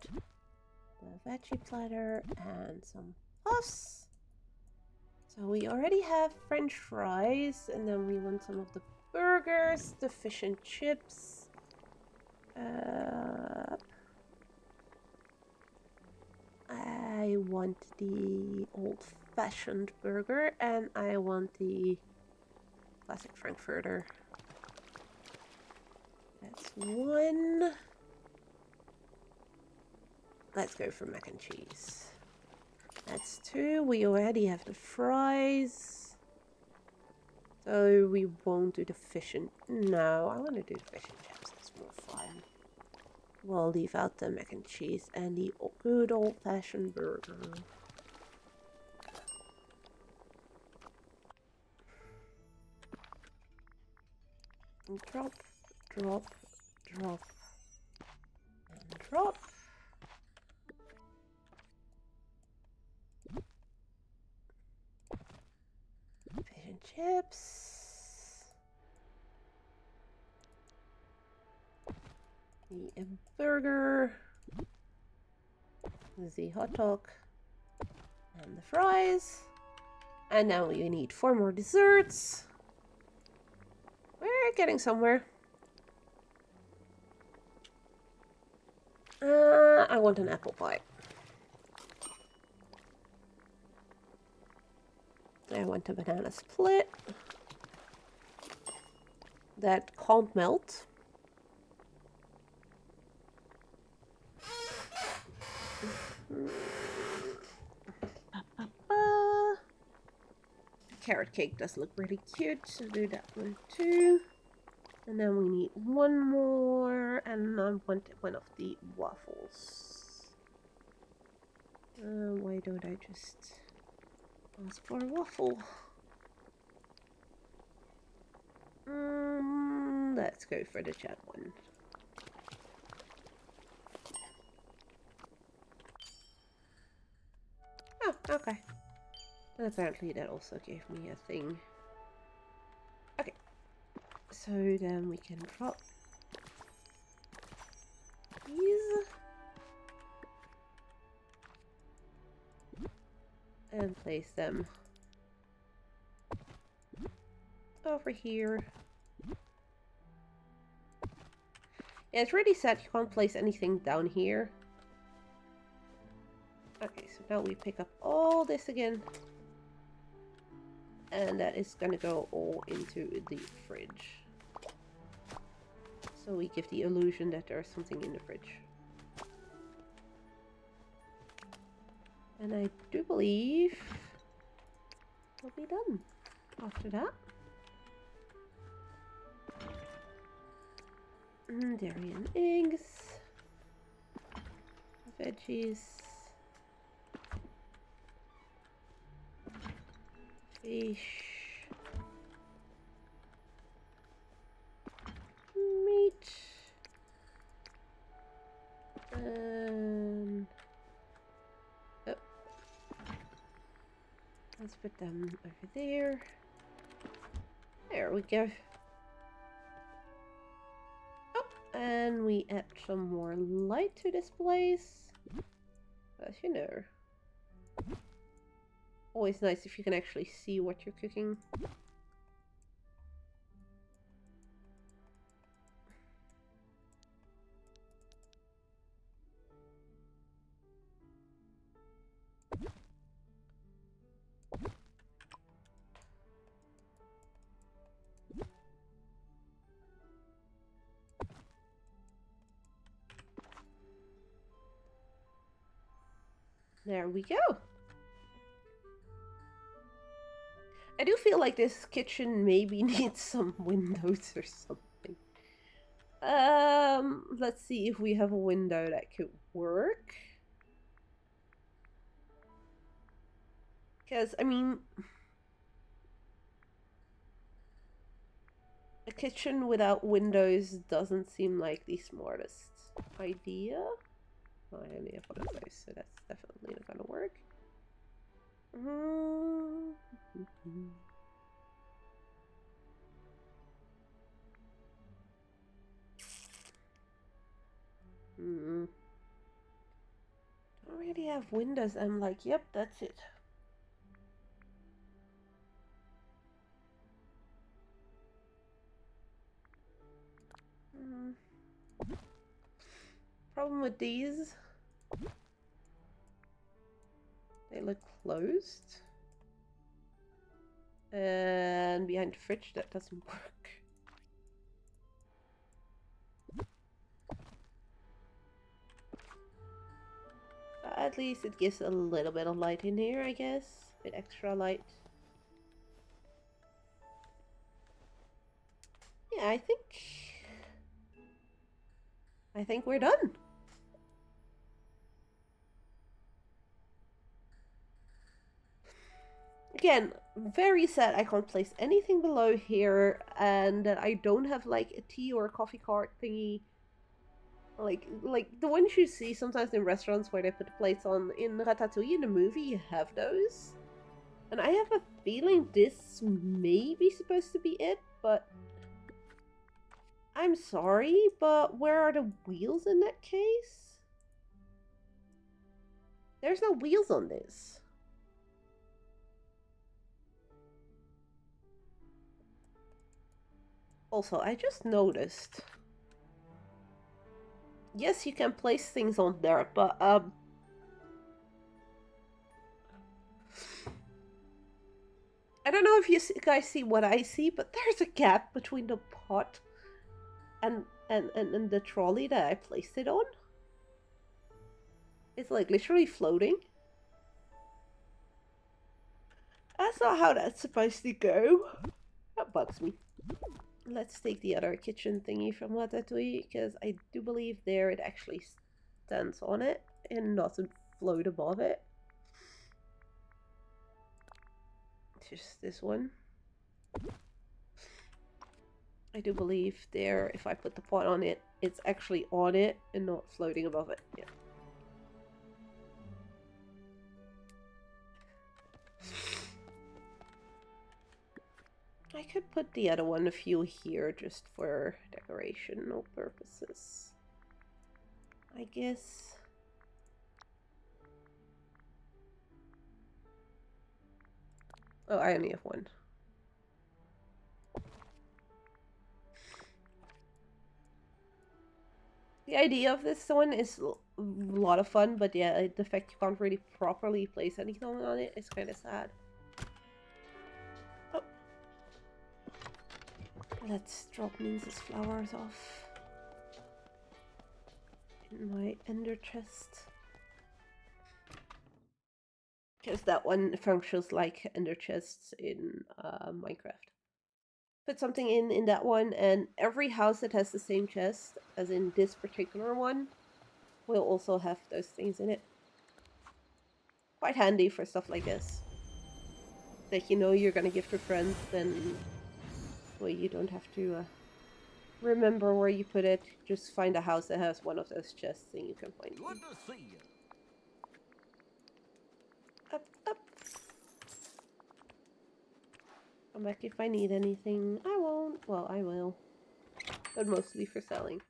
the veggie platter, and some puffs. So we already have French fries, and then we want some of the burgers, the fish and chips. I want the old-fashioned burger, and I want the classic Frankfurter. That's 1. Let's go for mac and cheese. That's 2. We already have the fries. So we won't do the fish and... No, I want to do the fish and chips. It's more fun. We'll leave out the mac and cheese and the good old-fashioned burger. And drop, drop, drop, and drop. Fish and chips. The burger, the hot dog, and the fries. And now we need 4 more desserts. We're getting somewhere. I want an apple pie. I want a banana split. That can't melt. Carrot cake does look really cute, so do that one too. And then we need 1 more, and I want one of the waffles. Why don't I just ask for a waffle? Let's go for the chat one. Oh, okay. And apparently that also gave me a thing. Okay. So then we can drop these. And place them over here. Yeah, it's really sad you can't place anything down here. Okay, so now we pick up all this again. And that is gonna go all into the fridge. So we give the illusion that there's something in the fridge. And I do believe we'll be done after that. Dairy and eggs. Veggies. Fish. Meat. And... oh. Let's put them over there. There we go. Oh, and we add some more light to this place. As you know. Always nice if you can actually see what you're cooking. There we go. I do feel like this kitchen maybe needs some windows or something. Let's see if we have a window that could work. Because, I mean, a kitchen without windows doesn't seem like the smartest idea. Oh, I only have one of those, so that's definitely not gonna work. Don't really have windows. I'm like, yep, that's it. Problem with these, they look closed. And behind the fridge, that doesn't work. But at least it gives a little bit of light in here, I guess. A bit extra light. Yeah, I think we're done. Again, very sad I can't place anything below here, and that I don't have like a tea or a coffee cart thingy. Like the ones you see sometimes in restaurants where they put the plates on in Ratatouille in the movie, you have those. And I have a feeling this may be supposed to be it, but I'm sorry, but where are the wheels in that case? There's no wheels on this. Also, I just noticed. Yes, you can place things on there, but I don't know if you guys see what I see, but there's a gap between the pot and the trolley that I placed it on. It's like literally floating. That's not how that's supposed to go. That bugs me. Let's take the other kitchen thingy from Ratatouille, because I do believe there it actually stands on it and doesn't float above it. Just this one. I do believe there, if I put the pot on it, it's actually on it and not floating above it. Yeah. I could put the other one a few here just for decorational purposes. I guess. Oh, I only have one. The idea of this one is a lot of fun, but yeah, the fact you can't really properly place anything on it is kind of sad. Oh. Let's drop Ninza's flowers off in my ender chest. Because that one functions like ender chests in Minecraft. Put something in that one, and every house that has the same chest, as in this particular one, will also have those things in it. Quite handy for stuff like this. That you know you're gonna give to friends, then well, you don't have to remember where you put it. Just find a house that has one of those chests and you can find it. Good to see you. Up, up. Come back if I need anything. I won't. Well, I will. But mostly for selling.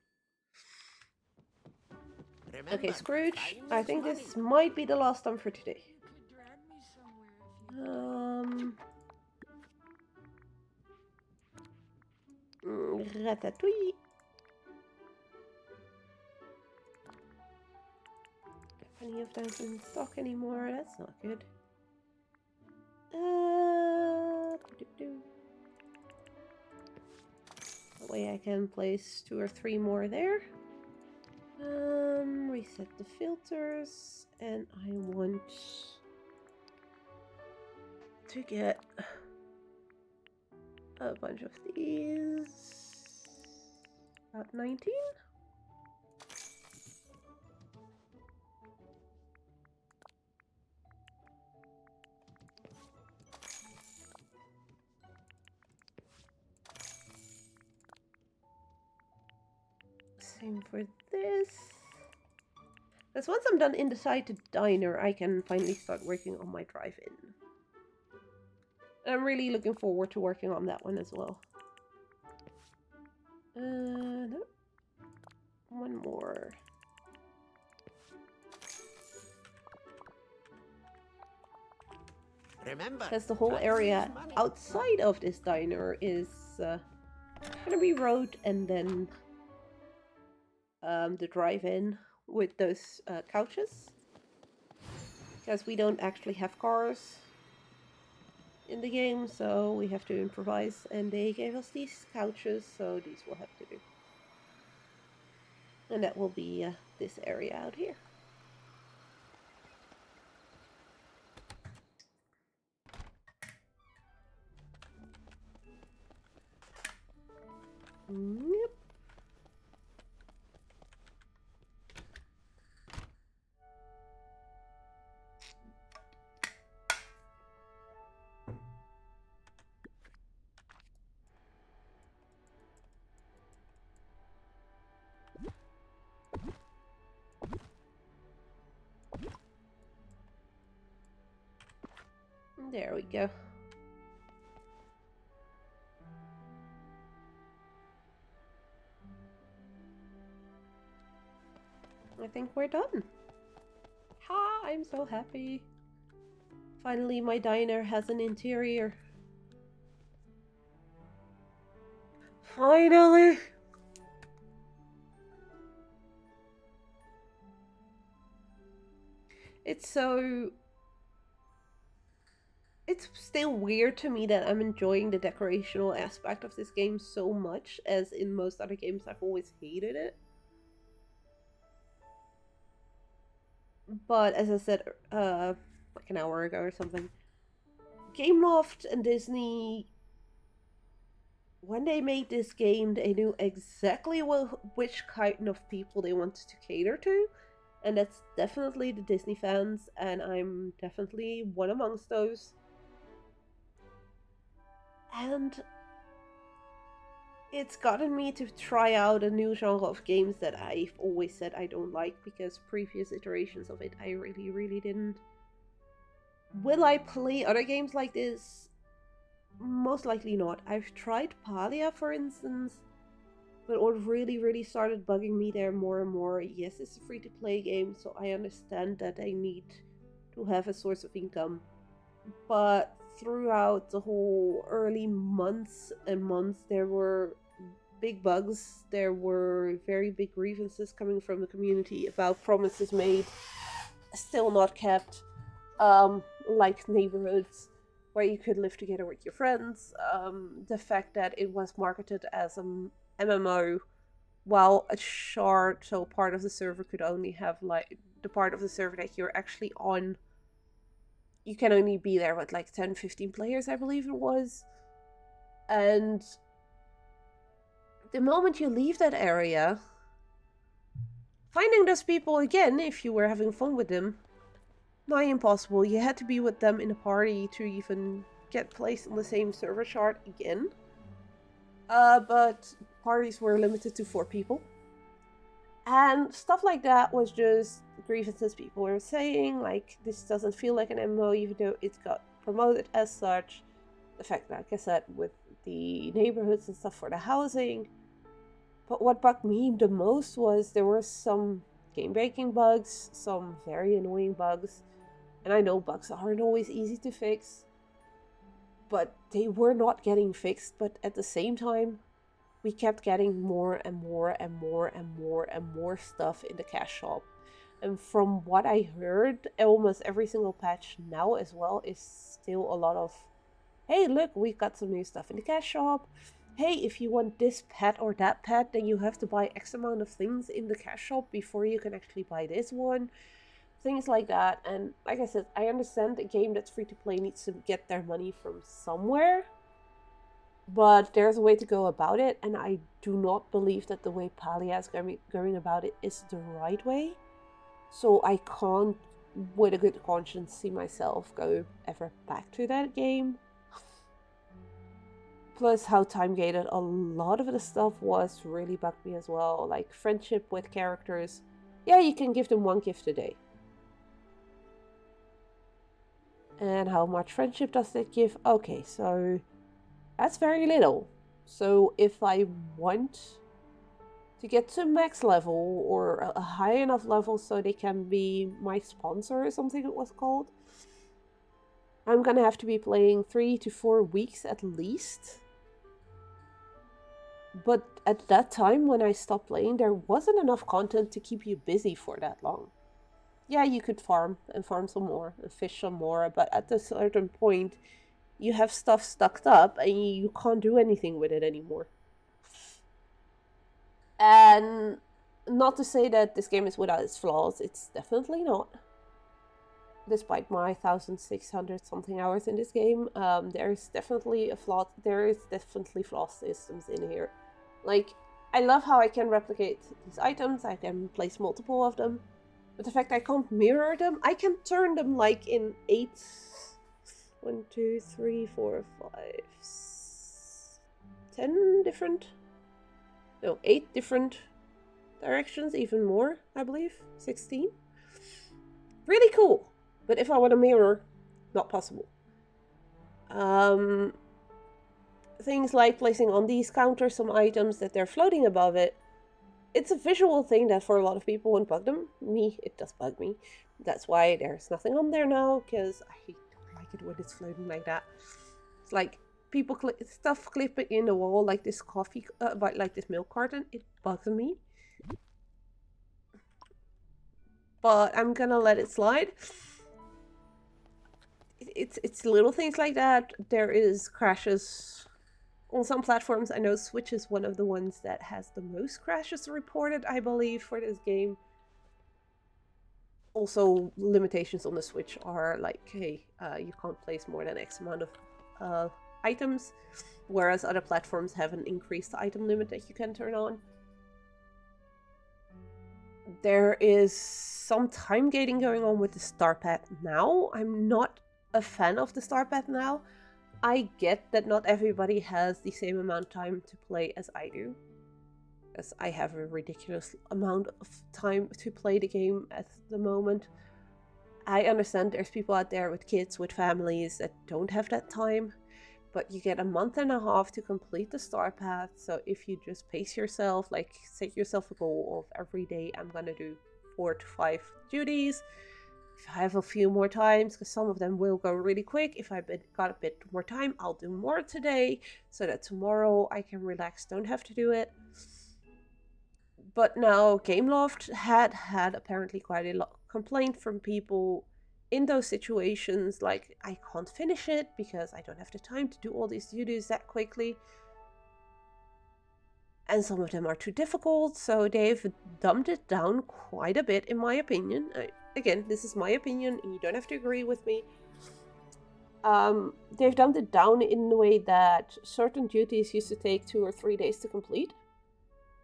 Remember, Okay, Scrooge. time I is think money. this might be the last time for today. You could drag me somewhere if you Ratatouille. Any of those in stock anymore? That's not good. That way I can place 2 or 3 more there. Reset the filters, and I want to get a bunch of these. About 19. Same for this. Because once I'm done inside the diner, I can finally start working on my drive-in. I'm really looking forward to working on that one as well. No. One more. Remember, Because the whole time area is money. outside of this diner is gonna be road, and then the drive-in with those couches. Because we don't actually have cars in the game, so we have to improvise, and they gave us these couches, so these will have to do. And that will be this area out here. Yep. There we go. I think we're done. Ha! I'm so happy. Finally, my diner has an interior. Finally! It's still weird to me that I'm enjoying the decorational aspect of this game so much, as in most other games I've always hated it. But as I said, like an hour ago or something, Gameloft and Disney, when they made this game, they knew exactly which kind of people they wanted to cater to, and that's definitely the Disney fans, and I'm definitely one amongst those. And it's gotten me to try out a new genre of games that I've always said I don't like, because previous iterations of it I really, really didn't. Will I play other games like this? Most likely not. I've tried Palia, for instance, but what really, really started bugging me there more and more, yes, it's a free-to-play game, so I understand that I need to have a source of income. But throughout the whole early months and months, there were big bugs. There were very big grievances coming from the community about promises made, still not kept, like neighborhoods where you could live together with your friends. The fact that it was marketed as an MMO, while a shard, so part of the server, could only have like the part of the server that you're actually on. You can only be there with like 10-15 players, I believe it was. And the moment you leave that area, finding those people again, if you were having fun with them, nigh impossible. You had to be with them in a party to even get placed on the same server chart again. But parties were limited to 4 people. And stuff like that was just grievances people were saying, like, this doesn't feel like an MMO, even though it got promoted as such. The fact, like I said, with the neighborhoods and stuff for the housing. But what bugged me the most was there were some game-breaking bugs, some very annoying bugs. And I know bugs aren't always easy to fix, but they were not getting fixed. But at the same time, we kept getting more and more and more and more and more stuff in the cash shop. And from what I heard, almost every single patch now as well is still a lot of, hey, look, we've got some new stuff in the cash shop. Hey, if you want this pet or that pet, then you have to buy X amount of things in the cash shop before you can actually buy this one. Things like that. And like I said, I understand a game that's free to play needs to get their money from somewhere. But there's a way to go about it, and I do not believe that the way Palia is going about it is the right way. So I can't, with a good conscience, see myself go ever back to that game. Plus how time-gated a lot of the stuff was really bugged me as well. Like friendship with characters. Yeah, you can give them 1 gift a day. And how much friendship does that give? Okay, so that's very little. So if I want to get to max level or a high enough level so they can be my sponsor or something it was called, I'm gonna have to be playing 3 to 4 weeks at least. But at that time when I stopped playing, there wasn't enough content to keep you busy for that long. Yeah, you could farm and farm some more and fish some more, but at a certain point you have stuff stuck up and you can't do anything with it anymore. And not to say that this game is without its flaws, it's definitely not. Despite my 1,600 something hours in this game, there is definitely flaw systems in here. Like, I love how I can replicate these items, I can place multiple of them, but the fact I can't mirror them, I can turn them like in 8 different directions, even more, I believe, 16. Really cool, but if I want a mirror, not possible. Things like placing on these counters some items that they're floating above it. It's a visual thing that for a lot of people won't bug them. Me, it does bug me. That's why there's nothing on there now, because I don't like it when it's floating like that. It's like people stuff clipping in the wall, like this like this milk carton. It bugs me. But I'm gonna let it slide. It's little things like that. There is crashes on some platforms. I know Switch is one of the ones that has the most crashes reported, I believe, for this game. Also, limitations on the Switch are like, hey, you can't place more than X amount of items, whereas other platforms have an increased item limit that you can turn on. There is some time gating going on with the star pad now. I'm not a fan of the star pad now. I get that not everybody has the same amount of time to play as I do. Because I have a ridiculous amount of time to play the game at the moment. I understand there's people out there with kids, with families that don't have that time. But you get a month and a half to complete the star path. So if you just pace yourself, like set yourself a goal of every day I'm gonna do 4 to 5 duties. If I have a few more times, because some of them will go really quick. If I've got a bit more time, I'll do more today, so that tomorrow I can relax, don't have to do it. But now Gameloft had apparently quite a lot complaint from people in those situations, like, I can't finish it because I don't have the time to do all these duties that quickly. And some of them are too difficult, so they've dumbed it down quite a bit, in my opinion. Again, this is my opinion, and you don't have to agree with me. They've dumbed it down in the way that certain duties used to take 2 or 3 days to complete.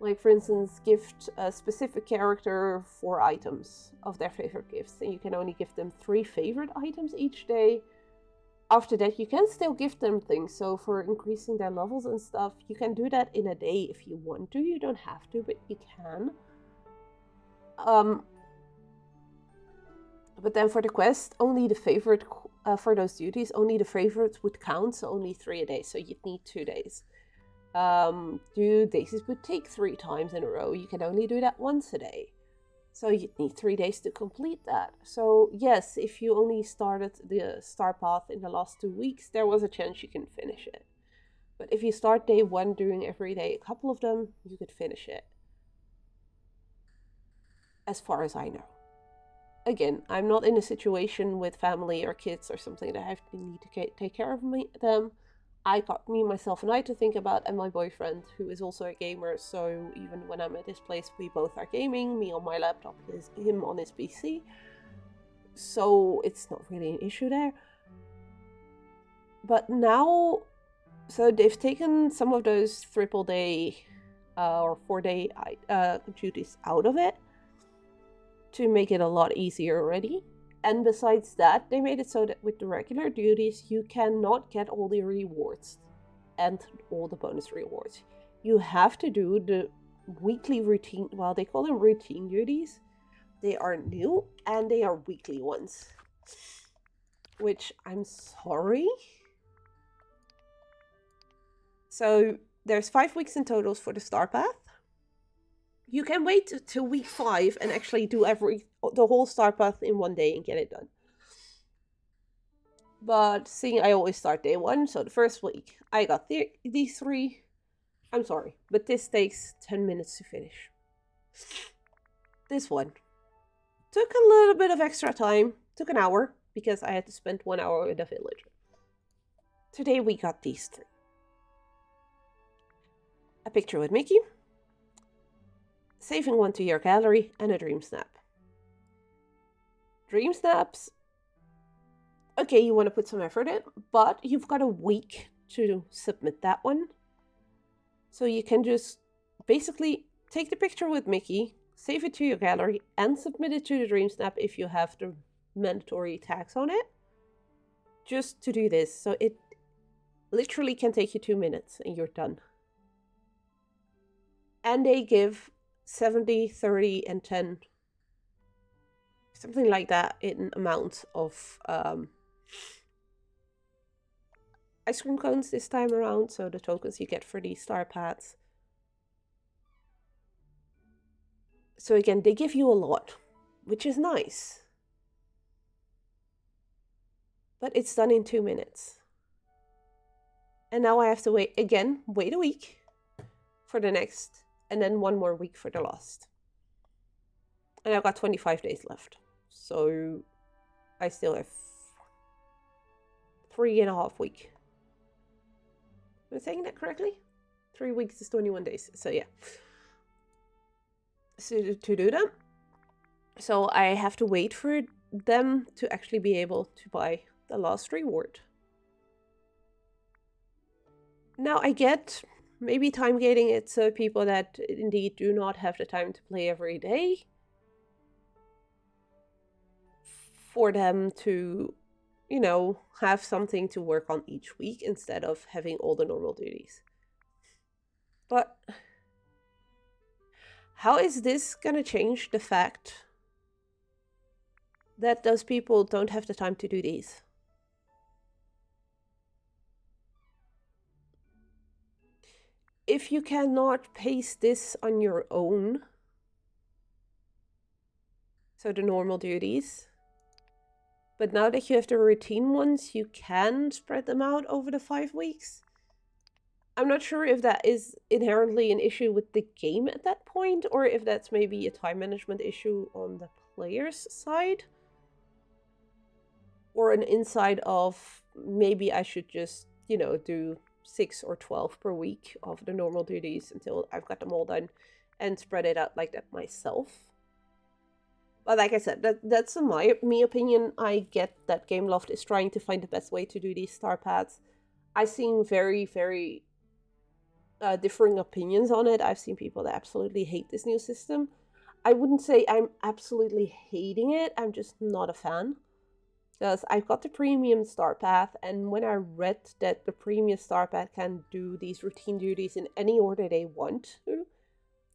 Like, for instance, gift a specific character 4 items of their favorite gifts, and you can only give them 3 favorite items each day. After that, you can still give them things, so for increasing their levels and stuff, you can do that in a day if you want to. You don't have to, but you can. But then for the quest, only the favorite, for those duties, only the favorites would count, so only 3 a day, so you'd need 2 days. Do daisies would take 3 times in a row, you can only do that once a day. So you'd need 3 days to complete that. So yes, if you only started the star path in the last 2 weeks, there was a chance you can finish it. But if you start day 1 doing every day a couple of them, you could finish it. As far as I know. Again, I'm not in a situation with family or kids or something that I need to take care of them. I got myself and I to think about, and my boyfriend, who is also a gamer, so even when I'm at his place, we both are gaming, me on my laptop, him on his PC. So it's not really an issue there. But now, so they've taken some of those triple day or 4-day duties out of it to make it a lot easier already. And besides that, they made it so that with the regular duties, you cannot get all the rewards and all the bonus rewards. You have to do the weekly routine, well, they call them routine duties. They are new, and they are weekly ones. Which, I'm sorry. So, there's 5 weeks in total for the star path. You can wait till week 5 and actually do the whole star path in 1 day and get it done. But seeing I always start day 1, so the first week I got these 3. I'm sorry, but this takes 10 minutes to finish. This one took a little bit of extra time, took an hour, because I had to spend 1 hour in the village. Today we got these 3. A picture with Mickey, saving 1 to your gallery, and a dream snap. Dream snaps, okay, you want to put some effort in, but you've got a week to submit that one. So you can just basically take the picture with Mickey, save it to your gallery, and submit it to the dream snap if you have the mandatory tags on it. Just to do this, so it literally can take you 2 minutes and you're done. And they give 70, 30, and 10, something like that, in amount of ice cream cones this time around, so the tokens you get for these star paths. So again, they give you a lot, which is nice. But it's done in 2 minutes. And now I have to wait a week for the next, and then 1 more week for the last. And I've got 25 days left. So I still have 3.5 weeks. Am I saying that correctly? 3 weeks is 21 days. So yeah. So to do that, so I have to wait for them to actually be able to buy the last reward. Now I get maybe time gating it so people that indeed do not have the time to play every day, for them to have something to work on each week instead of having all the normal duties. But how is this gonna change the fact that those people don't have the time to do these? If you cannot pace this on your own, so the normal duties, but now that you have the routine ones, you can spread them out over the 5 weeks. I'm not sure if that is inherently an issue with the game at that point, or if that's maybe a time management issue on the player's side. Or an insight of maybe I should just, do 6 or 12 per week of the normal duties until I've got them all done and spread it out like that myself. But like I said, that's me opinion. I get that Gameloft is trying to find the best way to do these star paths. I've seen very, very differing opinions on it. I've seen people that absolutely hate this new system. I wouldn't say I'm absolutely hating it. I'm just not a fan. Because I've got the premium star path, and when I read that the premium star path can do these routine duties in any order they want to,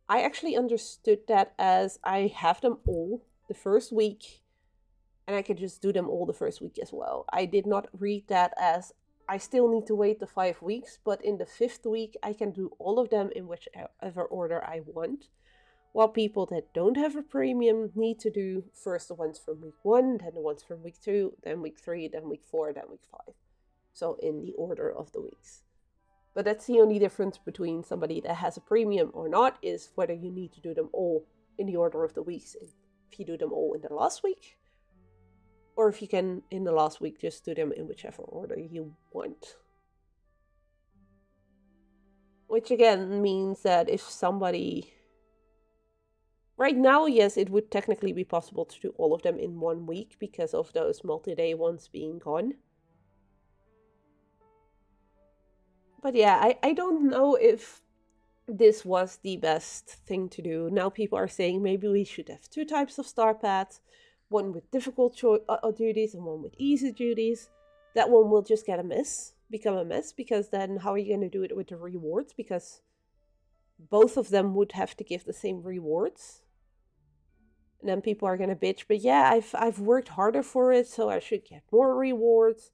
I actually understood that as I have them all the first week, and I could just do them all the first week as well. I did not read that as I still need to wait the 5 weeks, but in the 5th week I can do all of them in whichever order I want. While people that don't have a premium need to do first the ones from week 1, then the ones from week 2, then week 3, then week 4, then week 5. So in the order of the weeks. But that's the only difference between somebody that has a premium or not, is whether you need to do them all in the order of the weeks. If you do them all in the last week, or if you can, in the last week, just do them in whichever order you want. Which again means that if somebody... Right now, yes, it would technically be possible to do all of them in 1 week because of those multi-day ones being gone. But yeah, I don't know if this was the best thing to do. Now people are saying maybe we should have 2 types of star paths. One with difficult duties and one with easy duties. That one will just become a mess, because then how are you going to do it with the rewards? Because both of them would have to give the same rewards. And then people are going to bitch, but yeah, I've worked harder for it, so I should get more rewards.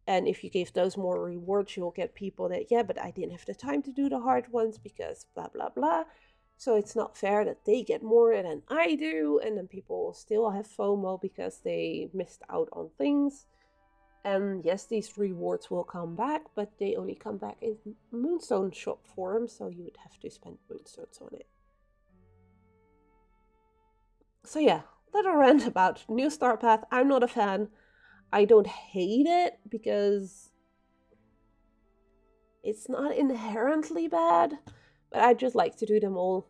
And if you give those more rewards, you'll get people that, yeah, but I didn't have the time to do the hard ones because blah, blah, blah. So it's not fair that they get more than I do. And then people still have FOMO because they missed out on things. And yes, these rewards will come back, but they only come back in Moonstone shop form, so you would have to spend Moonstones on it. So yeah, little rant about new star path. I'm not a fan. I don't hate it because it's not inherently bad, but I just like to do them all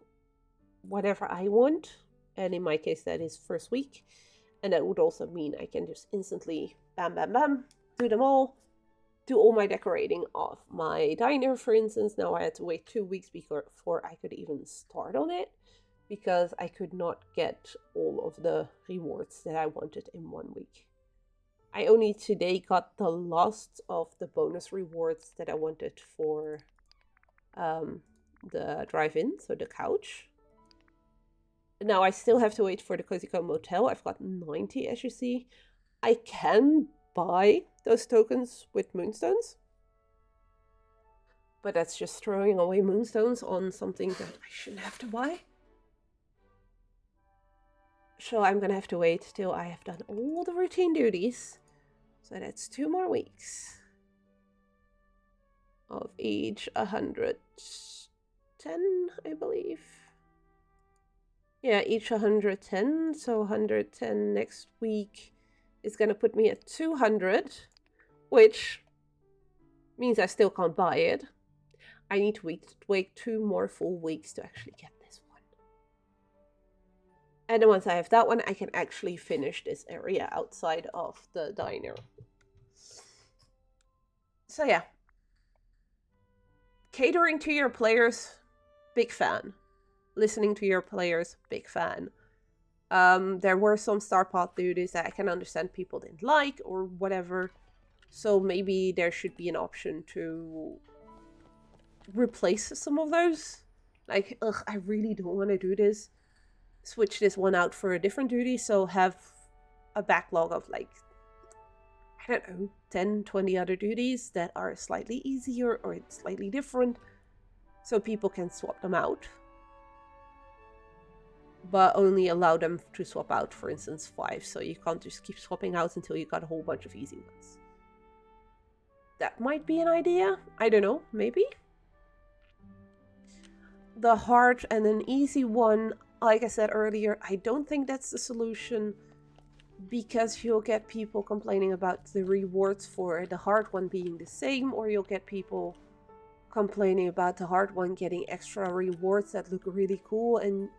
whatever I want. And in my case, that is first week. And that would also mean I can just instantly, bam, bam, bam, do them all. Do all my decorating of my diner, for instance. Now I had to wait 2 weeks before I could even start on it, because I could not get all of the rewards that I wanted in 1 week. I only today got the last of the bonus rewards that I wanted for the drive-in, so the couch. Now I still have to wait for the Cozy Cone Motel. I've got 90, as you see. I can buy those tokens with Moonstones, but that's just throwing away Moonstones on something that I shouldn't have to buy. So I'm gonna have to wait till I have done all the routine duties. So that's 2 more weeks of each 110, I believe. Yeah, each 110. So 110 next week is gonna put me at 200, which means I still can't buy it. I need to wait 2 more full weeks to actually get this one. And then once I have that one, I can actually finish this area outside of the diner. So yeah. Catering to your players, big fan. Listening to your players, big fan. There were some Star Path duties that I can understand people didn't like or whatever. So maybe there should be an option to replace some of those. Like, ugh, I really don't want to do this. Switch this one out for a different duty, so have a backlog of like, I don't know, 10, 20 other duties that are slightly easier or slightly different, so people can swap them out. But only allow them to swap out, for instance, 5, so you can't just keep swapping out until you got a whole bunch of easy ones. That might be an idea. I don't know, maybe? The hard and an easy one, like I said earlier, I don't think that's the solution, because you'll get people complaining about the rewards for the hard one being the same, or you'll get people complaining about the hard one getting extra rewards that look really cool, and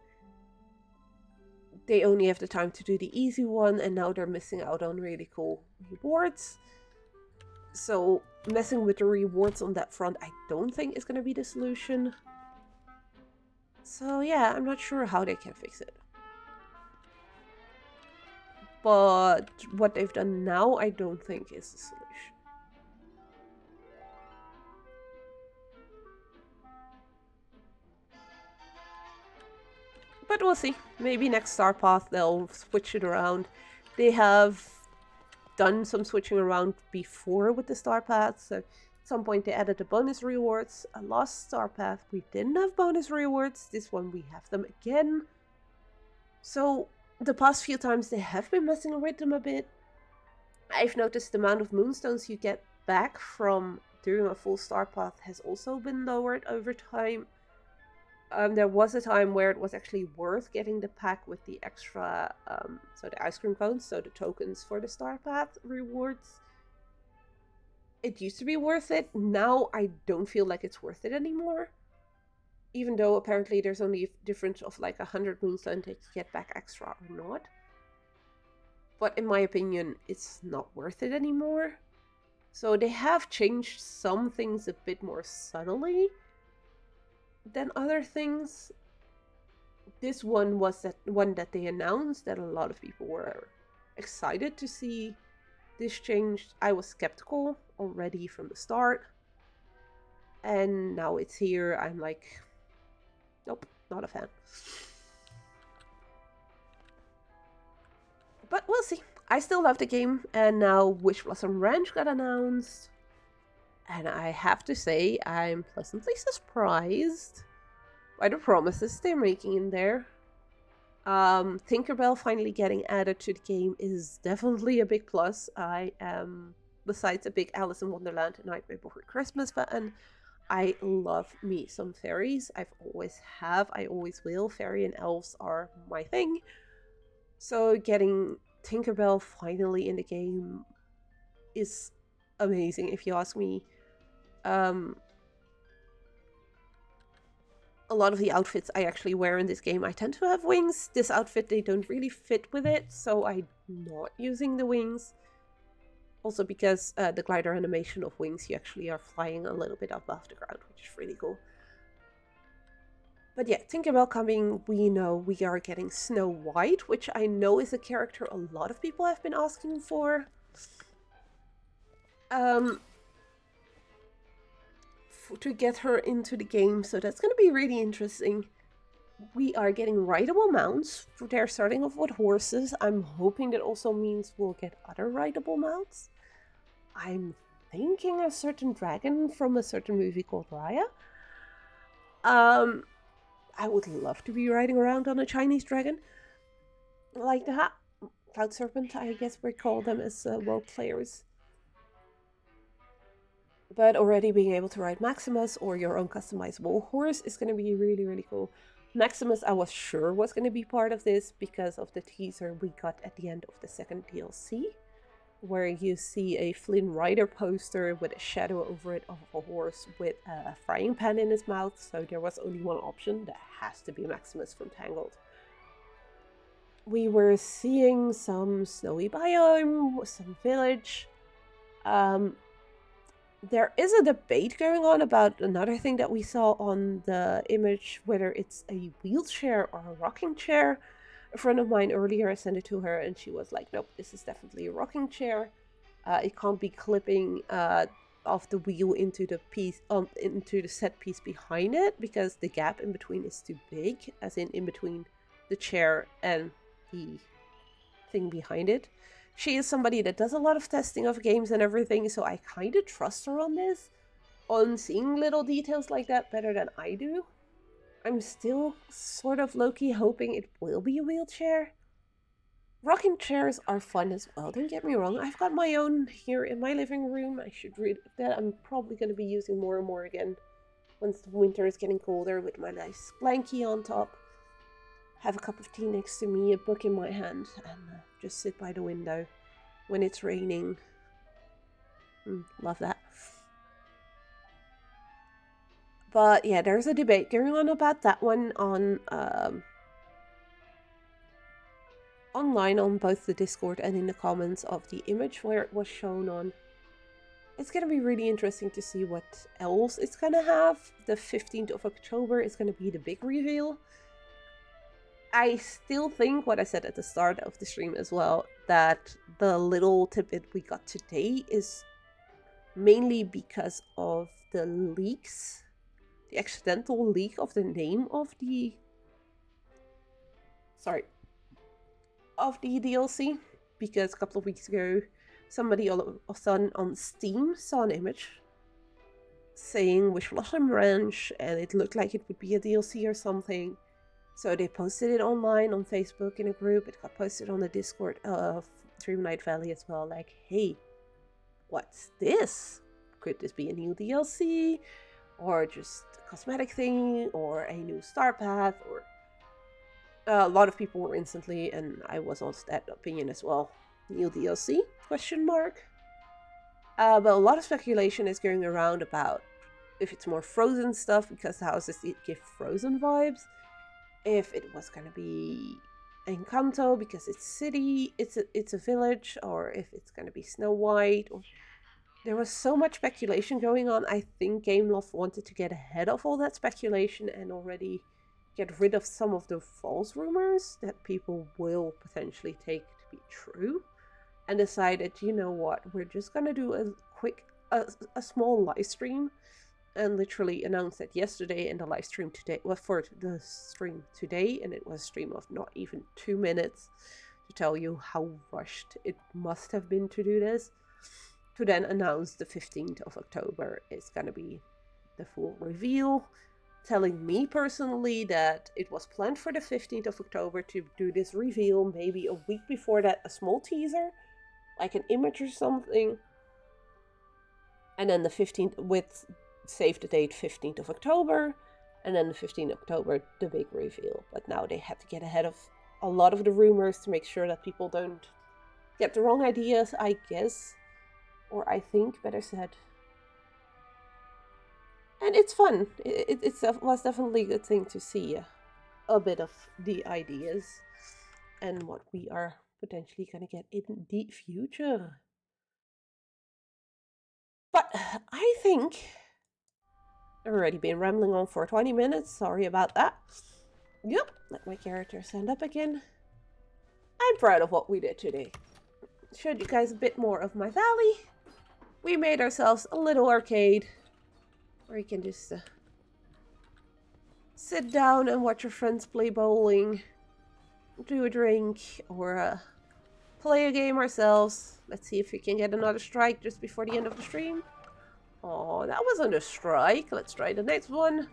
they only have the time to do the easy one, and now they're missing out on really cool rewards. So messing with the rewards on that front, I don't think is going to be the solution. So yeah, I'm not sure how they can fix it. But what they've done now, I don't think is the solution. But we'll see. Maybe next Star Path they'll switch it around. They have done some switching around before with the Star Path. So at some point they added the bonus rewards. A last Star Path we didn't have bonus rewards. This one we have them again. So the past few times they have been messing with them a bit. I've noticed the amount of moonstones you get back from doing a full Star Path has also been lowered over time. There was a time where it was actually worth getting the pack with the extra, so the ice cream cones, so the tokens for the Star Path rewards. It used to be worth it. Now I don't feel like it's worth it anymore. Even though apparently there's only a difference of like 100 moonstones that you get back extra or not. But in my opinion, it's not worth it anymore. So they have changed some things a bit more subtly than other things. This one was that one that they announced that a lot of people were excited to see this changed. I was skeptical already from the start. And now it's here. I'm like, nope, not a fan. But we'll see. I still love the game. And now Wish Blossom Ranch got announced. And I have to say, I'm pleasantly surprised by the promises they're making in there. Tinkerbell finally getting added to the game is definitely a big plus. I am, besides a big Alice in Wonderland and Nightmare Before Christmas fan, I love me some fairies. I've always have, I always will. Fairy and elves are my thing. So getting Tinkerbell finally in the game is amazing, if you ask me. A lot of the outfits I actually wear in this game, I tend to have wings. This outfit, they don't really fit with it, so I'm not using the wings. Also because the glider animation of wings, you actually are flying a little bit above the ground, which is really cool. But yeah, Tinkerbell coming, we know we are getting Snow White, which I know is a character a lot of people have been asking for. To get her into the game, so that's going to be really interesting. We are getting rideable mounts. They're starting off with horses. I'm hoping that also means we'll get other rideable mounts. I'm thinking a certain dragon from a certain movie called Raya. I would love to be riding around on a Chinese dragon like that. Cloud Serpent, I guess we call them as world players. But already being able to ride Maximus or your own customizable horse is going to be really, really cool. Maximus, I was sure was going to be part of this because of the teaser we got at the end of the second DLC, where you see a Flynn Rider poster with a shadow over it of a horse with a frying pan in his mouth. So there was only one option. That has to be Maximus from Tangled. We were seeing some snowy biome, some village. There is a debate going on about another thing that we saw on the image, whether it's a wheelchair or a rocking chair. A friend of mine earlier, I sent it to her and she was like, nope, this is definitely a rocking chair. It can't be clipping off the wheel into the piece into the set piece behind it because the gap in between is too big, as in between the chair and the thing behind it. She is somebody that does a lot of testing of games and everything, so I kind of trust her on this, on seeing little details like that better than I do. I'm still sort of low-key hoping it will be a wheelchair. Rocking chairs are fun as well, don't get me wrong. I've got my own here in my living room. I should read that. I'm probably going to be using more and more again once the winter is getting colder, with my nice blankie on top. Have a cup of tea next to me, a book in my hand, and just sit by the window when it's raining. Love that. But yeah, there's a debate going on about that one on online on both the Discord and in the comments of the image where it was shown on. It's going to be really interesting to see what else it's going to have. The 15th of October is going to be the big reveal. I still think what I said at the start of the stream as well, that the little tidbit we got today is mainly because of the leaks. The accidental leak of the name of the... of the DLC, because a couple of weeks ago somebody all of a sudden on Steam saw an image saying Wish Blossom Ranch and it looked like it would be a DLC or something, so they posted it online on Facebook in a group. It got posted on the Discord of Dreamlight Valley as well, like, hey, what's this? Could this be a new DLC or just a cosmetic thing or a new star path? Or a lot of people were instantly, and I was of that opinion as well, new DLC? Question mark. But a lot of speculation is going around about if it's more Frozen stuff, because the houses give Frozen vibes. If it was going to be Encanto because it's city, it's a village, or if it's going to be Snow White. Or... There was so much speculation going on. I think Gameloft wanted to get ahead of all that speculation and already get rid of some of the false rumors that people will potentially take to be true, and decided, you know what, we're just gonna do a small live stream, and literally announced that yesterday in the live stream today, well, for the stream today, and it was a stream of not even 2 minutes to tell you how rushed it must have been to do this, to then announce the 15th of October is gonna be the full reveal. Telling me personally that it was planned for the 15th of October to do this reveal, maybe a week before that, a small teaser, like an image or something. And then the 15th, with save the date 15th of October, and then the 15th of October, the big reveal. But now they had to get ahead of a lot of the rumors to make sure that people don't get the wrong ideas, I guess. Or I think, better said. And it's fun. It was definitely a good thing to see a bit of the ideas and what we are potentially going to get in the future. But I think I've already been rambling on for 20 minutes. Sorry about that. Yep, let my character stand up again. I'm proud of what we did today. Showed you guys a bit more of my valley. We made ourselves a little arcade where you can just sit down and watch your friends play bowling, do a drink, or play a game ourselves. Let's see if we can get another strike just before the end of the stream. Oh, that wasn't a strike. Let's try the next one.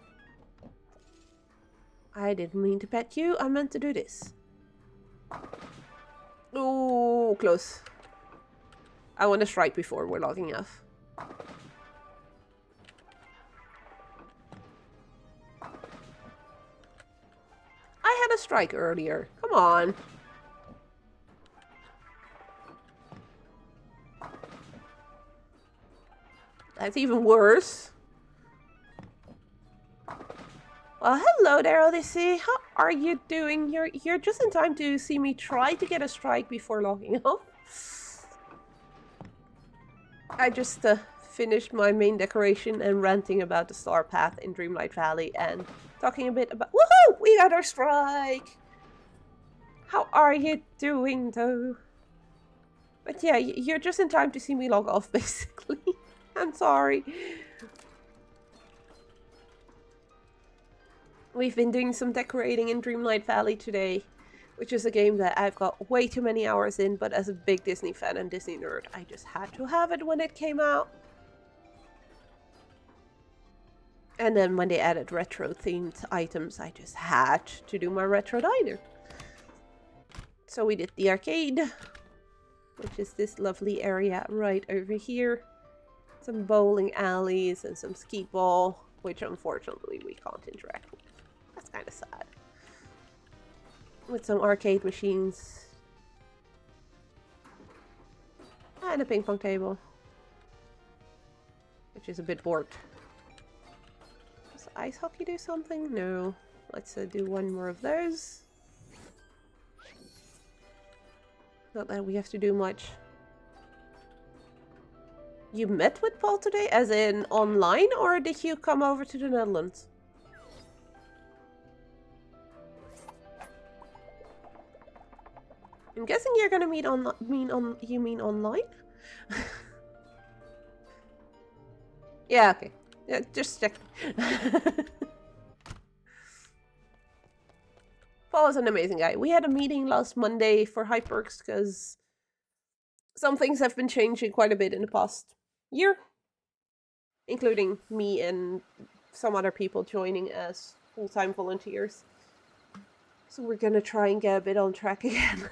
I didn't mean to pet you. I meant to do this. Oh, close. I want to strike before we're logging off. I had a strike earlier. Come on. That's even worse. Well, hello there, Odyssey. How are you doing? You're just in time to see me try to get a strike before logging off. I just finished my main decoration and ranting about the star path in Dreamlight Valley and talking a bit about... Woohoo! We got our strike! How are you doing, though? But yeah, you're just in time to see me log off, basically. I'm sorry. We've been doing some decorating in Dreamlight Valley today, which is a game that I've got way too many hours in, but as a big Disney fan and Disney nerd, I just had to have it when it came out. And then when they added retro-themed items, I just had to do my retro diner. So we did the arcade, which is this lovely area right over here. Some bowling alleys and some skee ball, which unfortunately we can't interact with. That's kind of sad. With some arcade machines. And a ping pong table. Which is a bit bored. Does ice hockey do something? No. Let's do one more of those. Not that we have to do much. You met with Paul today? As in online? Or did you come over to the Netherlands? I'm guessing you're gonna meet you mean online? Yeah, okay. Yeah, just check. Paul is an amazing guy. We had a meeting last Monday for Hyperx because some things have been changing quite a bit in the past year, including me and some other people joining as full-time volunteers. So we're gonna try and get a bit on track again.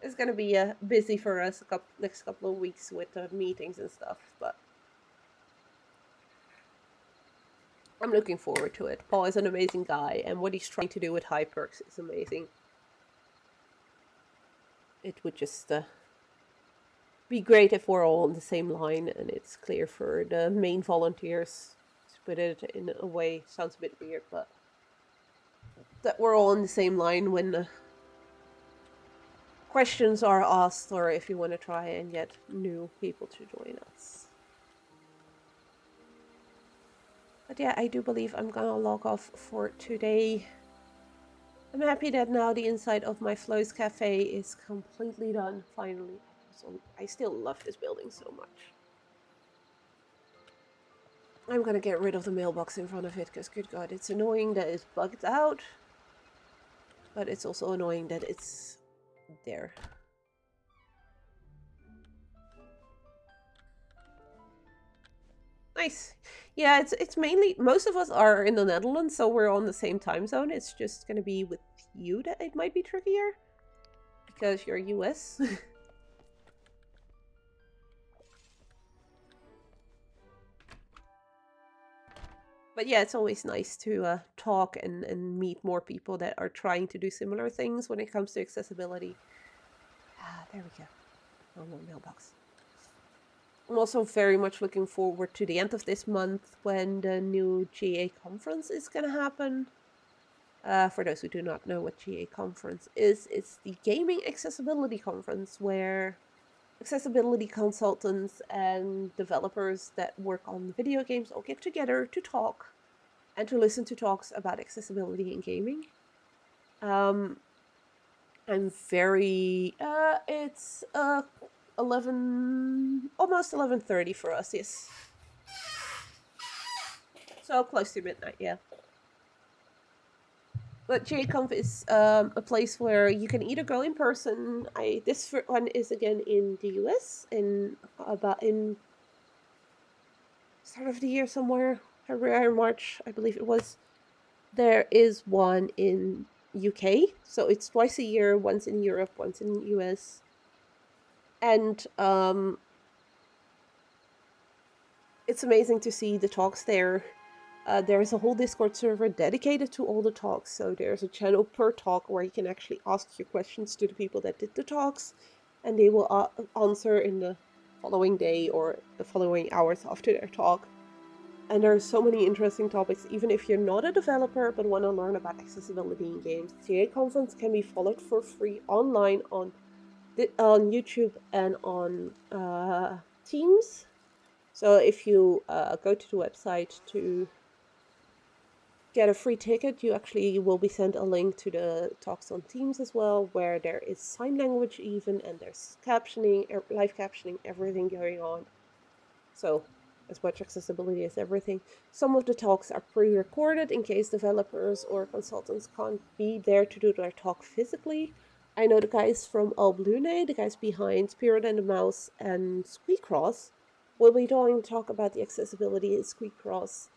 It's gonna be busy for us next couple of weeks with meetings and stuff, but I'm looking forward to it. Paul is an amazing guy, and what he's trying to do with Hyperx is amazing. It would just be great if we're all on the same line, and it's clear for the main volunteers, to put it in a way, sounds a bit weird, but that we're all on the same line when questions are asked, or if you want to try and get new people to join us. But yeah, I do believe I'm gonna log off for today. I'm happy that now the inside of my Flo's Cafe is completely done, finally. So I still love this building so much. I'm gonna get rid of the mailbox in front of it, because good god, it's annoying that it's bugged out. But it's also annoying that it's there. Nice. Yeah, it's mainly, most of us are in the Netherlands, so we're on the same time zone. It's just gonna be with you that it might be trickier, because you're US. But yeah, it's always nice to talk and meet more people that are trying to do similar things when it comes to accessibility. Ah, there we go. Oh, no mailbox. I'm also very much looking forward to the end of this month when the new GA conference is going to happen. For those who do not know what GA conference is, it's the Gaming Accessibility Conference, where accessibility consultants and developers that work on video games all get together to talk and to listen to talks about accessibility in gaming. I'm very... it's almost 11:30 for us, yes. So close to midnight, yeah. But JConf is a place where you can either go in person. This one is again in the US in start of the year somewhere, February or March, I believe it was. There is one in UK, so it's twice a year, once in Europe, once in US. And it's amazing to see the talks there. There's a whole Discord server dedicated to all the talks, so there's a channel per talk where you can actually ask your questions to the people that did the talks, and they will answer in the following day or the following hours after their talk. And there are so many interesting topics, even if you're not a developer but want to learn about accessibility in games. The GA conference can be followed for free online on YouTube and on Teams. So if you go to the website to get a free ticket, you actually will be sent a link to the talks on Teams as well, where there is sign language even, and there's captioning, live captioning, everything going on. So as much accessibility as everything. Some of the talks are pre-recorded in case developers or consultants can't be there to do their talk physically. I know the guys from Alblune, the guys behind Spirit and the Mouse and Squeakcross, will be doing a talk about the accessibility in Squeakcross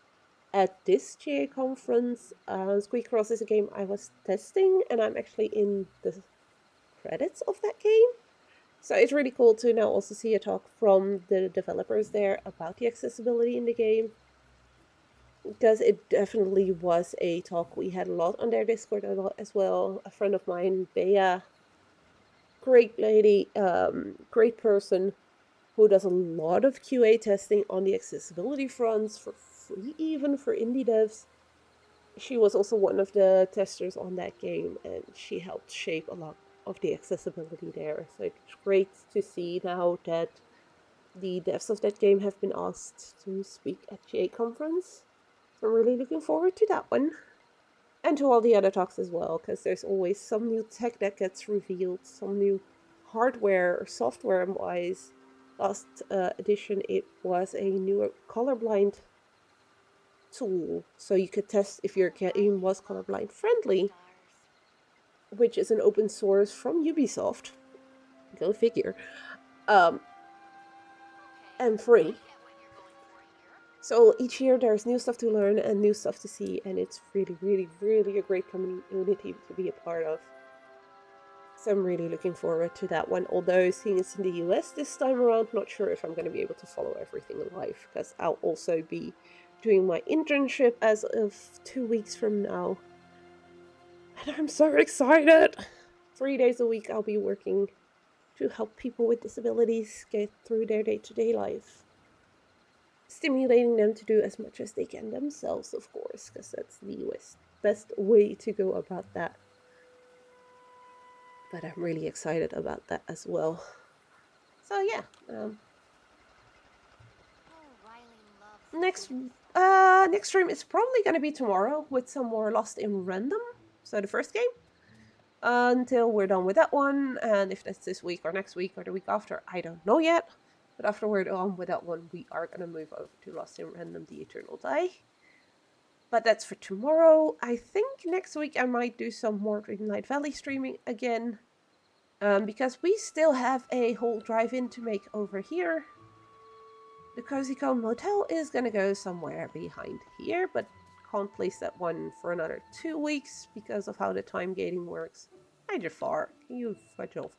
at this GA conference. Squeakcross is a game I was testing, and I'm actually in the credits of that game. So it's really cool to now also see a talk from the developers there about the accessibility in the game. Because it definitely was a talk we had a lot on their Discord a lot as well. A friend of mine, Bea, great lady, great person who does a lot of QA testing on the accessibility fronts for free, even for indie devs. She was also one of the testers on that game, and she helped shape a lot of the accessibility there. So it's great to see now that the devs of that game have been asked to speak at GA conference. So I'm really looking forward to that one. And to all the other talks as well, because there's always some new tech that gets revealed, some new hardware or software wise. Last edition, it was a new colorblind tool, so you could test if your game was colorblind friendly, which is an open source from Ubisoft. Go figure. And free. So each year there's new stuff to learn and new stuff to see, and it's really, really, really a great community to be a part of. So I'm really looking forward to that one. Although seeing it's in the US this time around, not sure if I'm going to be able to follow everything live, because I'll also be doing my internship as of 2 weeks from now. And I'm so excited! 3 days a week I'll be working to help people with disabilities get through their day-to-day life. Stimulating them to do as much as they can themselves, of course, because that's the best way to go about that. But I'm really excited about that as well. So yeah, next stream is probably going to be tomorrow with some more Lost in Random, so the first game, until we're done with that one. And if that's this week or next week or the week after, I don't know yet. But after we're done with that one, we are going to move over to Lost in Random, The Eternal Die. But that's for tomorrow. I think next week I might do some more Greenlight Valley streaming again. Because we still have a whole drive-in to make over here. The Cozy Cone Motel is going to go somewhere behind here, but can't place that one for another 2 weeks because of how the time gating works. Hi Jafar, can you fudge off?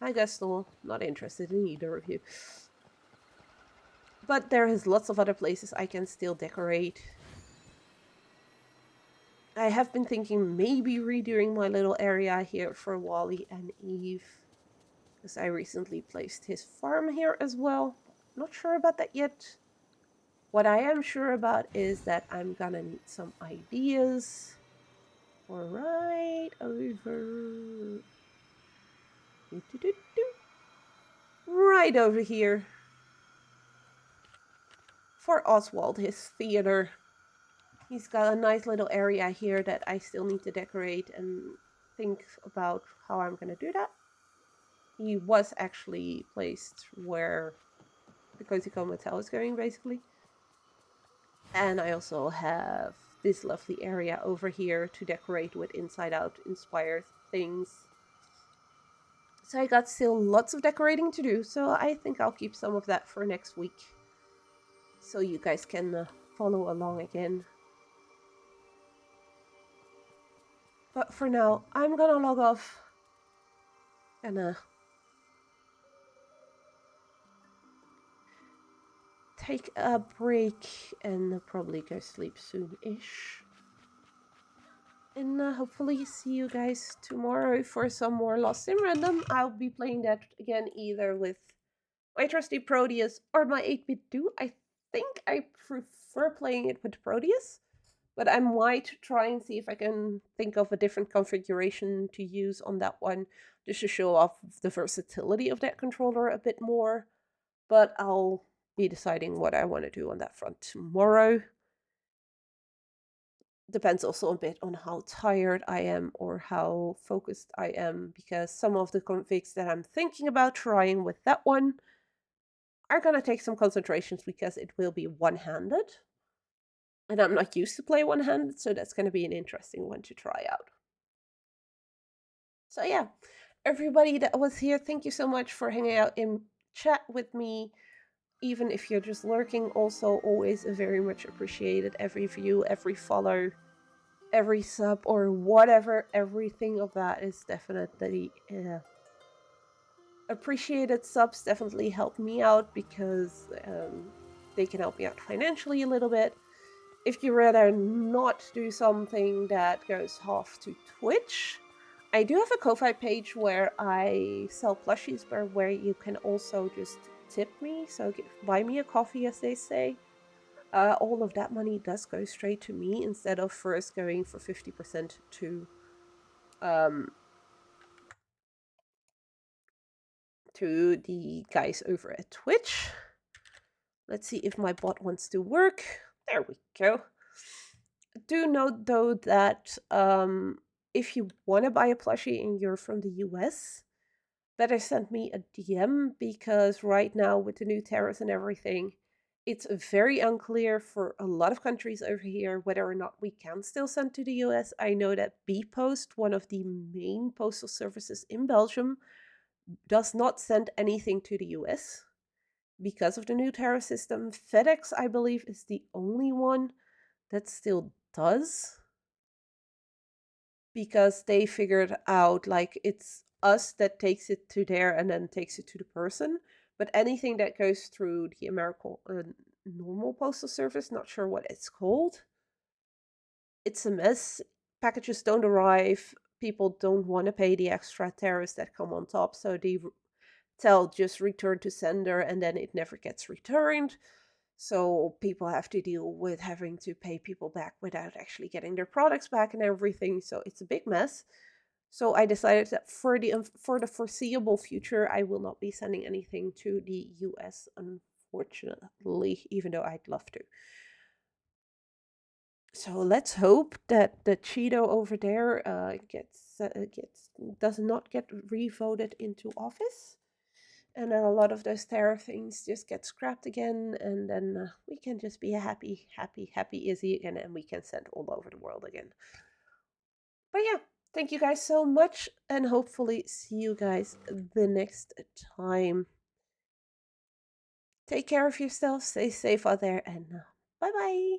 I guess still not interested in either of you. But there is lots of other places I can still decorate. I have been thinking maybe redoing my little area here for Wally and Eve, because I recently placed his farm here as well. Not sure about that yet. What I am sure about is that I'm gonna need some ideas for right over... right over here. For Oswald, his theater. He's got a nice little area here that I still need to decorate and think about how I'm gonna do that. He was actually placed where the Cozy Cone Motel is going, basically. And I also have this lovely area over here to decorate with inside out inspired things. So I got still lots of decorating to do, so I think I'll keep some of that for next week. So you guys can follow along again. But for now, I'm gonna log off. And take a break and probably go sleep soon-ish. And hopefully see you guys tomorrow for some more Lost in Random. I'll be playing that again either with my trusty Proteus or my 8-bit do. I think I prefer playing it with Proteus, but I might try and see if I can think of a different configuration to use on that one, just to show off the versatility of that controller a bit more. But I'll be deciding what I want to do on that front tomorrow. depends also a bit on how tired I am or how focused I am, because some of the configs that I'm thinking about trying with that one are gonna take some concentrations because it will be one-handed. And I'm not used to play one-handed, so that's gonna be an interesting one to try out. So yeah, everybody that was here, thank you so much for hanging out in chat with me. Even if you're just lurking, also always very much appreciated. Every view, every follow, every sub, or whatever, everything of that is definitely appreciated. Subs definitely help me out because they can help me out financially a little bit. If you rather not do something that goes half to Twitch, I do have a Ko-Fi page where I sell plushies, but where you can also just tip me, so buy me a coffee, as they say. All of that money does go straight to me instead of first going for 50% to the guys over at Twitch. Let's see if my bot wants to work. There we go. Do note though that if you want to buy a plushie and you're from the US, better send me a DM, because right now with the new tariffs and everything, it's very unclear for a lot of countries over here whether or not we can still send to the US. I know that bpost, one of the main postal services in Belgium, does not send anything to the US because of the new tariff system. FedEx, I believe, is the only one that still does, because they figured out like it's us that takes it to there and then takes it to the person. But anything that goes through the American normal postal service, not sure what it's called, it's a mess. Packages don't arrive. People don't want to pay the extra tariffs that come on top, so they tell just return to sender, and then it never gets returned. So people have to deal with having to pay people back without actually getting their products back and everything. So it's a big mess. So I decided that for the foreseeable future, I will not be sending anything to the US, unfortunately, even though I'd love to. So let's hope that the Cheeto over there does not get re-voted into office, and then a lot of those tariff things just get scrapped again, and then we can just be a happy Izzy again, and we can send all over the world again. But yeah, thank you guys so much, and hopefully see you guys the next time. Take care of yourself, stay safe out there, and bye bye.